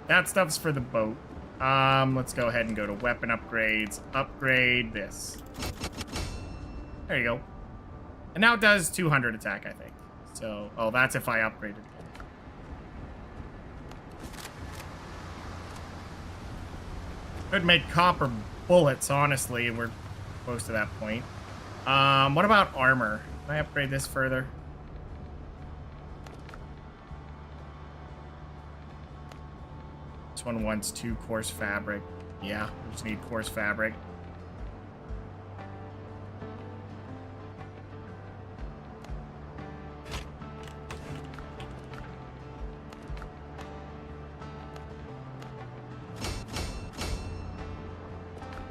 That stuff's for the boat. Let's go ahead and go to weapon upgrades. Upgrade this. There you go. And now it does 200 attack, I think. So, oh, that's if I upgraded it. Could make copper bullets, honestly, and we're close to that point. What about armor? Can I upgrade this further? This one wants 2 coarse fabric. Yeah, we just need coarse fabric.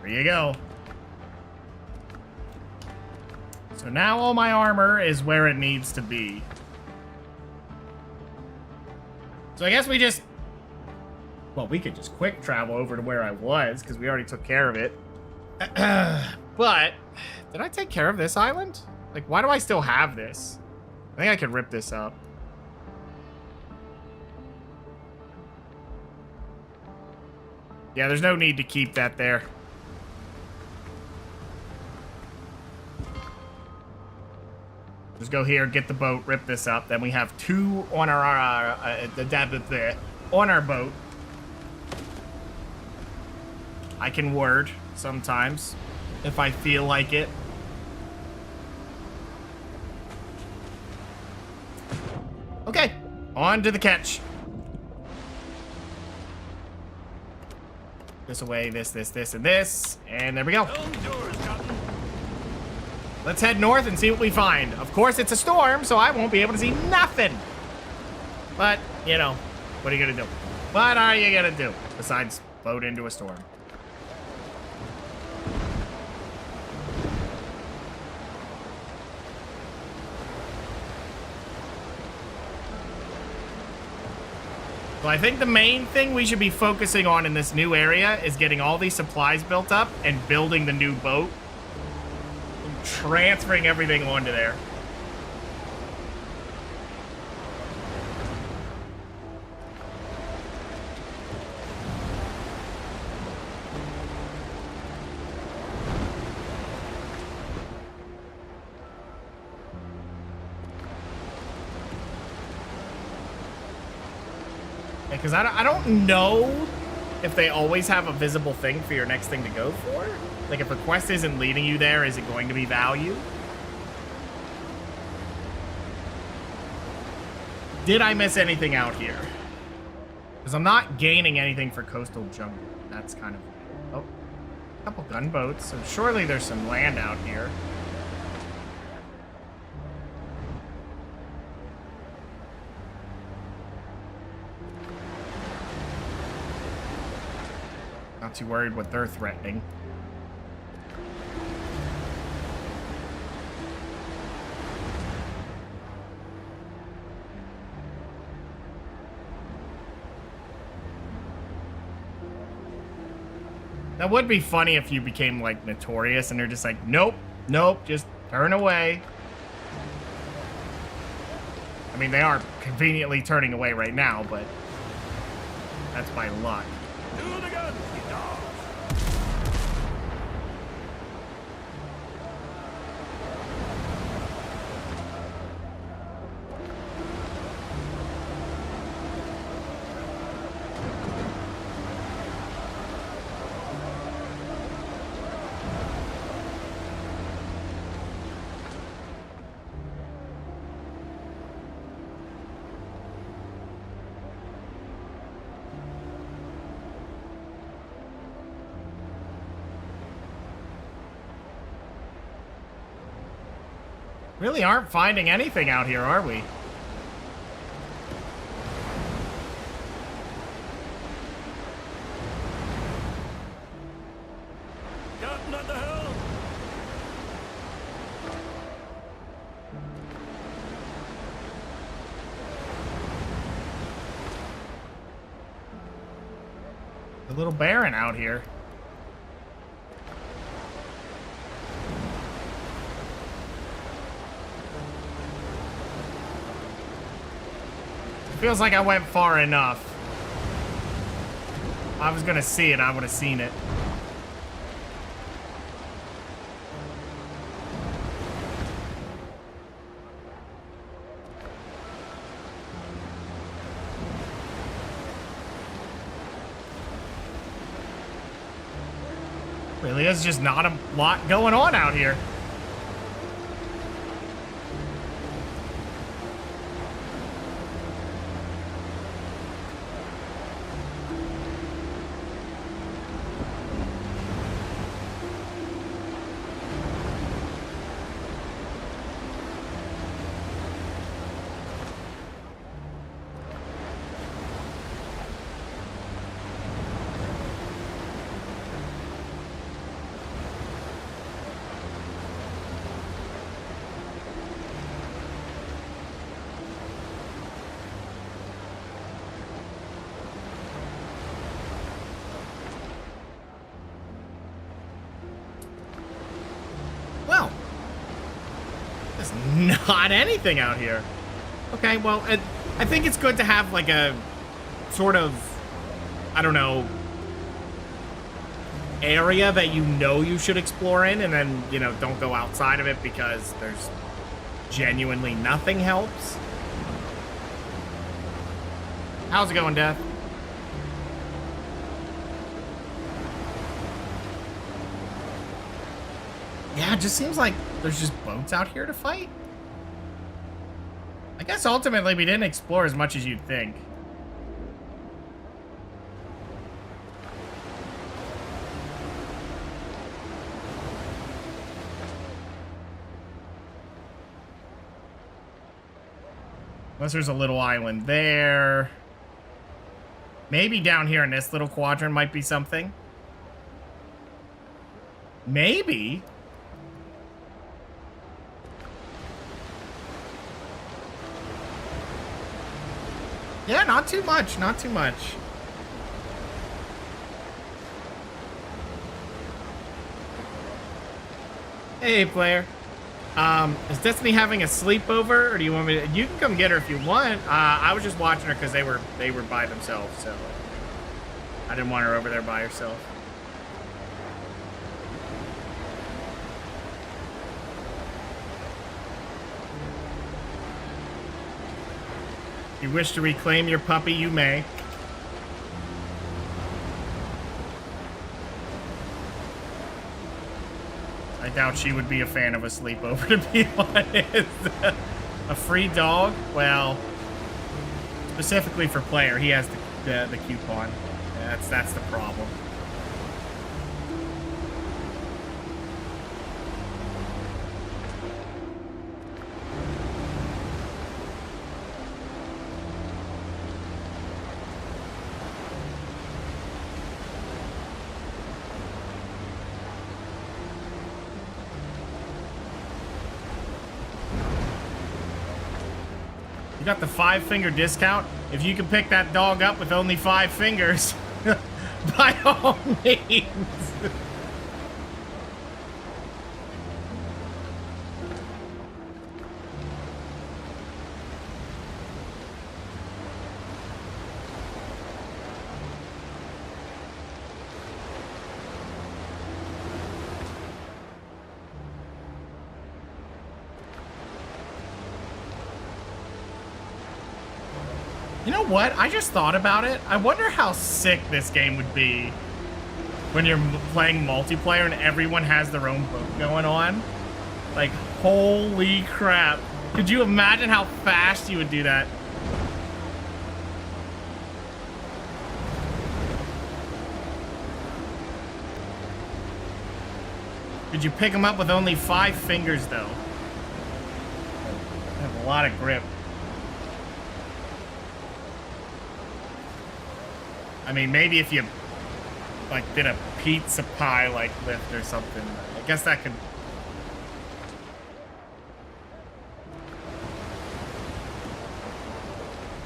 There you go. So now all my armor is where it needs to be. So I guess we just... Well, we could just quick travel over to where I was, because we already took care of it. But, did I take care of this island? Like, why do I still have this? I think I could rip this up. Yeah, there's no need to keep that there. Just go here, get the boat, rip this up. Then we have 2 on our on our boat. I can word sometimes if I feel like it. Okay, on to the catch. This away, this, and this. And there we go. Helm doors, Captain. Let's head north and see what we find. Of course, it's a storm, so I won't be able to see nothing. But, you know, what are you gonna do? What are you gonna do besides float into a storm? So I think the main thing we should be focusing on in this new area is getting all these supplies built up and building the new boat. Transferring everything onto there. Because I don't know if they always have a visible thing for your next thing to go for. Like, if a quest isn't leading you there, is it going to be value? Did I miss anything out here? Because I'm not gaining anything for coastal jungle. That's kind of... Oh, a couple gunboats. So surely there's some land out here. Not too worried what they're threatening. That would be funny if you became, like, notorious and they're just like, nope, nope, just turn away. I mean, they are conveniently turning away right now, but that's by luck. To the guns, you dogs. Really aren't finding anything out here, are we? Captain at the helm. A little barren out here. Feels like I went far enough. If I was gonna see it, I would have seen it. Really is just not a lot going on out here. Not anything out here. Okay, well, I think it's good to have like a sort of, I don't know, area that you know you should explore in, and then, you know, don't go outside of it because there's genuinely nothing helps. How's it going, Death? Yeah, it just seems like there's just boats out here to fight. I guess ultimately we didn't explore as much as you'd think. Unless there's a little island there. Maybe down here in this little quadrant might be something. Maybe. Yeah, not too much, not too much. Hey, player. Is Destiny having a sleepover, or do you want me to? You can come get her if you want. I was just watching her because they were by themselves, so I didn't want her over there by herself. If you wish to reclaim your puppy, you may. I doubt she would be a fan of a sleepover, to be honest. A free dog? Well, specifically for player, he has the coupon. That's the problem. You got the 5-finger discount. If you can pick that dog up with only 5 fingers, by all means. You know what? I just thought about it. I wonder how sick this game would be when you're playing multiplayer and everyone has their own boat going on. Like, holy crap. Could you imagine how fast you would do that? Could you pick them up with only 5 fingers, though? I have a lot of grip. I mean, maybe if you, like, did a pizza pie, like, lift or something. I guess that could...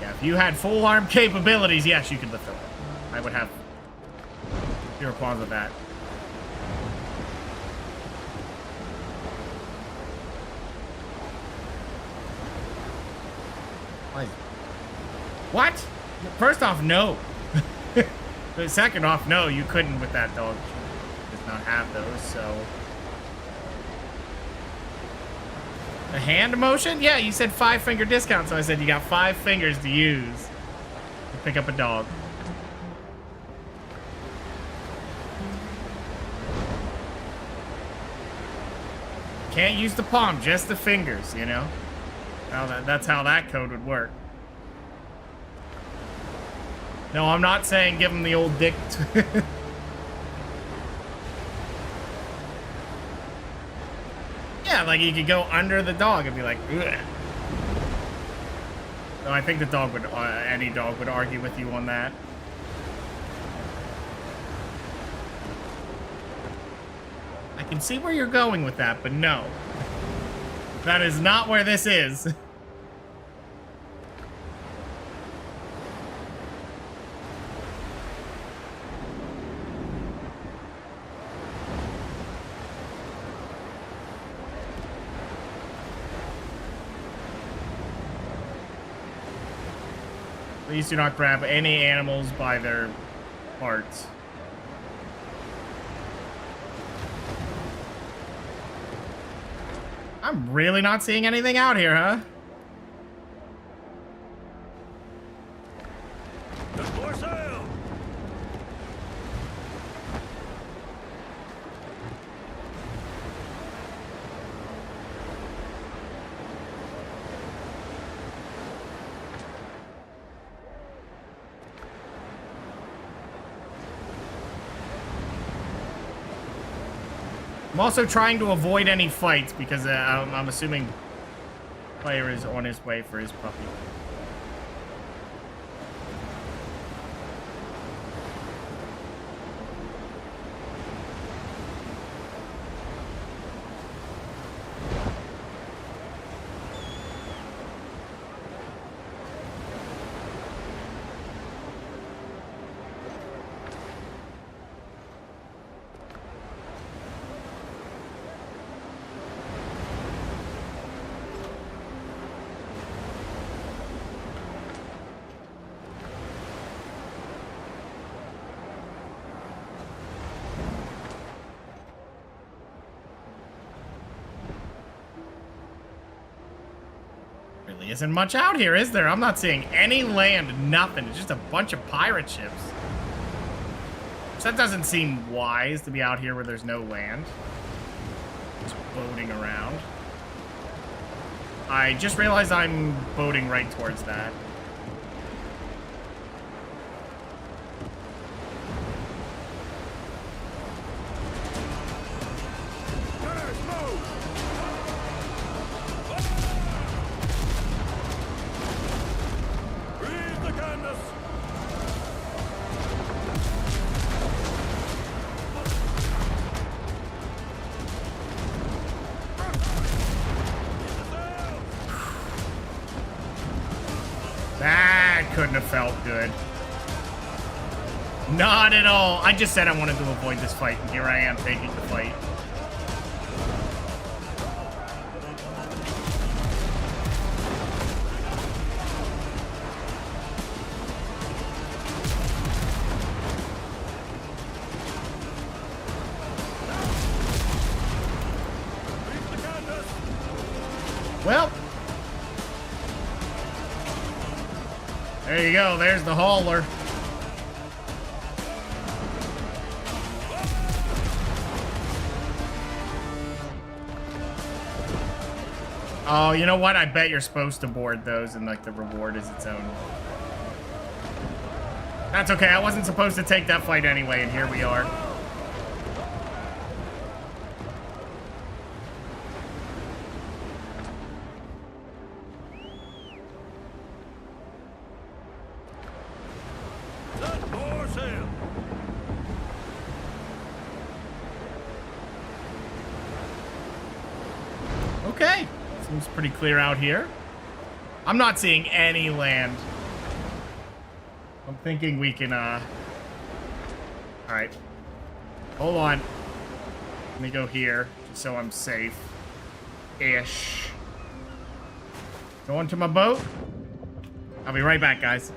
Yeah, if you had full arm capabilities, yes, you could lift them. I would have zero qualms with that. What? First off, no. But second off, no, you couldn't with that dog. She does not have those, so. A hand motion? Yeah, you said 5-finger discount, so I said you got 5 fingers to use to pick up a dog. Can't use the palm, just the fingers, you know? That's how that code would work. No, I'm not saying give him the old dick. Yeah, like you could go under the dog and be like, ugh. No, I think the dog would, any dog would argue with you on that. I can see where you're going with that, but no. That is not where this is. Please do not grab any animals by their parts. I'm really not seeing anything out here, huh? There's more sail. I'm also trying to avoid any fights because I'm assuming player is on his way for his puppy. Really isn't much out here, is there? I'm not seeing any land, nothing. It's just a bunch of pirate ships. So that doesn't seem wise to be out here where there's no land. Just boating around. I just realized I'm boating right towards that. Gunners, move! Reeve the canvas! That couldn't have felt good. Not at all. I just said I wanted to avoid this fight, and here I am taking the fight. Reeve the canvas! Well. There you go. There's the hauler. Oh, you know what? I bet you're supposed to board those and, like, the reward is its own. That's okay. I wasn't supposed to take that fight anyway, and here we are. Set more sail! Okay. Seems pretty clear out here. I'm not seeing any land. I'm thinking we can, Alright. Hold on. Let me go here, just so I'm safe. Ish. Going to my boat. I'll be right back, guys.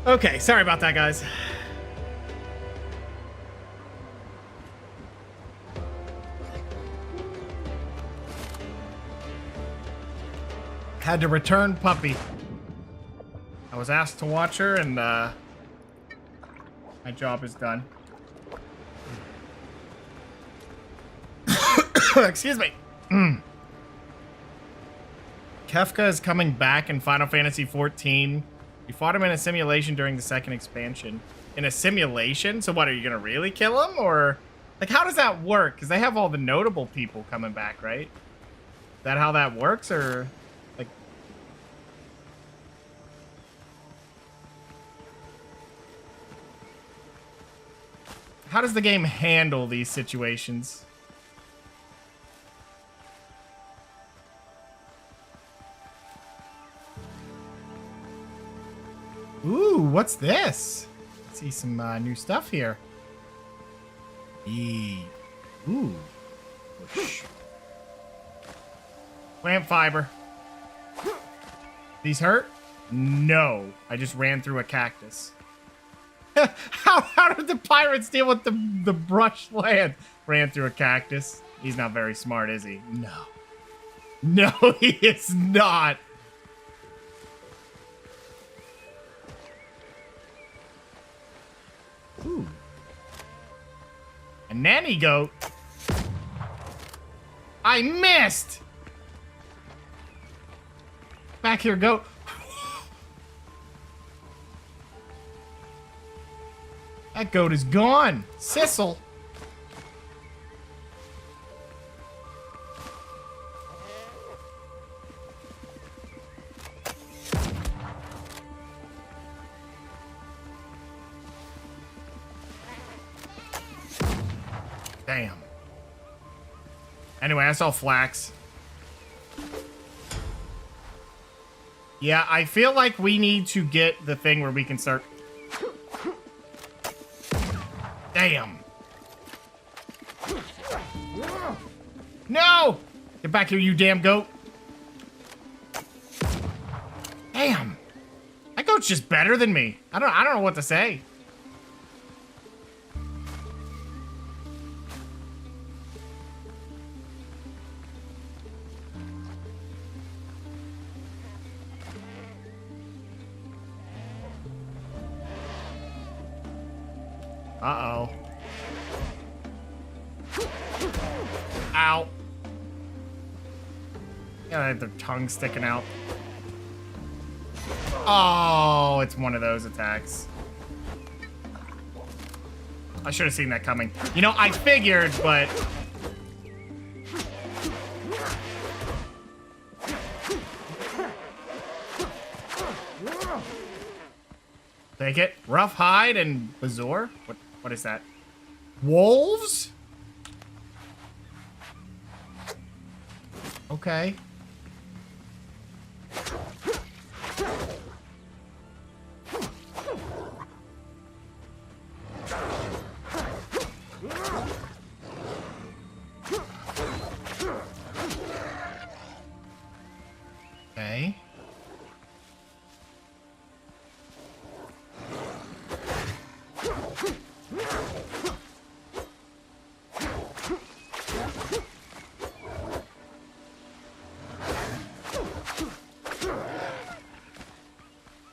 Okay, sorry about that, guys. Had to return puppy. I was asked to watch her, and my job is done. Excuse me. Kefka is coming back in Final Fantasy XIV. You fought him in a simulation during the second expansion. In a simulation? So what, are you gonna really kill him? Or, like, how does that work? Because they have all the notable people coming back, right? Is that how that works, or, like... How does the game handle these situations? Ooh, what's this? See some new stuff here. Ooh. Whoosh. Plant fiber. These hurt? No. I just ran through a cactus. How did the pirates deal with the brush land? Ran through a cactus. He's not very smart, is he? No. No, he is not. Ooh. A nanny goat. I missed. Back here, goat. That goat is gone. Sissel. Damn. Anyway, I saw flax. Yeah, I feel like we need to get the thing where we can start... Damn. No! Get back here, you damn goat. Damn. That goat's just better than me. I don't know what to say. Uh-oh. Ow. Yeah, they have their tongue sticking out. Oh, it's one of those attacks. I should have seen that coming. You know, I figured, but... Take it. Rough hide and Bazour? What is that? Wolves? Okay. Okay.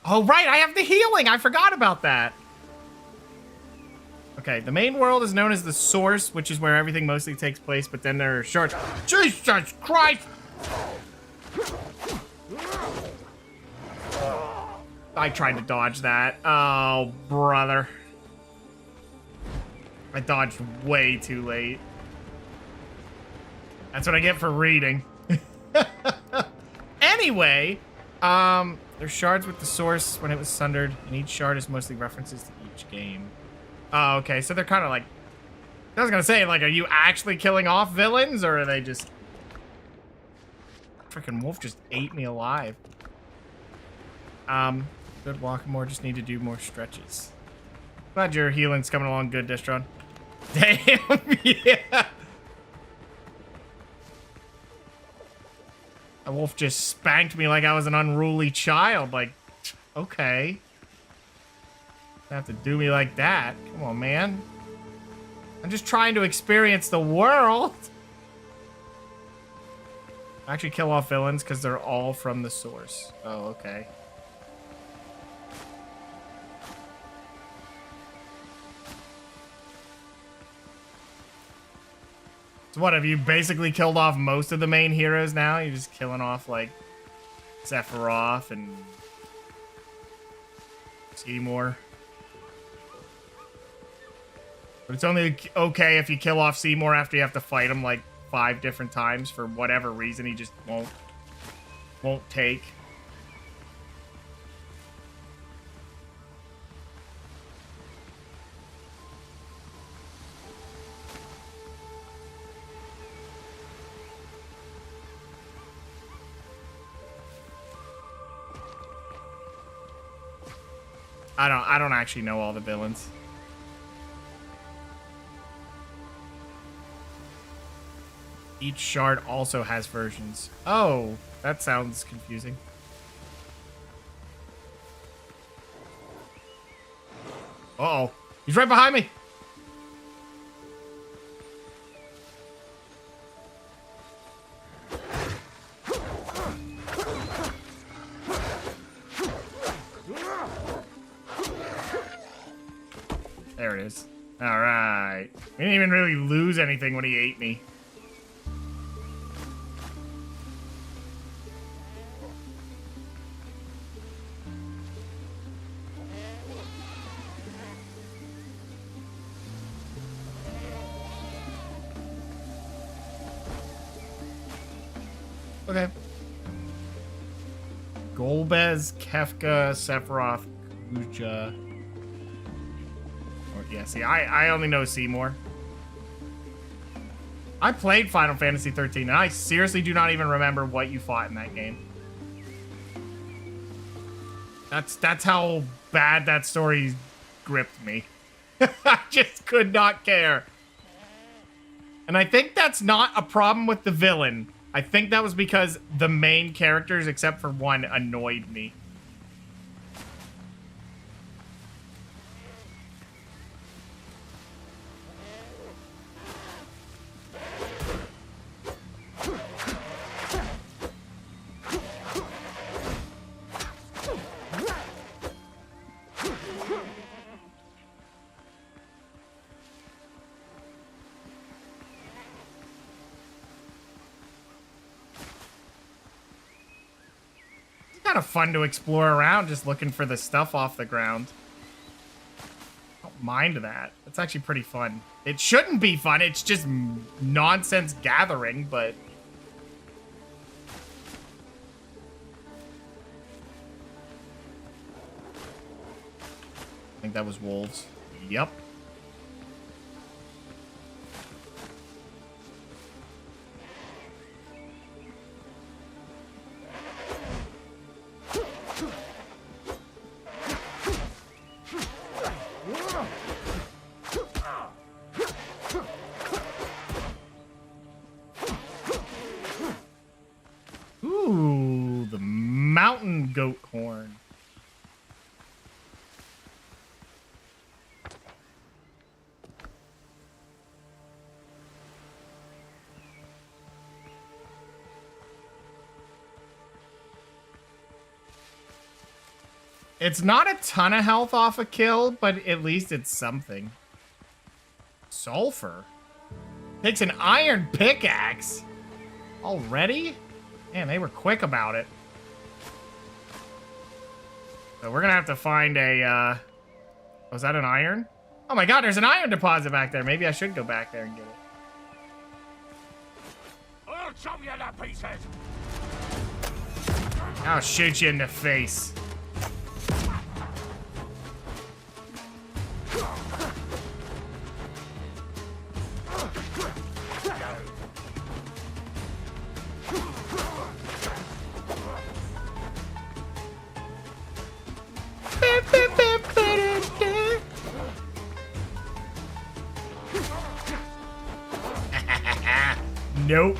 Oh, right, I have the healing. I forgot about that. Okay, the main world is known as the Source, which is where everything mostly takes place, but then there are shards. Jesus Christ! I tried to dodge that. Oh, brother. I dodged way too late. That's what I get for reading. Anyway, there's shards with the Source when it was sundered, and each shard is mostly references to each game. Oh, okay, so they're kind of like... I was gonna say, like, are you actually killing off villains, or are they just... Freaking wolf just ate me alive. Good walking more, just need to do more stretches. Glad your healing's coming along good, Distron. Damn, yeah. A wolf just spanked me like I was an unruly child. Like, okay. Have to do me like that. Come on, man. I'm just trying to experience the world. Actually kill off villains because they're all from the source. Oh, okay. So what, have you basically killed off most of the main heroes now? You're just killing off, like, Sephiroth and Seymour. But it's only okay if you kill off Seymour after you have to fight him, like, 5 different times for whatever reason he just won't take. I don't actually know all the villains. Each shard also has versions. Oh, that sounds confusing. Uh-oh. He's right behind me. There it is. All right. We didn't even really lose anything when he ate me. Okay. Golbez, Kefka, Sephiroth, Kuja. Yeah, see, I only know Seymour. I played Final Fantasy 13, and I seriously do not even remember what you fought in that game. That's how bad that story gripped me. I just could not care. And I think that's not a problem with the villain. I think that was because the main characters, except for one, annoyed me. Kind of fun to explore around, just looking for the stuff off the ground. I don't mind that. It's actually pretty fun. It shouldn't be fun. It's just nonsense gathering, but I think that was wolves. Yep. Ooh, the mountain goat horn. It's not a ton of health off a kill, but at least it's something. Sulfur. Takes an iron pickaxe. Already? Man, they were quick about it. So we're gonna have to find a, was that an iron? Oh my god, there's an iron deposit back there. Maybe I should go back there and get it. I'll chop you to pieces. I'll shoot you in the face. Nope.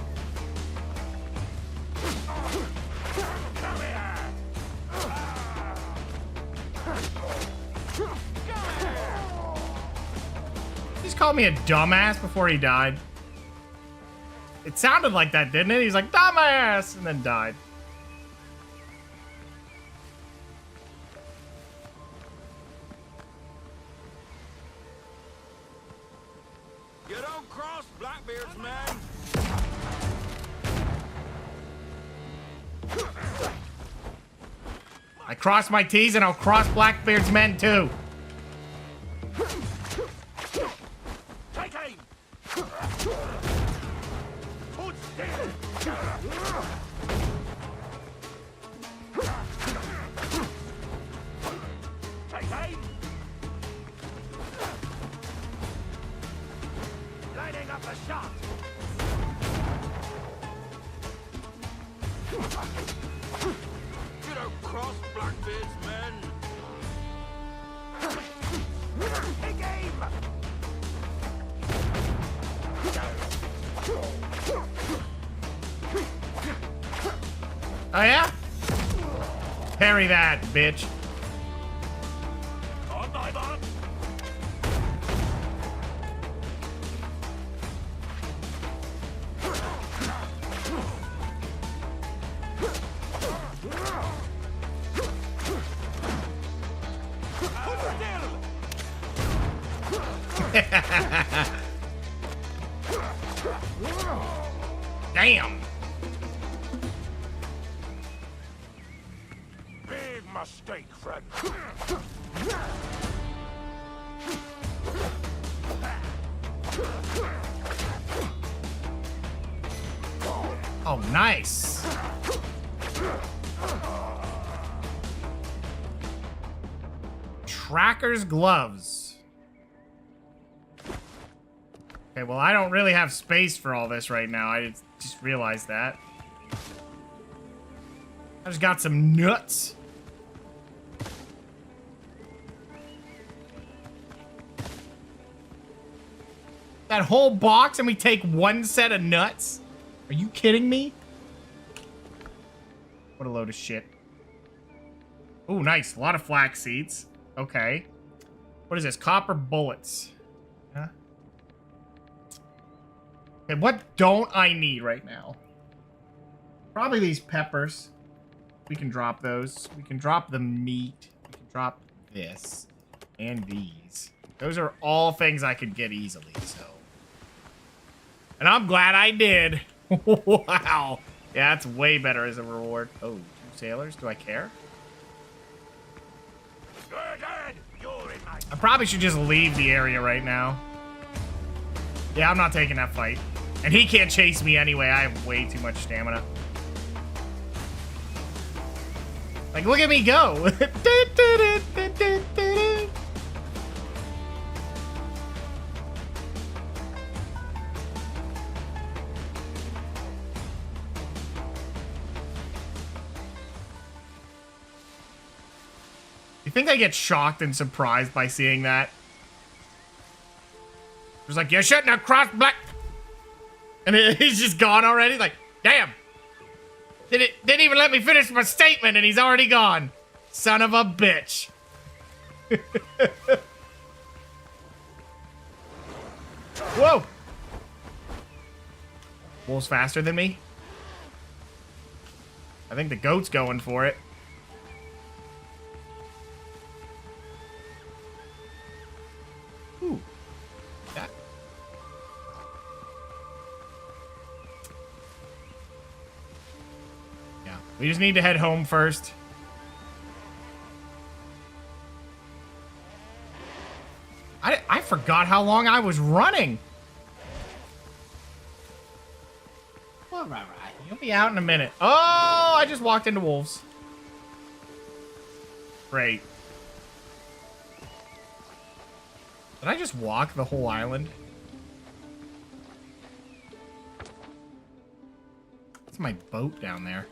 just call me a dumbass before he died? It sounded like that, didn't it? He's like, dumbass, and then died. You don't cross Blackbeard's men. I cross my T's and I'll cross Blackbeard's men too. Take aim! Hold still! Take aim! Lining up a shot! You don't cross Blackbeard's men. Take aim! Oh yeah? Parry that, bitch. On my mark! Hold still! Damn. Big mistake, friend. Oh, nice. Tracker's gloves. Okay, well, I don't really have space for all this right now. I just realized that. I just got some nuts. That whole box and we take one set of nuts? Are you kidding me? What a load of shit. Ooh, nice. A lot of flax seeds. Okay. What is this? Copper bullets. Huh? Okay, what don't I need right now? Probably these peppers. We can drop those. We can drop the meat. We can drop this. And these. Those are all things I could get easily, so. And I'm glad I did. Wow. Yeah, that's way better as a reward. Oh, 2 sailors? Do I care? Good, good. You're in my... I probably should just leave the area right now. Yeah, I'm not taking that fight. And he can't chase me anyway. I have way too much stamina. Like, look at me go. You think I get shocked and surprised by seeing that? It was like, you shouldn't have crossed black... And he's just gone already? Like, damn. Didn't even let me finish my statement and he's already gone. Son of a bitch. Whoa. Wolf's faster than me? I think the goat's going for it. Ooh. That. Yeah. We just need to head home first. I forgot how long I was running. Well, right. You'll be out in a minute. Oh, I just walked into wolves. Great. Did I just walk the whole island? That's my boat down there.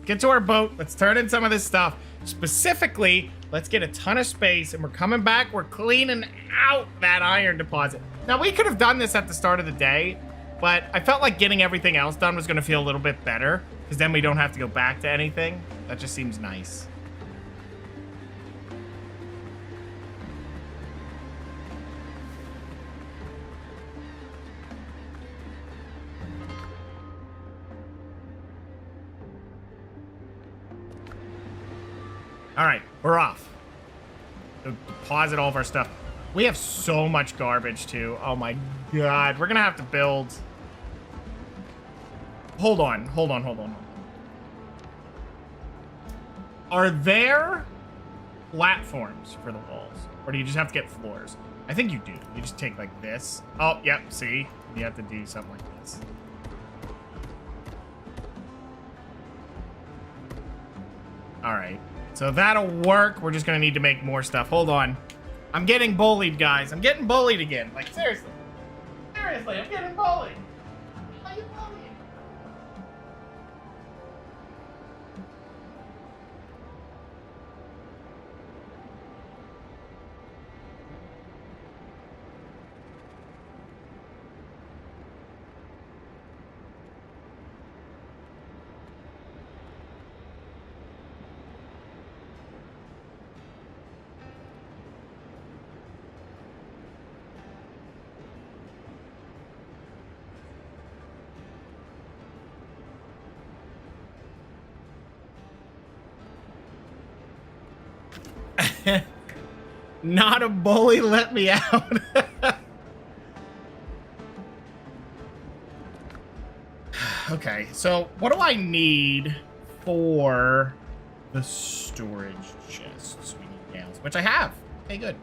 Get to our boat. Let's turn in some of this stuff. Specifically, let's get a ton of space, and we're coming back. We're cleaning out that iron deposit. Now, we could have done this at the start of the day, but I felt like getting everything else done was going to feel a little bit better, Because then we don't have to go back to anything. That just seems nice. All right, we're off. Deposit all of our stuff. We have so much garbage, too. Oh, my God. We're going to have to build... Hold on. Are there platforms for the walls? Or do you just have to get floors? I think you do. You just take, like, this. Oh, yep, see? You have to do something like this. All right. So that'll work. We're just going to need to make more stuff. Hold on. I'm getting bullied, guys. I'm getting bullied again. Like, seriously. Seriously, I'm getting bullied. Why are you bullying? Not a bully, let me out. Okay, so what do I need for the storage chests? We need nails, which I have. Okay, good.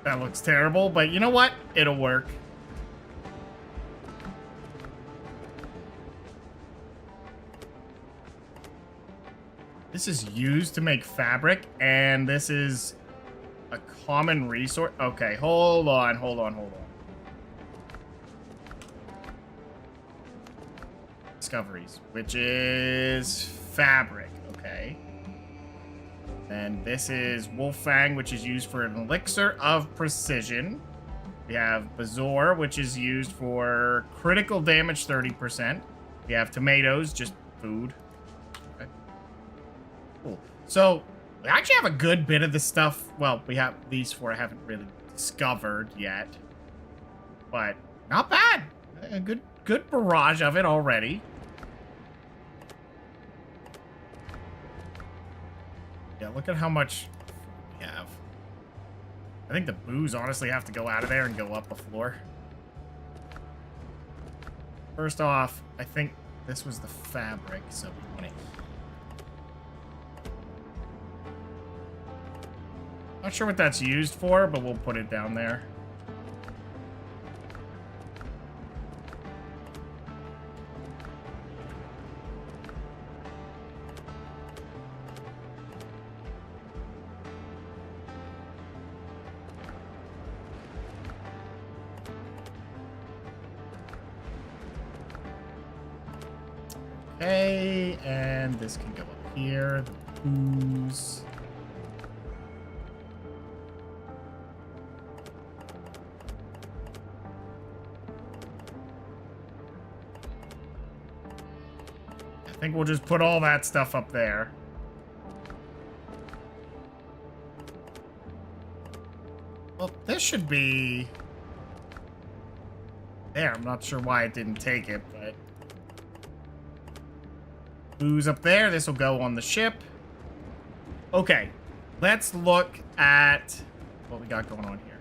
That looks terrible, but you know what? It'll work. This is used to make fabric, and this is a common resource. Okay, hold on. Discoveries, which is fabric. Okay. And this is Wolffang, which is used for an elixir of precision. We have Bazoar, which is used for critical damage 30%. We have tomatoes, just food. Okay. Cool. So, we actually have a good bit of the stuff. Well, we have these four I haven't really discovered yet. But, not bad. A good barrage of it already. Yeah, look at how much we have. I think the booze honestly have to go out of there and go up a floor. First off, I think this was the fabric, so we want it. Not sure what that's used for, but we'll put it down there. Okay, and this can go up here. The booze. I think we'll just put all that stuff up there. Well, this should be there. I'm not sure why it didn't take it, but booze up there. This will go on the ship. Okay, let's look at what we got going on here.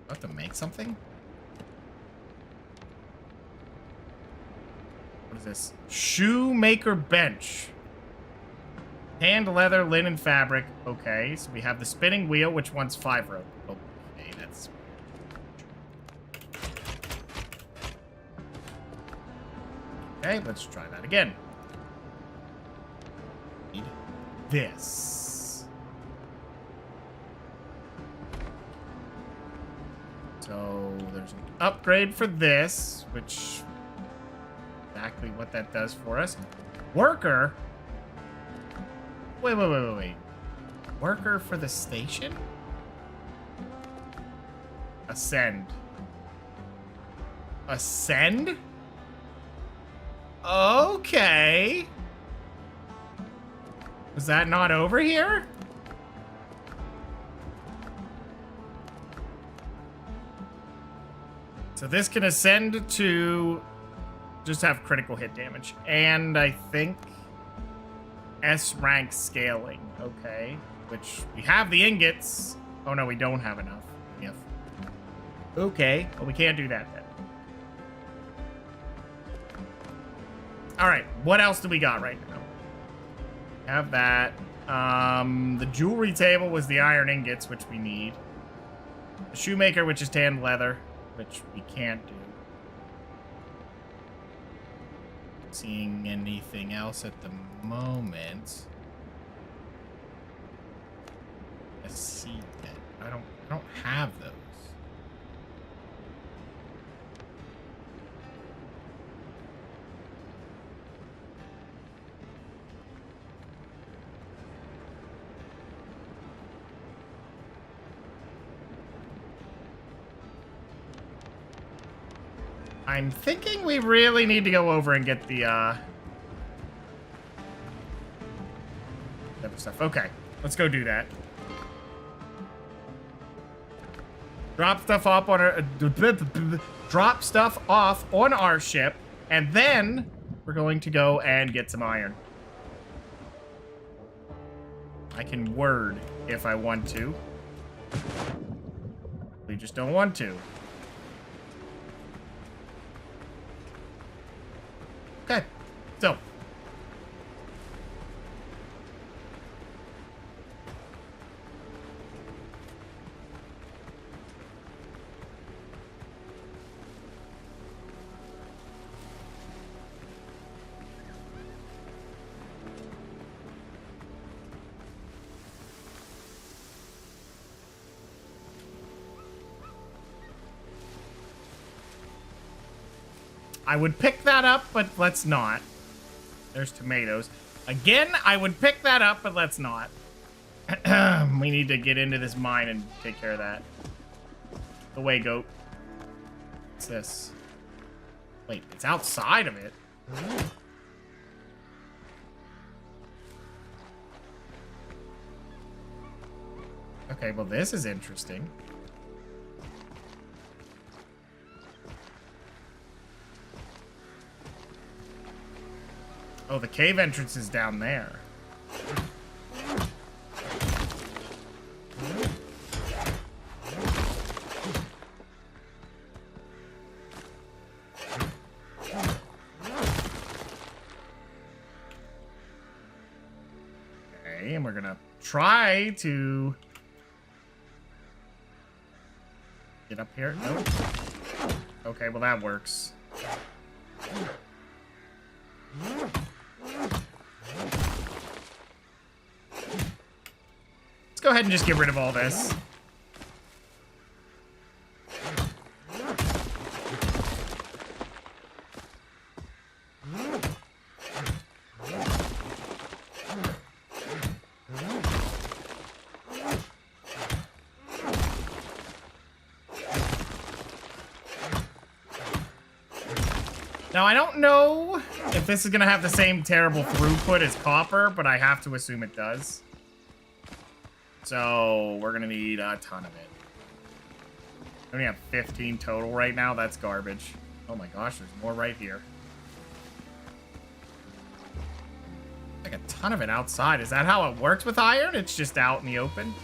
I have to make something? What is this? Shoemaker bench. Hand leather, linen fabric. Okay, so we have the spinning wheel, which wants 5 rope. Okay, that's... Okay, let's try that again. this. So there's an upgrade for this, which exactly what that does for us. Worker. Wait. Worker for the station? Ascend. Ascend? Okay. Was that not over here? So this can ascend to just have critical hit damage. And I think S rank scaling. Okay. Which we have the ingots. Oh no, we don't have enough. Yep. Okay. Well, we can't do that then. Alright. What else do we got right now? Have that. The jewelry table was the iron ingots, which we need. The shoemaker, which is tanned leather, which we can't do. Seeing anything else at the moment. A seed bed. I don't have those. I'm thinking we really need to go over and get the other stuff. Okay, let's go do that. Drop stuff off on our drop stuff off on our ship, and then we're going to go and get some iron. I can word if I want to. We just don't want to. Okay, so. I would pick that up, but let's not. There's tomatoes. Again, I would pick that up, but let's not. We need to get into this mine and take care of that. Away, goat. What's this? Wait, it's outside of it. Okay, well, this is interesting. Oh, the cave entrance is down there. Okay, and we're gonna try to get up here. Nope. Okay, well that works. Go ahead and just get rid of all this. Now, I don't know if this is going to have the same terrible throughput as copper, but I have to assume it does. So, we're going to need a ton of it. We only have 15 total right now. That's garbage. Oh my gosh, there's more right here. Like a ton of it outside. Is that how it works with iron? It's just out in the open?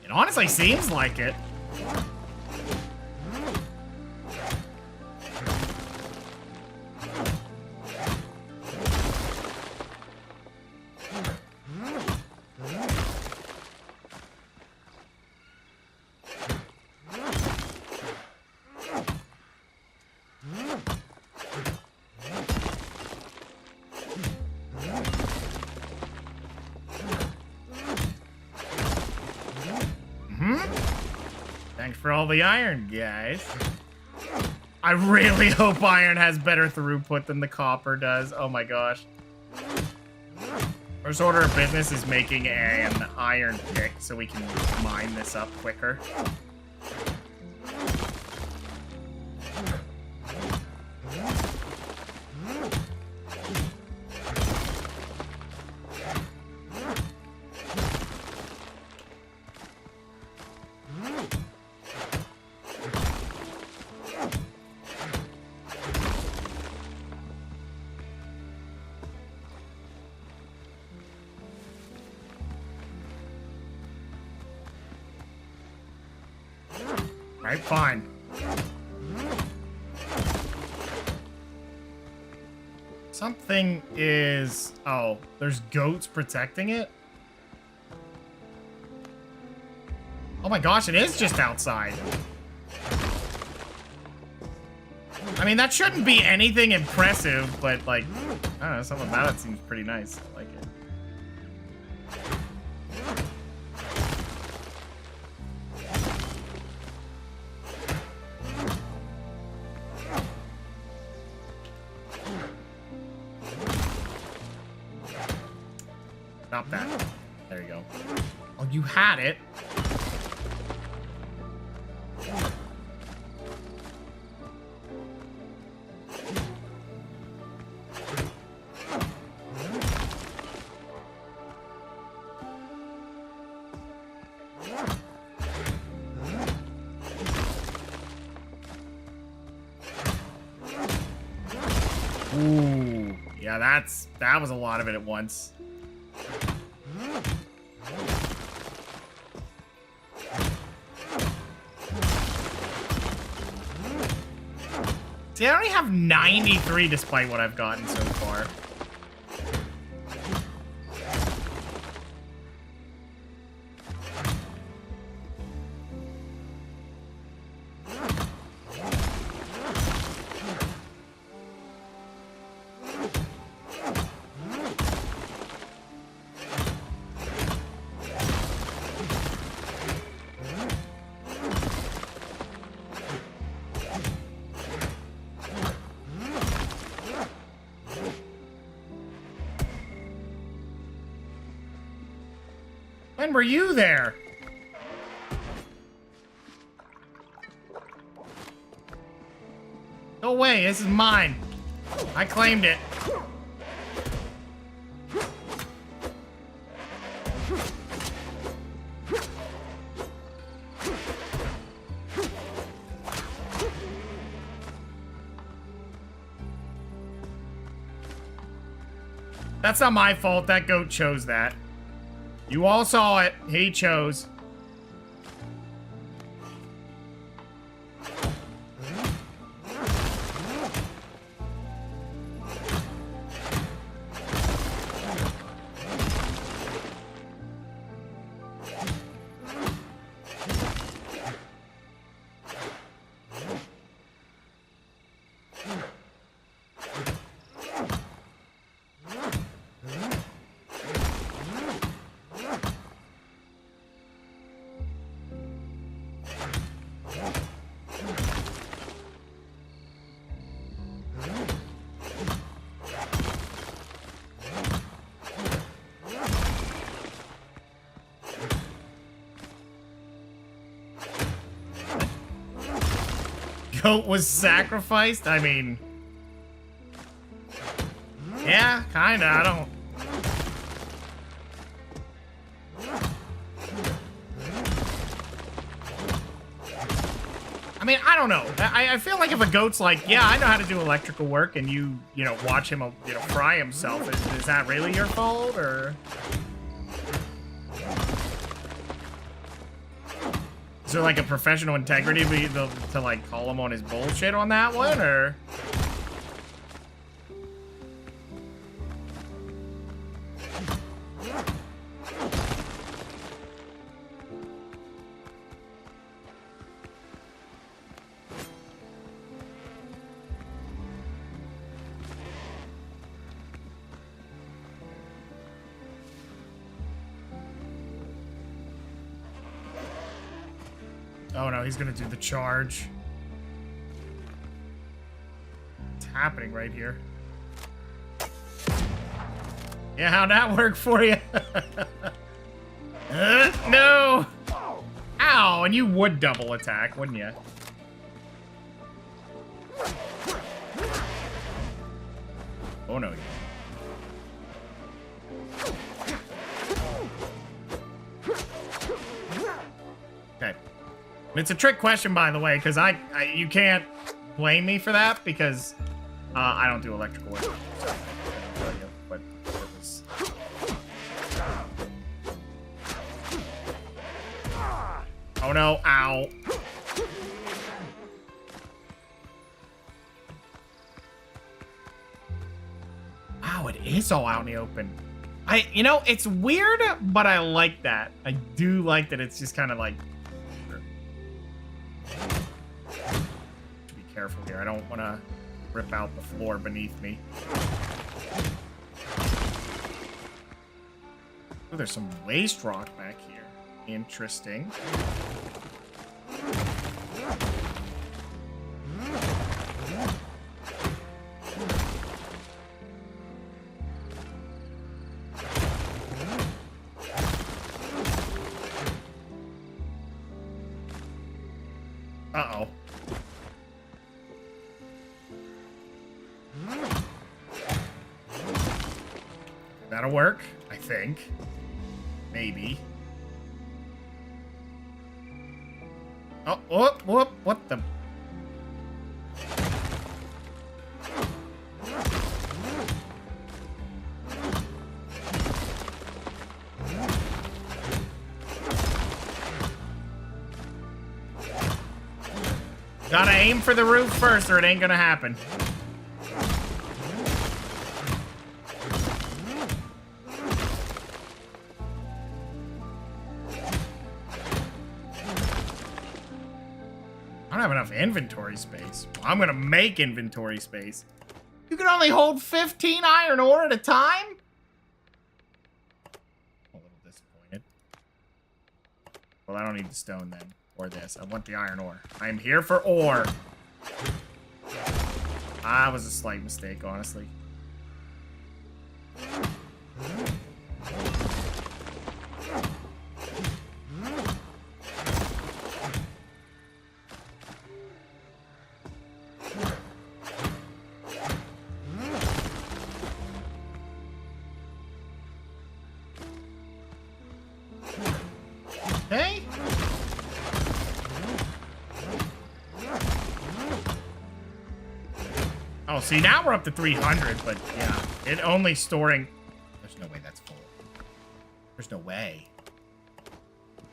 It honestly seems like it. Thanks for all the iron, guys. I really hope iron has better throughput than the copper does. Oh my gosh. First order of business is making an iron pick so we can mine this up quicker. Right, fine. Something is... Oh, there's goats protecting it? Oh my gosh, it is just outside. I mean, that shouldn't be anything impressive, but like, I don't know, something about it seems pretty nice. I like it. Stop that. There you go. Oh, you had it. Ooh, yeah, that was a lot of it at once. See, I only have 93 despite what I've gotten so far. When were you there? Go away, this is mine. I claimed it. That's not my fault, that goat chose that. You all saw it. He chose. Goat was sacrificed? I mean... Yeah, kinda, I don't... I mean, I don't know. I feel like if a goat's like, yeah, I know how to do electrical work, and you know, watch him, fry himself, is that really your fault, or... Is there like a professional integrity to like call him on his bullshit on that one, or? Oh no, he's gonna do the charge. It's happening right here. Yeah, how'd that work for you? No! Ow, and you would double attack, wouldn't you? Oh no. Okay. It's a trick question, by the way, because you can't blame me for that because I don't do electrical work. But it was... Oh no! Ow! Wow, it is all out in the open. You know, it's weird, but I like that. I do like that it's just kind of like... Be careful here. I don't want to rip out the floor beneath me. Oh, there's some waste rock back here. Interesting. Uh-oh. That'll work, I think. Maybe. Oh, whoop, whoop, what the... Gotta aim for the roof first or it ain't gonna happen. I don't have enough inventory space. Well, I'm gonna make inventory space. You can only hold 15 iron ore at a time? I'm a little disappointed. Well, I don't need the stone then. Or this. I want the iron ore. I'm here for ore. That was a slight mistake, honestly. Hey? Oh, see, now we're up to 300, but yeah, it only storing... There's no way that's full. There's no way.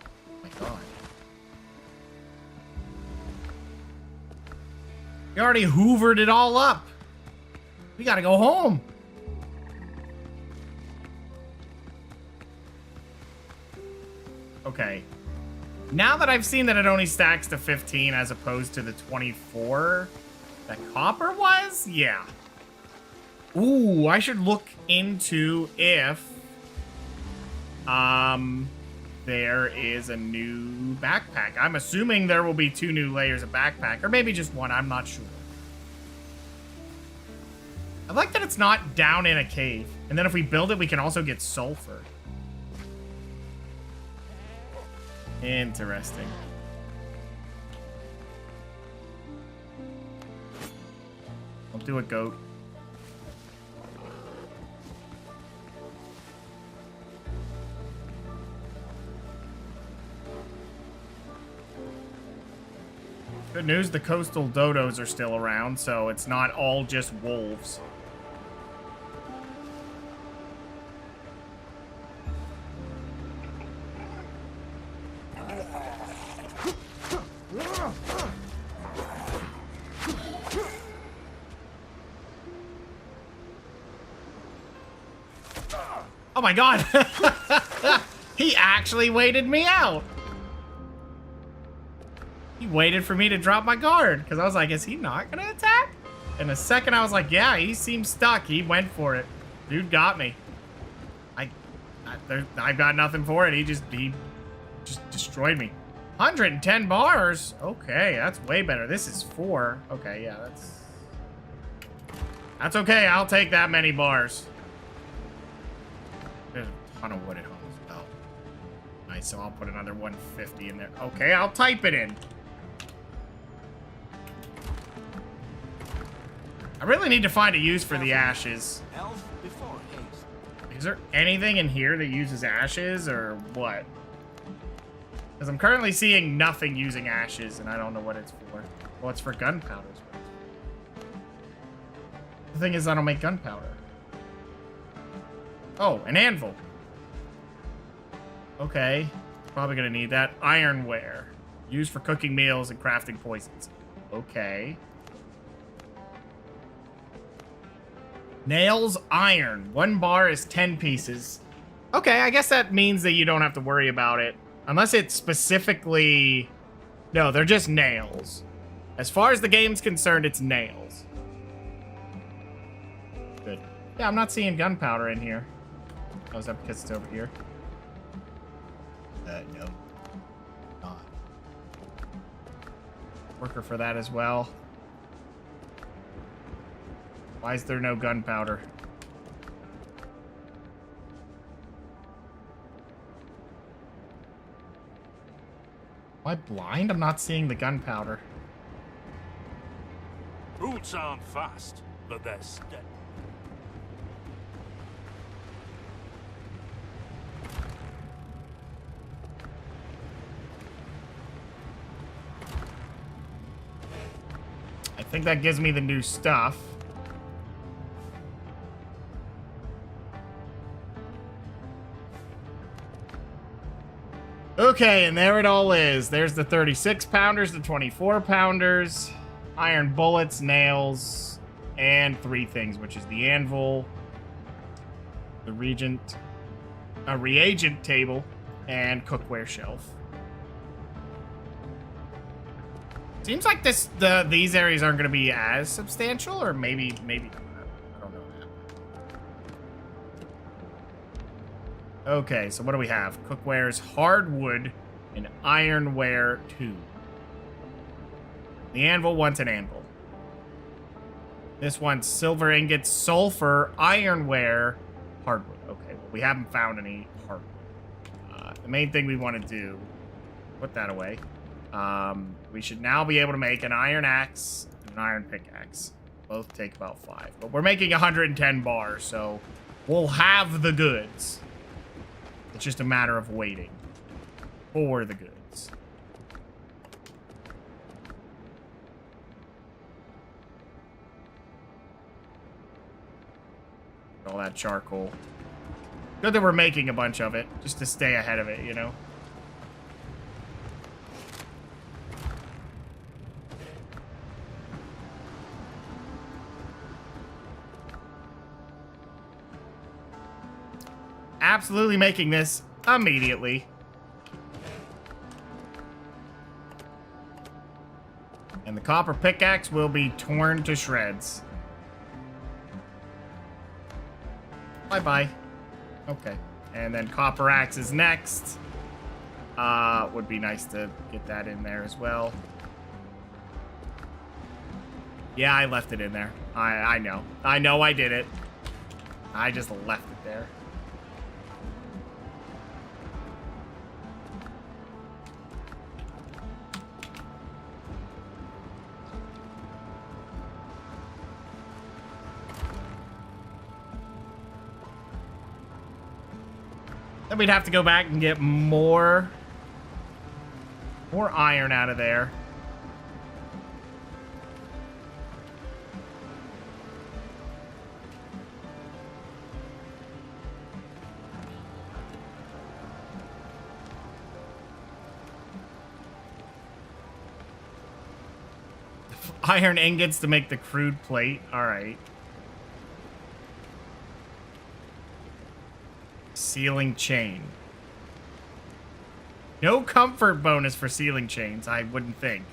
Oh my god. We already hoovered it all up. We gotta go home. Okay. Now that I've seen that it only stacks to 15 as opposed to the 24... that copper was? Yeah. Ooh, I should look into if there is a new backpack. I'm assuming there will be 2 new layers of backpack, or maybe just 1, I'm not sure. I like that it's not down in a cave. And then if we build it, we can also get sulfur. Interesting. Don't do it, goat. Good news, the coastal dodos are still around, so it's not all just wolves. Oh my god! He actually waited me out! He waited for me to drop my guard, because I was like, is he not gonna attack? And the second I was like, yeah, he seems stuck. He went for it. Dude got me. I got nothing for it. He just destroyed me. 110 bars. Okay, that's way better. This is 4. Okay, yeah, that's okay. I'll take that many bars. There's a ton of wood at home as well. Nice, so I'll put another 150 in there. Okay, I'll type it in. I really need to find a use for the ashes. Elf before haste. Is there anything in here that uses ashes or what? Because I'm currently seeing nothing using ashes, and I don't know what it's for. Well, it's for gunpowder. The thing is, I don't make gunpowder. Oh, an anvil. Okay. Probably gonna need that. Ironware. Used for cooking meals and crafting poisons. Okay. Nails, iron. 1 bar is 10 pieces. Okay, I guess that means that you don't have to worry about it. Unless it's specifically... No, they're just nails. As far as the game's concerned, it's nails. Good. Yeah, I'm not seeing gunpowder in here. Oh, is that because it's over here? No. Not. Worker for that as well. Why is there no gunpowder? Am I blind? I'm not seeing the gunpowder. Boots aren't fast, but they're steady. I think that gives me the new stuff. Okay, and there it all is. There's the 36 pounders, the 24 pounders, iron bullets, nails, and 3 things, which is the anvil, the reagent table, and cookware shelf. Seems like these areas aren't going to be as substantial, or maybe not. I don't know that. Okay, so what do we have? Cookware's hardwood and ironware 2. The anvil wants an anvil. This one's silver ingots, sulfur, ironware, hardwood. Okay, well, we haven't found any hardwood. The main thing we want to do, put that away. We should now be able to make an iron axe and an iron pickaxe. Both take about 5. But we're making 110 bars, so we'll have the goods. It's just a matter of waiting for the goods. All that charcoal. Good that we're making a bunch of it, just to stay ahead of it, you know? Absolutely making this immediately. And the copper pickaxe will be torn to shreds. Bye-bye. Okay. And then copper axe is next. Would be nice to get that in there as well. Yeah, I left it in there. I know. I know I did it. I just left it there. Then we'd have to go back and get more iron out of there. Iron ingots to make the crude plate. All right. Sealing chain. No comfort bonus for sealing chains, I wouldn't think.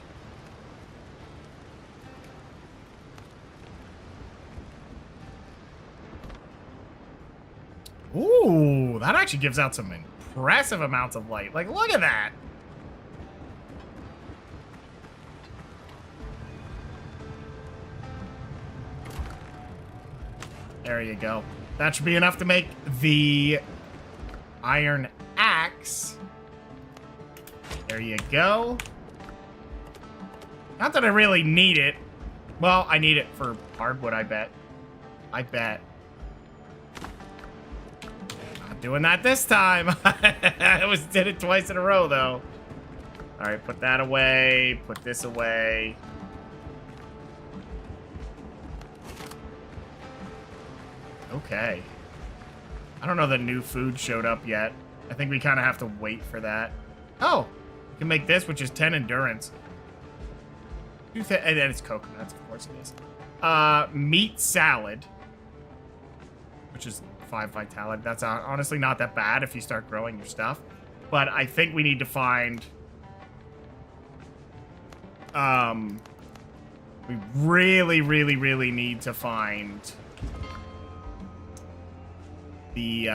Ooh, that actually gives out some impressive amounts of light. Like, look at that. There you go. That should be enough to make the iron axe. There you go. Not that I really need it. Well, I need it for hardwood, I bet. I bet. Not doing that this time. I did it twice in a row, though. All right, put that away. Put this away. Okay. I don't know that new food showed up yet. I think we kind of have to wait for that. Oh, we can make this, which is 10 endurance. And then it's coconuts, of course it is. Meat salad, which is 5 vitality. That's honestly not that bad if you start growing your stuff. But I think we need to find... we really, really, really need to find... the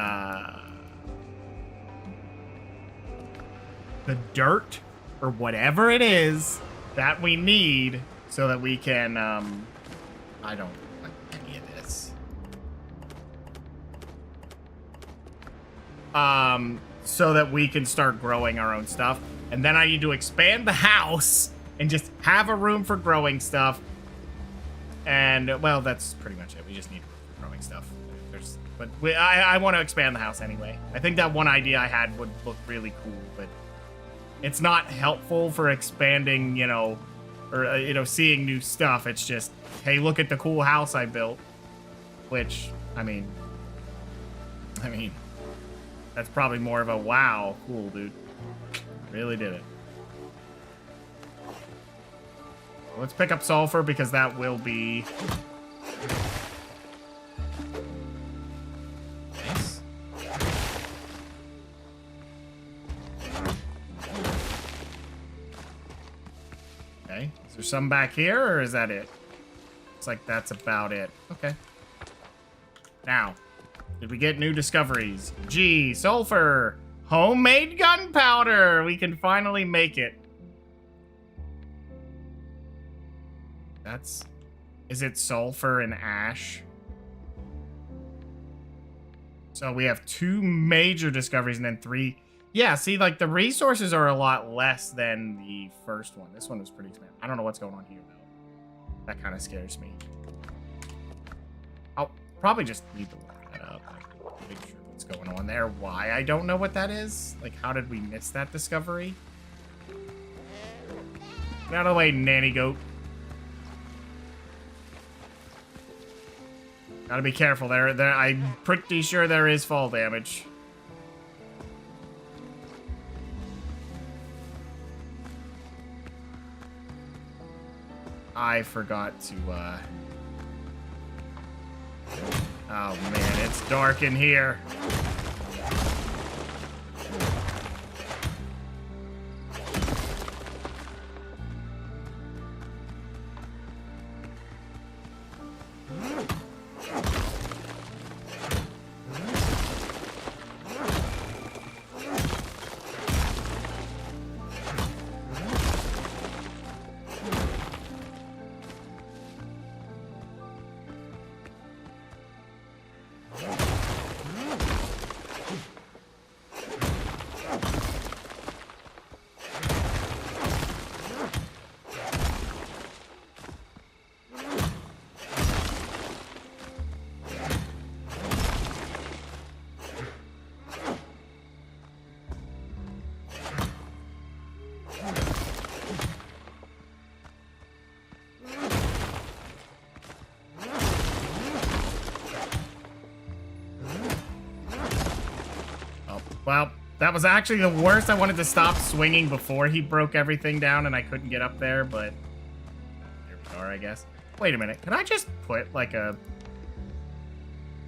dirt or whatever it is that we need so that we can I don't like any of this. So that we can start growing our own stuff. And then I need to expand the house and just have a room for growing stuff. And well, that's pretty much it. We just need room for growing stuff. But I want to expand the house anyway. I think that one idea I had would look really cool, but it's not helpful for expanding, you know, or, you know, seeing new stuff. It's just, hey, look at the cool house I built. Which, I mean, that's probably more of a wow, cool, dude. Really did it. Let's pick up sulfur because that will be... Okay. Is there some back here, or is that it? Looks like that's about it. Okay. Now, did we get new discoveries? G, sulfur, homemade gunpowder. We can finally make it. That's... Is it sulfur and ash? So we have 2 major discoveries and then 3... Yeah, see, like, the resources are a lot less than the first one. This one was pretty expensive. I don't know what's going on here, though. That kind of scares me. I'll probably just need to look that up. Like, make sure what's going on there. Why I don't know what that is. Like, how did we miss that discovery? Get out of the way, nanny goat. Gotta be careful there. I'm pretty sure there is fall damage. I forgot to, Oh, man, it's dark in here. Well, that was actually the worst. I wanted to stop swinging before he broke everything down and I couldn't get up there, but there we are, I guess. Wait a minute. Can I just put like a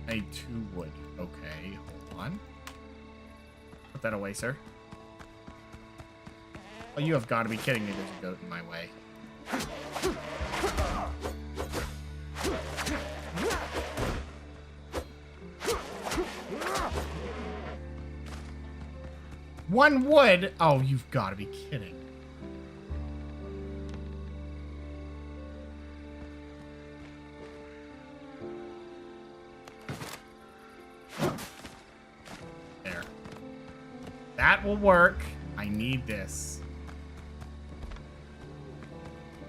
2 wood? Okay, hold on. Put that away, sir. Oh, you have got to be kidding me. There's a goat in my way. One wood? Oh, you've got to be kidding. That will work. I need this.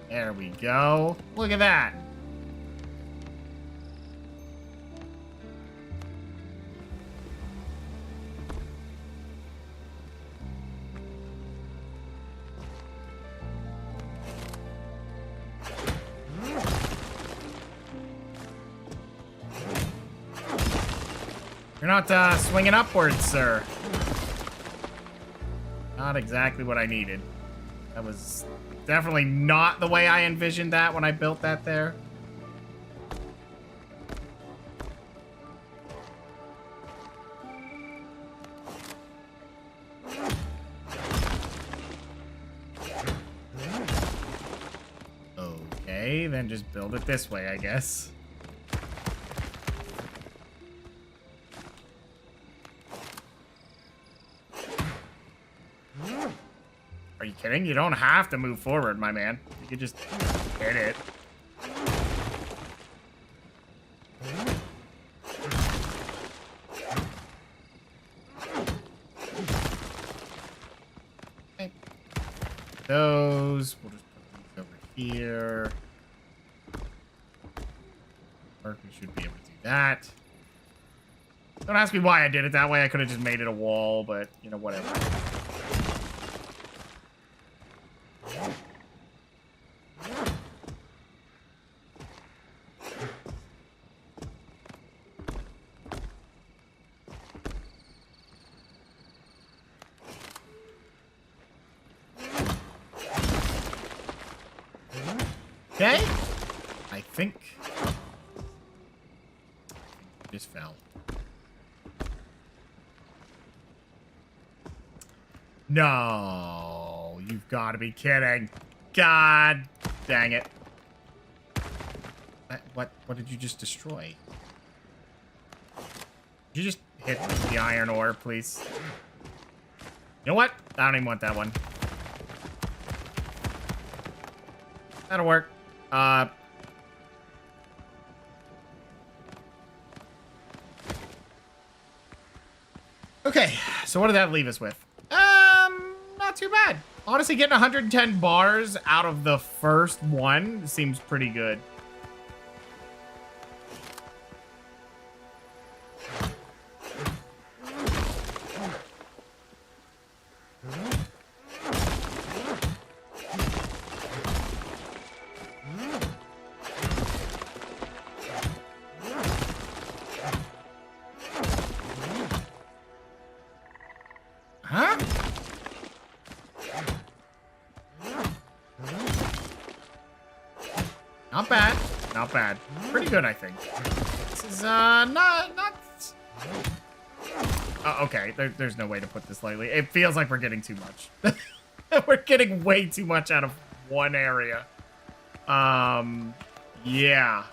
There we go. Look at that. You're not swinging upwards, sir. Not exactly what I needed. That was definitely not the way I envisioned that when I built that there. Okay, then just build it this way, I guess. Are you kidding? You don't have to move forward, my man. You could just hit it. Okay. Those. We'll just put these over here. Or we should be able to do that. Don't ask me why I did it that way. I could have just made it a wall, but, you know, whatever. Okay. I think it just fell. No, you've got to be kidding. God dang it. What did you just destroy? Did you just hit the iron ore, please? You know what? I don't even want that one. That'll work. Okay, so what did that leave us with? Not too bad. Honestly, getting 110 bars out of the first one seems pretty good. Huh? Not bad. Not bad. Pretty good, I think. This is, not... Oh, okay, there's no way to put this lightly. It feels like we're getting too much. We're getting way too much out of one area. Yeah.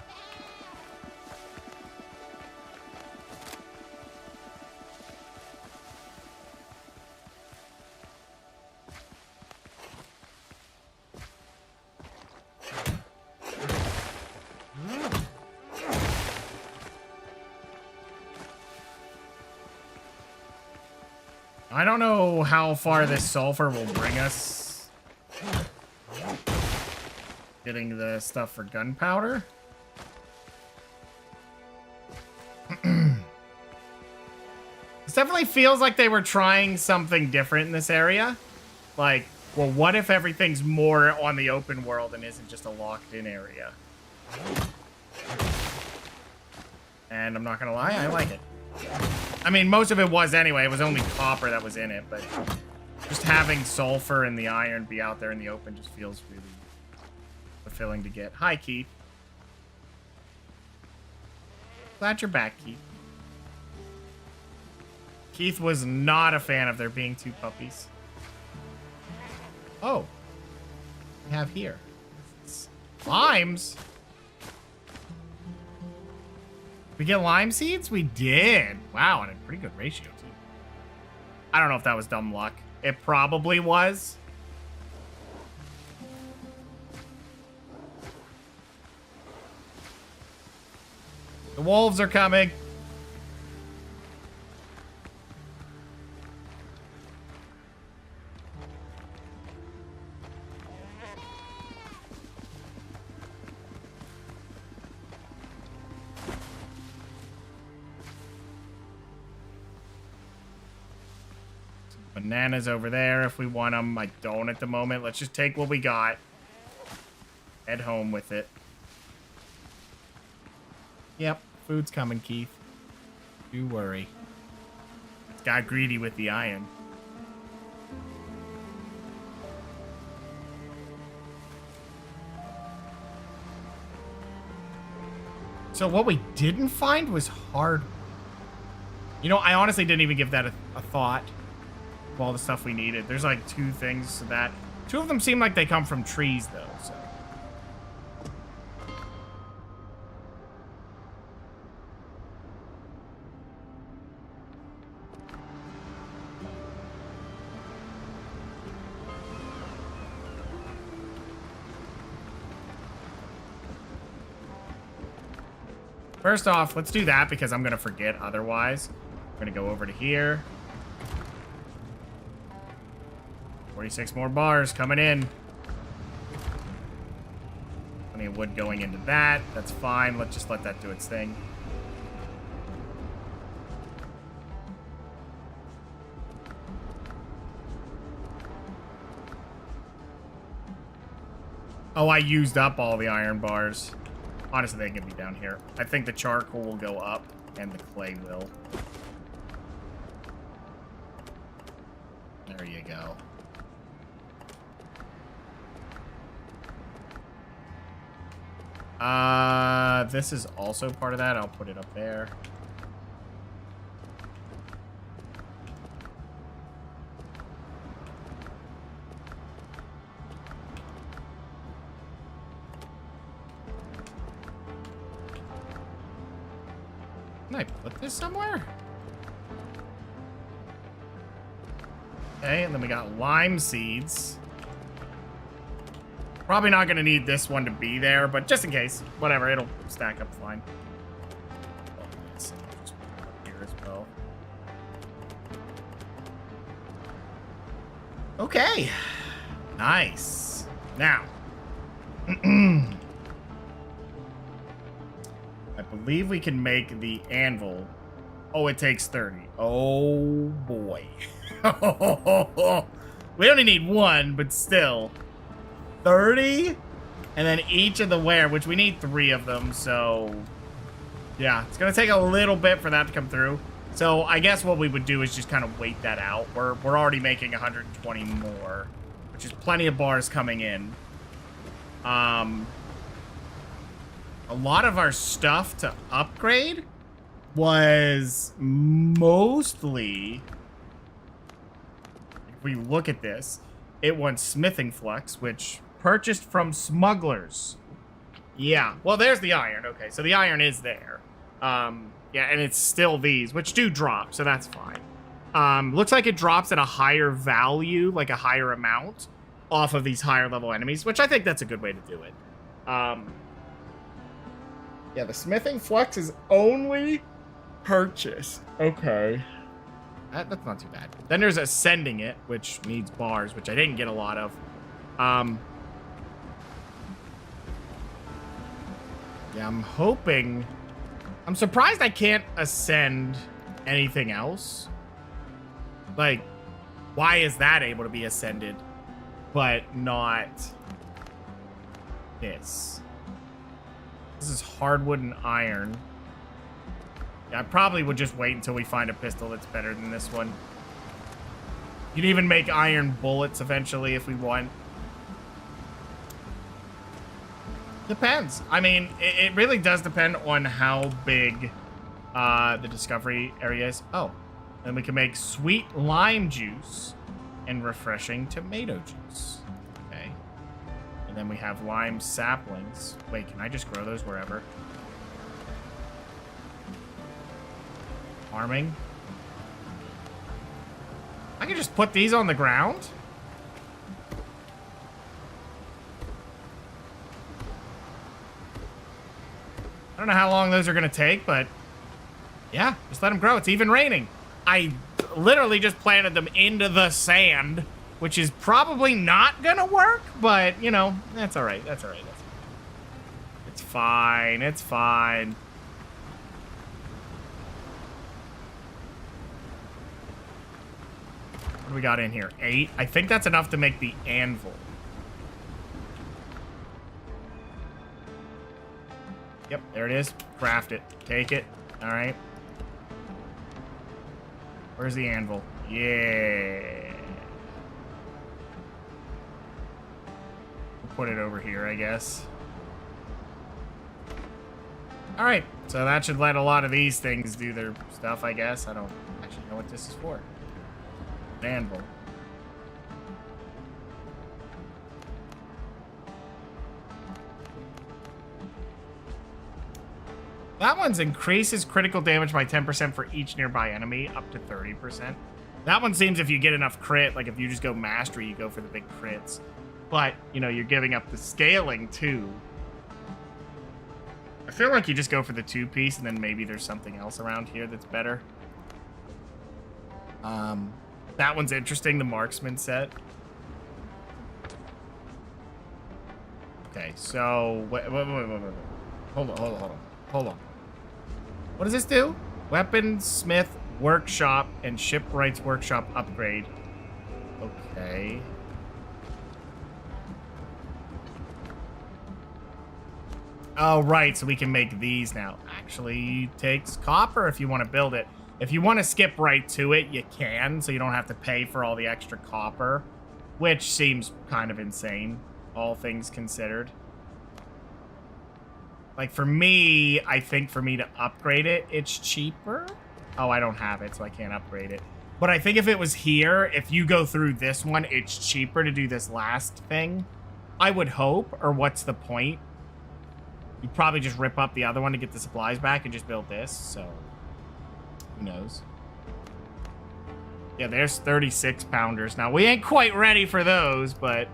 I don't know how far this sulfur will bring us. Getting the stuff for gunpowder. This definitely feels like they were trying something different in this area. Like, well, what if everything's more on the open world and isn't just a locked-in area? And I'm not gonna lie, I like it. I mean, most of it was anyway. It was only copper that was in it, but just having sulfur and the iron be out there in the open just feels really fulfilling to get. Hi, Keith. Glad you're back, Keith. Keith was not a fan of there being two puppies. Oh. We have here. Limes? We get lime seeds? We did. Wow, and a pretty good ratio, too. I don't know if that was dumb luck. It probably was. The wolves are coming. Bananas over there if we want them. I don't at the moment. Let's just take what we got. Head home with it. Yep, food's coming, Keith. Do worry. Got greedy with the iron. So what we didn't find was hard. You know, I honestly didn't even give that a thought of all the stuff we needed. There's like 2 things to that. 2 of them seem like they come from trees, though, so. First off, let's do that because I'm going to forget otherwise. We're going to go over to here. 46 more bars coming in. Plenty of wood going into that. That's fine. Let's just let that do its thing. Oh, I used up all the iron bars. Honestly, they can be down here. I think the charcoal will go up, and the clay will. There you go. This is also part of that. I'll put it up there. Can I put this somewhere? Okay, and then we got lime seeds. Probably not going to need this one to be there, but just in case. Whatever, it'll stack up fine. Oh, yes, and I'll just put it up here as well. Okay. Nice. Now. I believe we can make the anvil. Oh, it takes 30. Oh, boy. We only need 1, but still. 30? And then each of the ware, which we need 3 of them, so... yeah, it's going to take a little bit for that to come through. So I guess what we would do is just kind of wait that out. We're already making 120 more, which is plenty of bars coming in. A lot of our stuff to upgrade was mostly, if we look at this, it wants smithing flux, which purchased from smugglers. Yeah, well, there's the iron. Okay, so the iron is there. Yeah, and it's still these, which do drop, so that's fine. Looks like it drops at a higher value, like a higher amount, off of these higher level enemies, which I think that's a good way to do it. Yeah, the smithing flux is only purchase. Okay. That's not too bad. Then there's ascending it, which needs bars, which I didn't get a lot of. Yeah, I'm hoping... I'm surprised I can't ascend anything else. Like, why is that able to be ascended, but not this? This is hardwood and iron. Yeah, I probably would just wait until we find a pistol that's better than this one. You can even make iron bullets eventually if we want. Depends. I mean, it really does depend on how big the discovery area is. Oh, then we can make sweet lime juice and refreshing tomato juice. Okay. And then we have lime saplings. Wait, can I just grow those wherever? Farming. I can just put these on the ground? I don't know how long those are going to take, but yeah, just let them grow. It's even raining. I literally just planted them into the sand, which is probably not going to work, but, you know, that's all right. That's all right. It's fine. It's fine. What do we got in here? 8. I think that's enough to make the anvil. Yep, there it is. Craft it. Take it. All right. Where's the anvil? Yeah. We'll put it over here, I guess. All right. So that should let a lot of these things do their stuff, I guess. I don't actually know what this is for. Anvil. That one's increases critical damage by 10% for each nearby enemy, up to 30%. That one seems if you get enough crit, like if you just go mastery, you go for the big crits. But, you know, you're giving up the scaling too. I feel like you just go for the 2-piece and then maybe there's something else around here that's better. That one's interesting, the marksman set. Okay, so wait. Hold on. What does this do? Weaponsmith workshop and shipwright's workshop upgrade. Okay. Oh, right, so we can make these now. Actually takes copper if you want to build it. If you want to skip right to it, you can, so you don't have to pay for all the extra copper, which seems kind of insane, all things considered. Like, for me, I think for me to upgrade it, it's cheaper. Oh, I don't have it, so I can't upgrade it. But I think if it was here, if you go through this one, it's cheaper to do this last thing. I would hope, or what's the point? You'd probably just rip up the other one to get the supplies back and just build this, so... Who knows? Yeah, there's 36 pounders. Now, we ain't quite ready for those, but...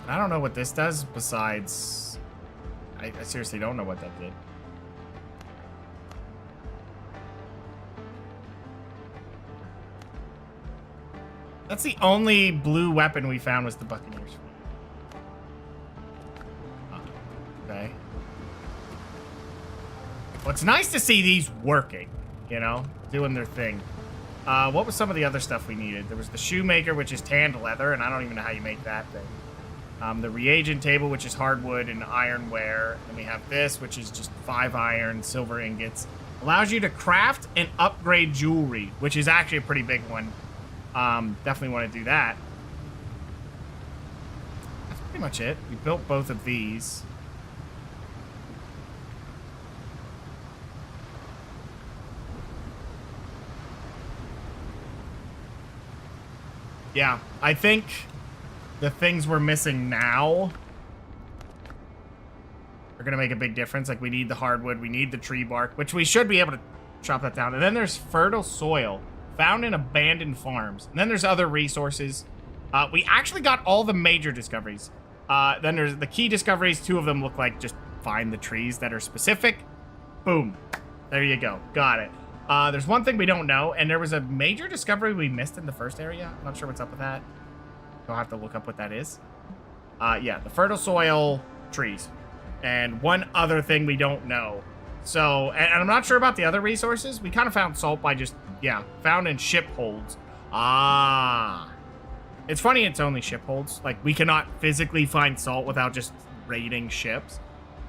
I don't know what this does besides... I seriously don't know what that did. That's the only blue weapon we found was the Buccaneer's Fleet. Okay. Well, it's nice to see these working, you know, doing their thing. What was some of the other stuff we needed? There was the shoemaker, which is tanned leather, and I don't even know how you make that thing. The reagent table, which is hardwood and ironware. And we have this, which is just 5 iron, silver ingots. Allows you to craft and upgrade jewelry, which is actually a pretty big one. Definitely want to do that. That's pretty much it. We built both of these. Yeah, I think the things we're missing now are going to make a big difference. Like, we need the hardwood, we need the tree bark, which we should be able to chop that down. And then there's fertile soil found in abandoned farms. And then there's other resources. We actually got all the major discoveries. Then there's the key discoveries. 2 of them look like just find the trees that are specific. Boom. There you go. Got it. There's one thing we don't know, and there was a major discovery we missed in the first area. I'm not sure what's up with that. I'll have to look up what that is. Yeah, the fertile soil, trees. And one other thing we don't know. So, and I'm not sure about the other resources. We kind of found salt by just, yeah, found in ship holds. Ah. It's funny it's only ship holds. Like, we cannot physically find salt without just raiding ships.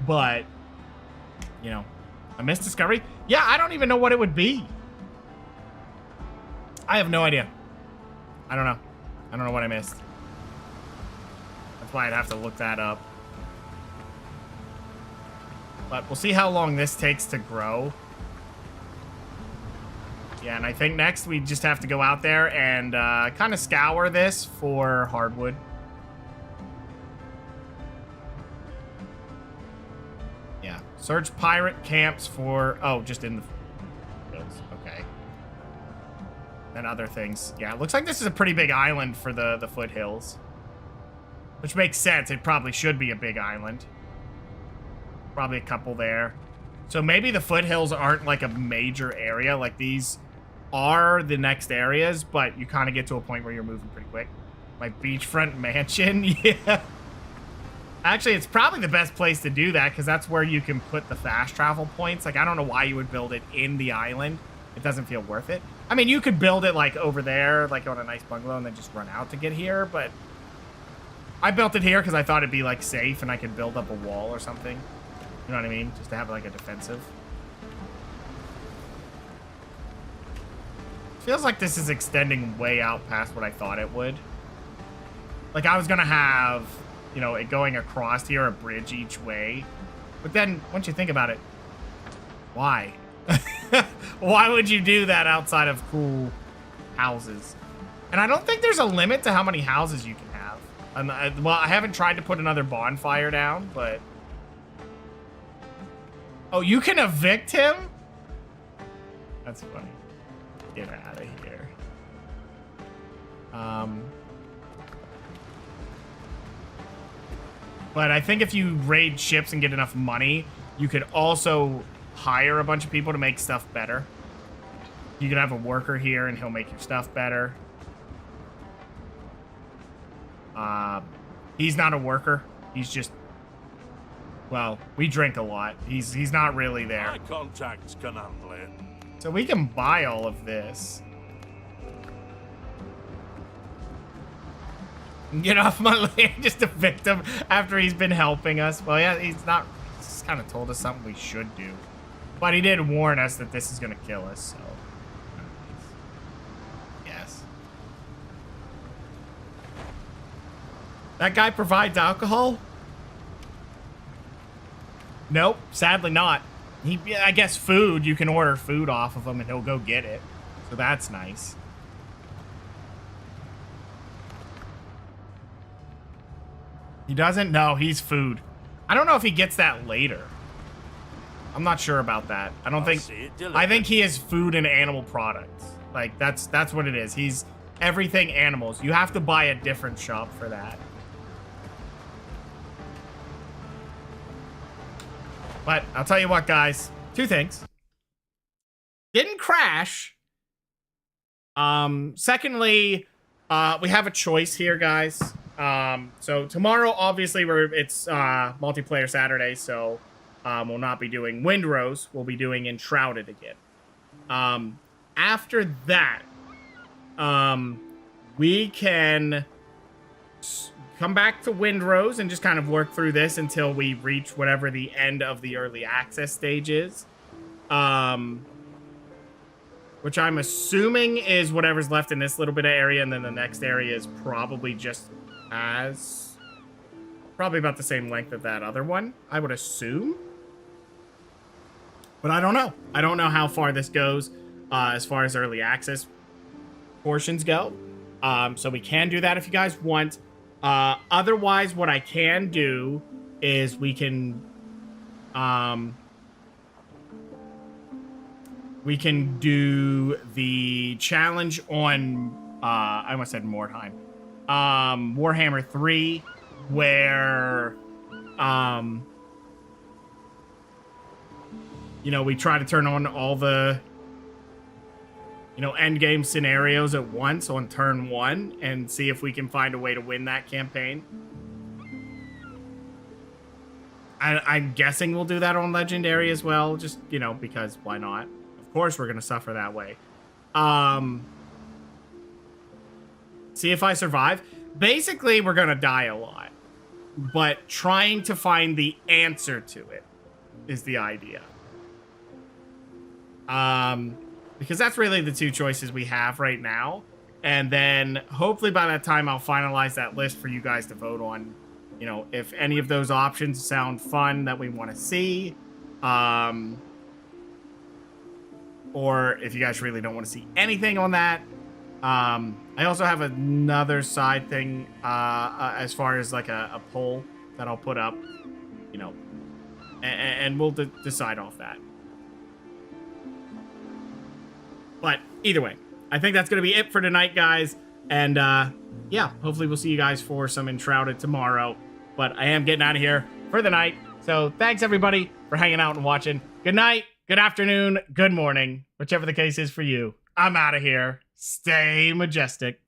But, you know, a missed discovery? Yeah, I don't even know what it would be. I have no idea. I don't know. I don't know what I missed. That's why I'd have to look that up. But we'll see how long this takes to grow. Yeah, and I think next we just have to go out there and kind of scour this for hardwood. Yeah. Search pirate camps for... Oh, just in the hills. Okay. And other things. Yeah, it looks like this is a pretty big island for the foothills. Which makes sense. It probably should be a big island. Probably a couple there. So maybe the foothills aren't like a major area. Like these are the next areas, but you kind of get to a point where you're moving pretty quick. My beachfront mansion, yeah. Actually, it's probably the best place to do that because that's where you can put the fast travel points. Like, I don't know why you would build it in the island. It doesn't feel worth it. I mean, you could build it, like, over there, like, on a nice bungalow and then just run out to get here, but I built it here because I thought it'd be, like, safe and I could build up a wall or something. You know what I mean? Just to have, like, a defensive. Feels like this is extending way out past what I thought it would. Like, I was gonna have, you know, it going across here, a bridge each way. But then, once you think about it, why? Why would you do that outside of cool houses? And I don't think there's a limit to how many houses you can have. Well, I haven't tried to put another bonfire down, but... Oh, you can evict him? That's funny. Get out of here. But I think if you raid ships and get enough money, you could also hire a bunch of people to make stuff better. You could have a worker here and he'll make your stuff better. He's not a worker. He's just, well, we drink a lot. He's not really there. My contacts can handle it. So we can buy all of this. Get off my land, just a victim after he's been helping us. Well, yeah, he's kind of told us something we should do. But he did warn us that this is going to kill us, so. Yes. That guy provides alcohol? Nope, sadly not. I guess food, you can order food off of him and he'll go get it. So that's nice. He doesn't? No, he's food. I don't know if he gets that later. I'm not sure about that. I think he is food and animal products. Like, that's what it is. He's everything animals. You have to buy a different shop for that. But I'll tell you what, guys. Two things. Didn't crash. Secondly, we have a choice here, guys. So tomorrow, obviously, it's multiplayer Saturday, so we'll not be doing Windrose. We'll be doing Enshrouded again. After that, we can come back to Windrose and just kind of work through this until we reach whatever the end of the early access stage is. Which I'm assuming is whatever's left in this little bit of area, and then the next area is probably just probably about the same length of that other one, I would assume. But I don't know. I don't know how far this goes as far as early access portions go. So we can do that if you guys want. Otherwise, what I can do is we can do the challenge on I almost said Mordheim. Warhammer 3, where you know, we try to turn on all the, you know, end game scenarios at once on turn 1 and see if we can find a way to win that campaign. I'm guessing we'll do that on Legendary as well, just, you know, because why not? Of course we're gonna suffer that way. See if I survive. Basically, we're gonna die a lot, but trying to find the answer to it is the idea. Because that's really the two choices we have right now. And then hopefully by that time, I'll finalize that list for you guys to vote on. You know, if any of those options sound fun that we want to see, or if you guys really don't want to see anything on that. I also have another side thing as far as like a poll that I'll put up, you know, and we'll decide off that. But either way, I think that's going to be it for tonight, guys. And yeah, hopefully we'll see you guys for some Enshrouded tomorrow. But I am getting out of here for the night. So thanks, everybody, for hanging out and watching. Good night, good afternoon, good morning, whichever the case is for you. I'm out of here. Stay majestic.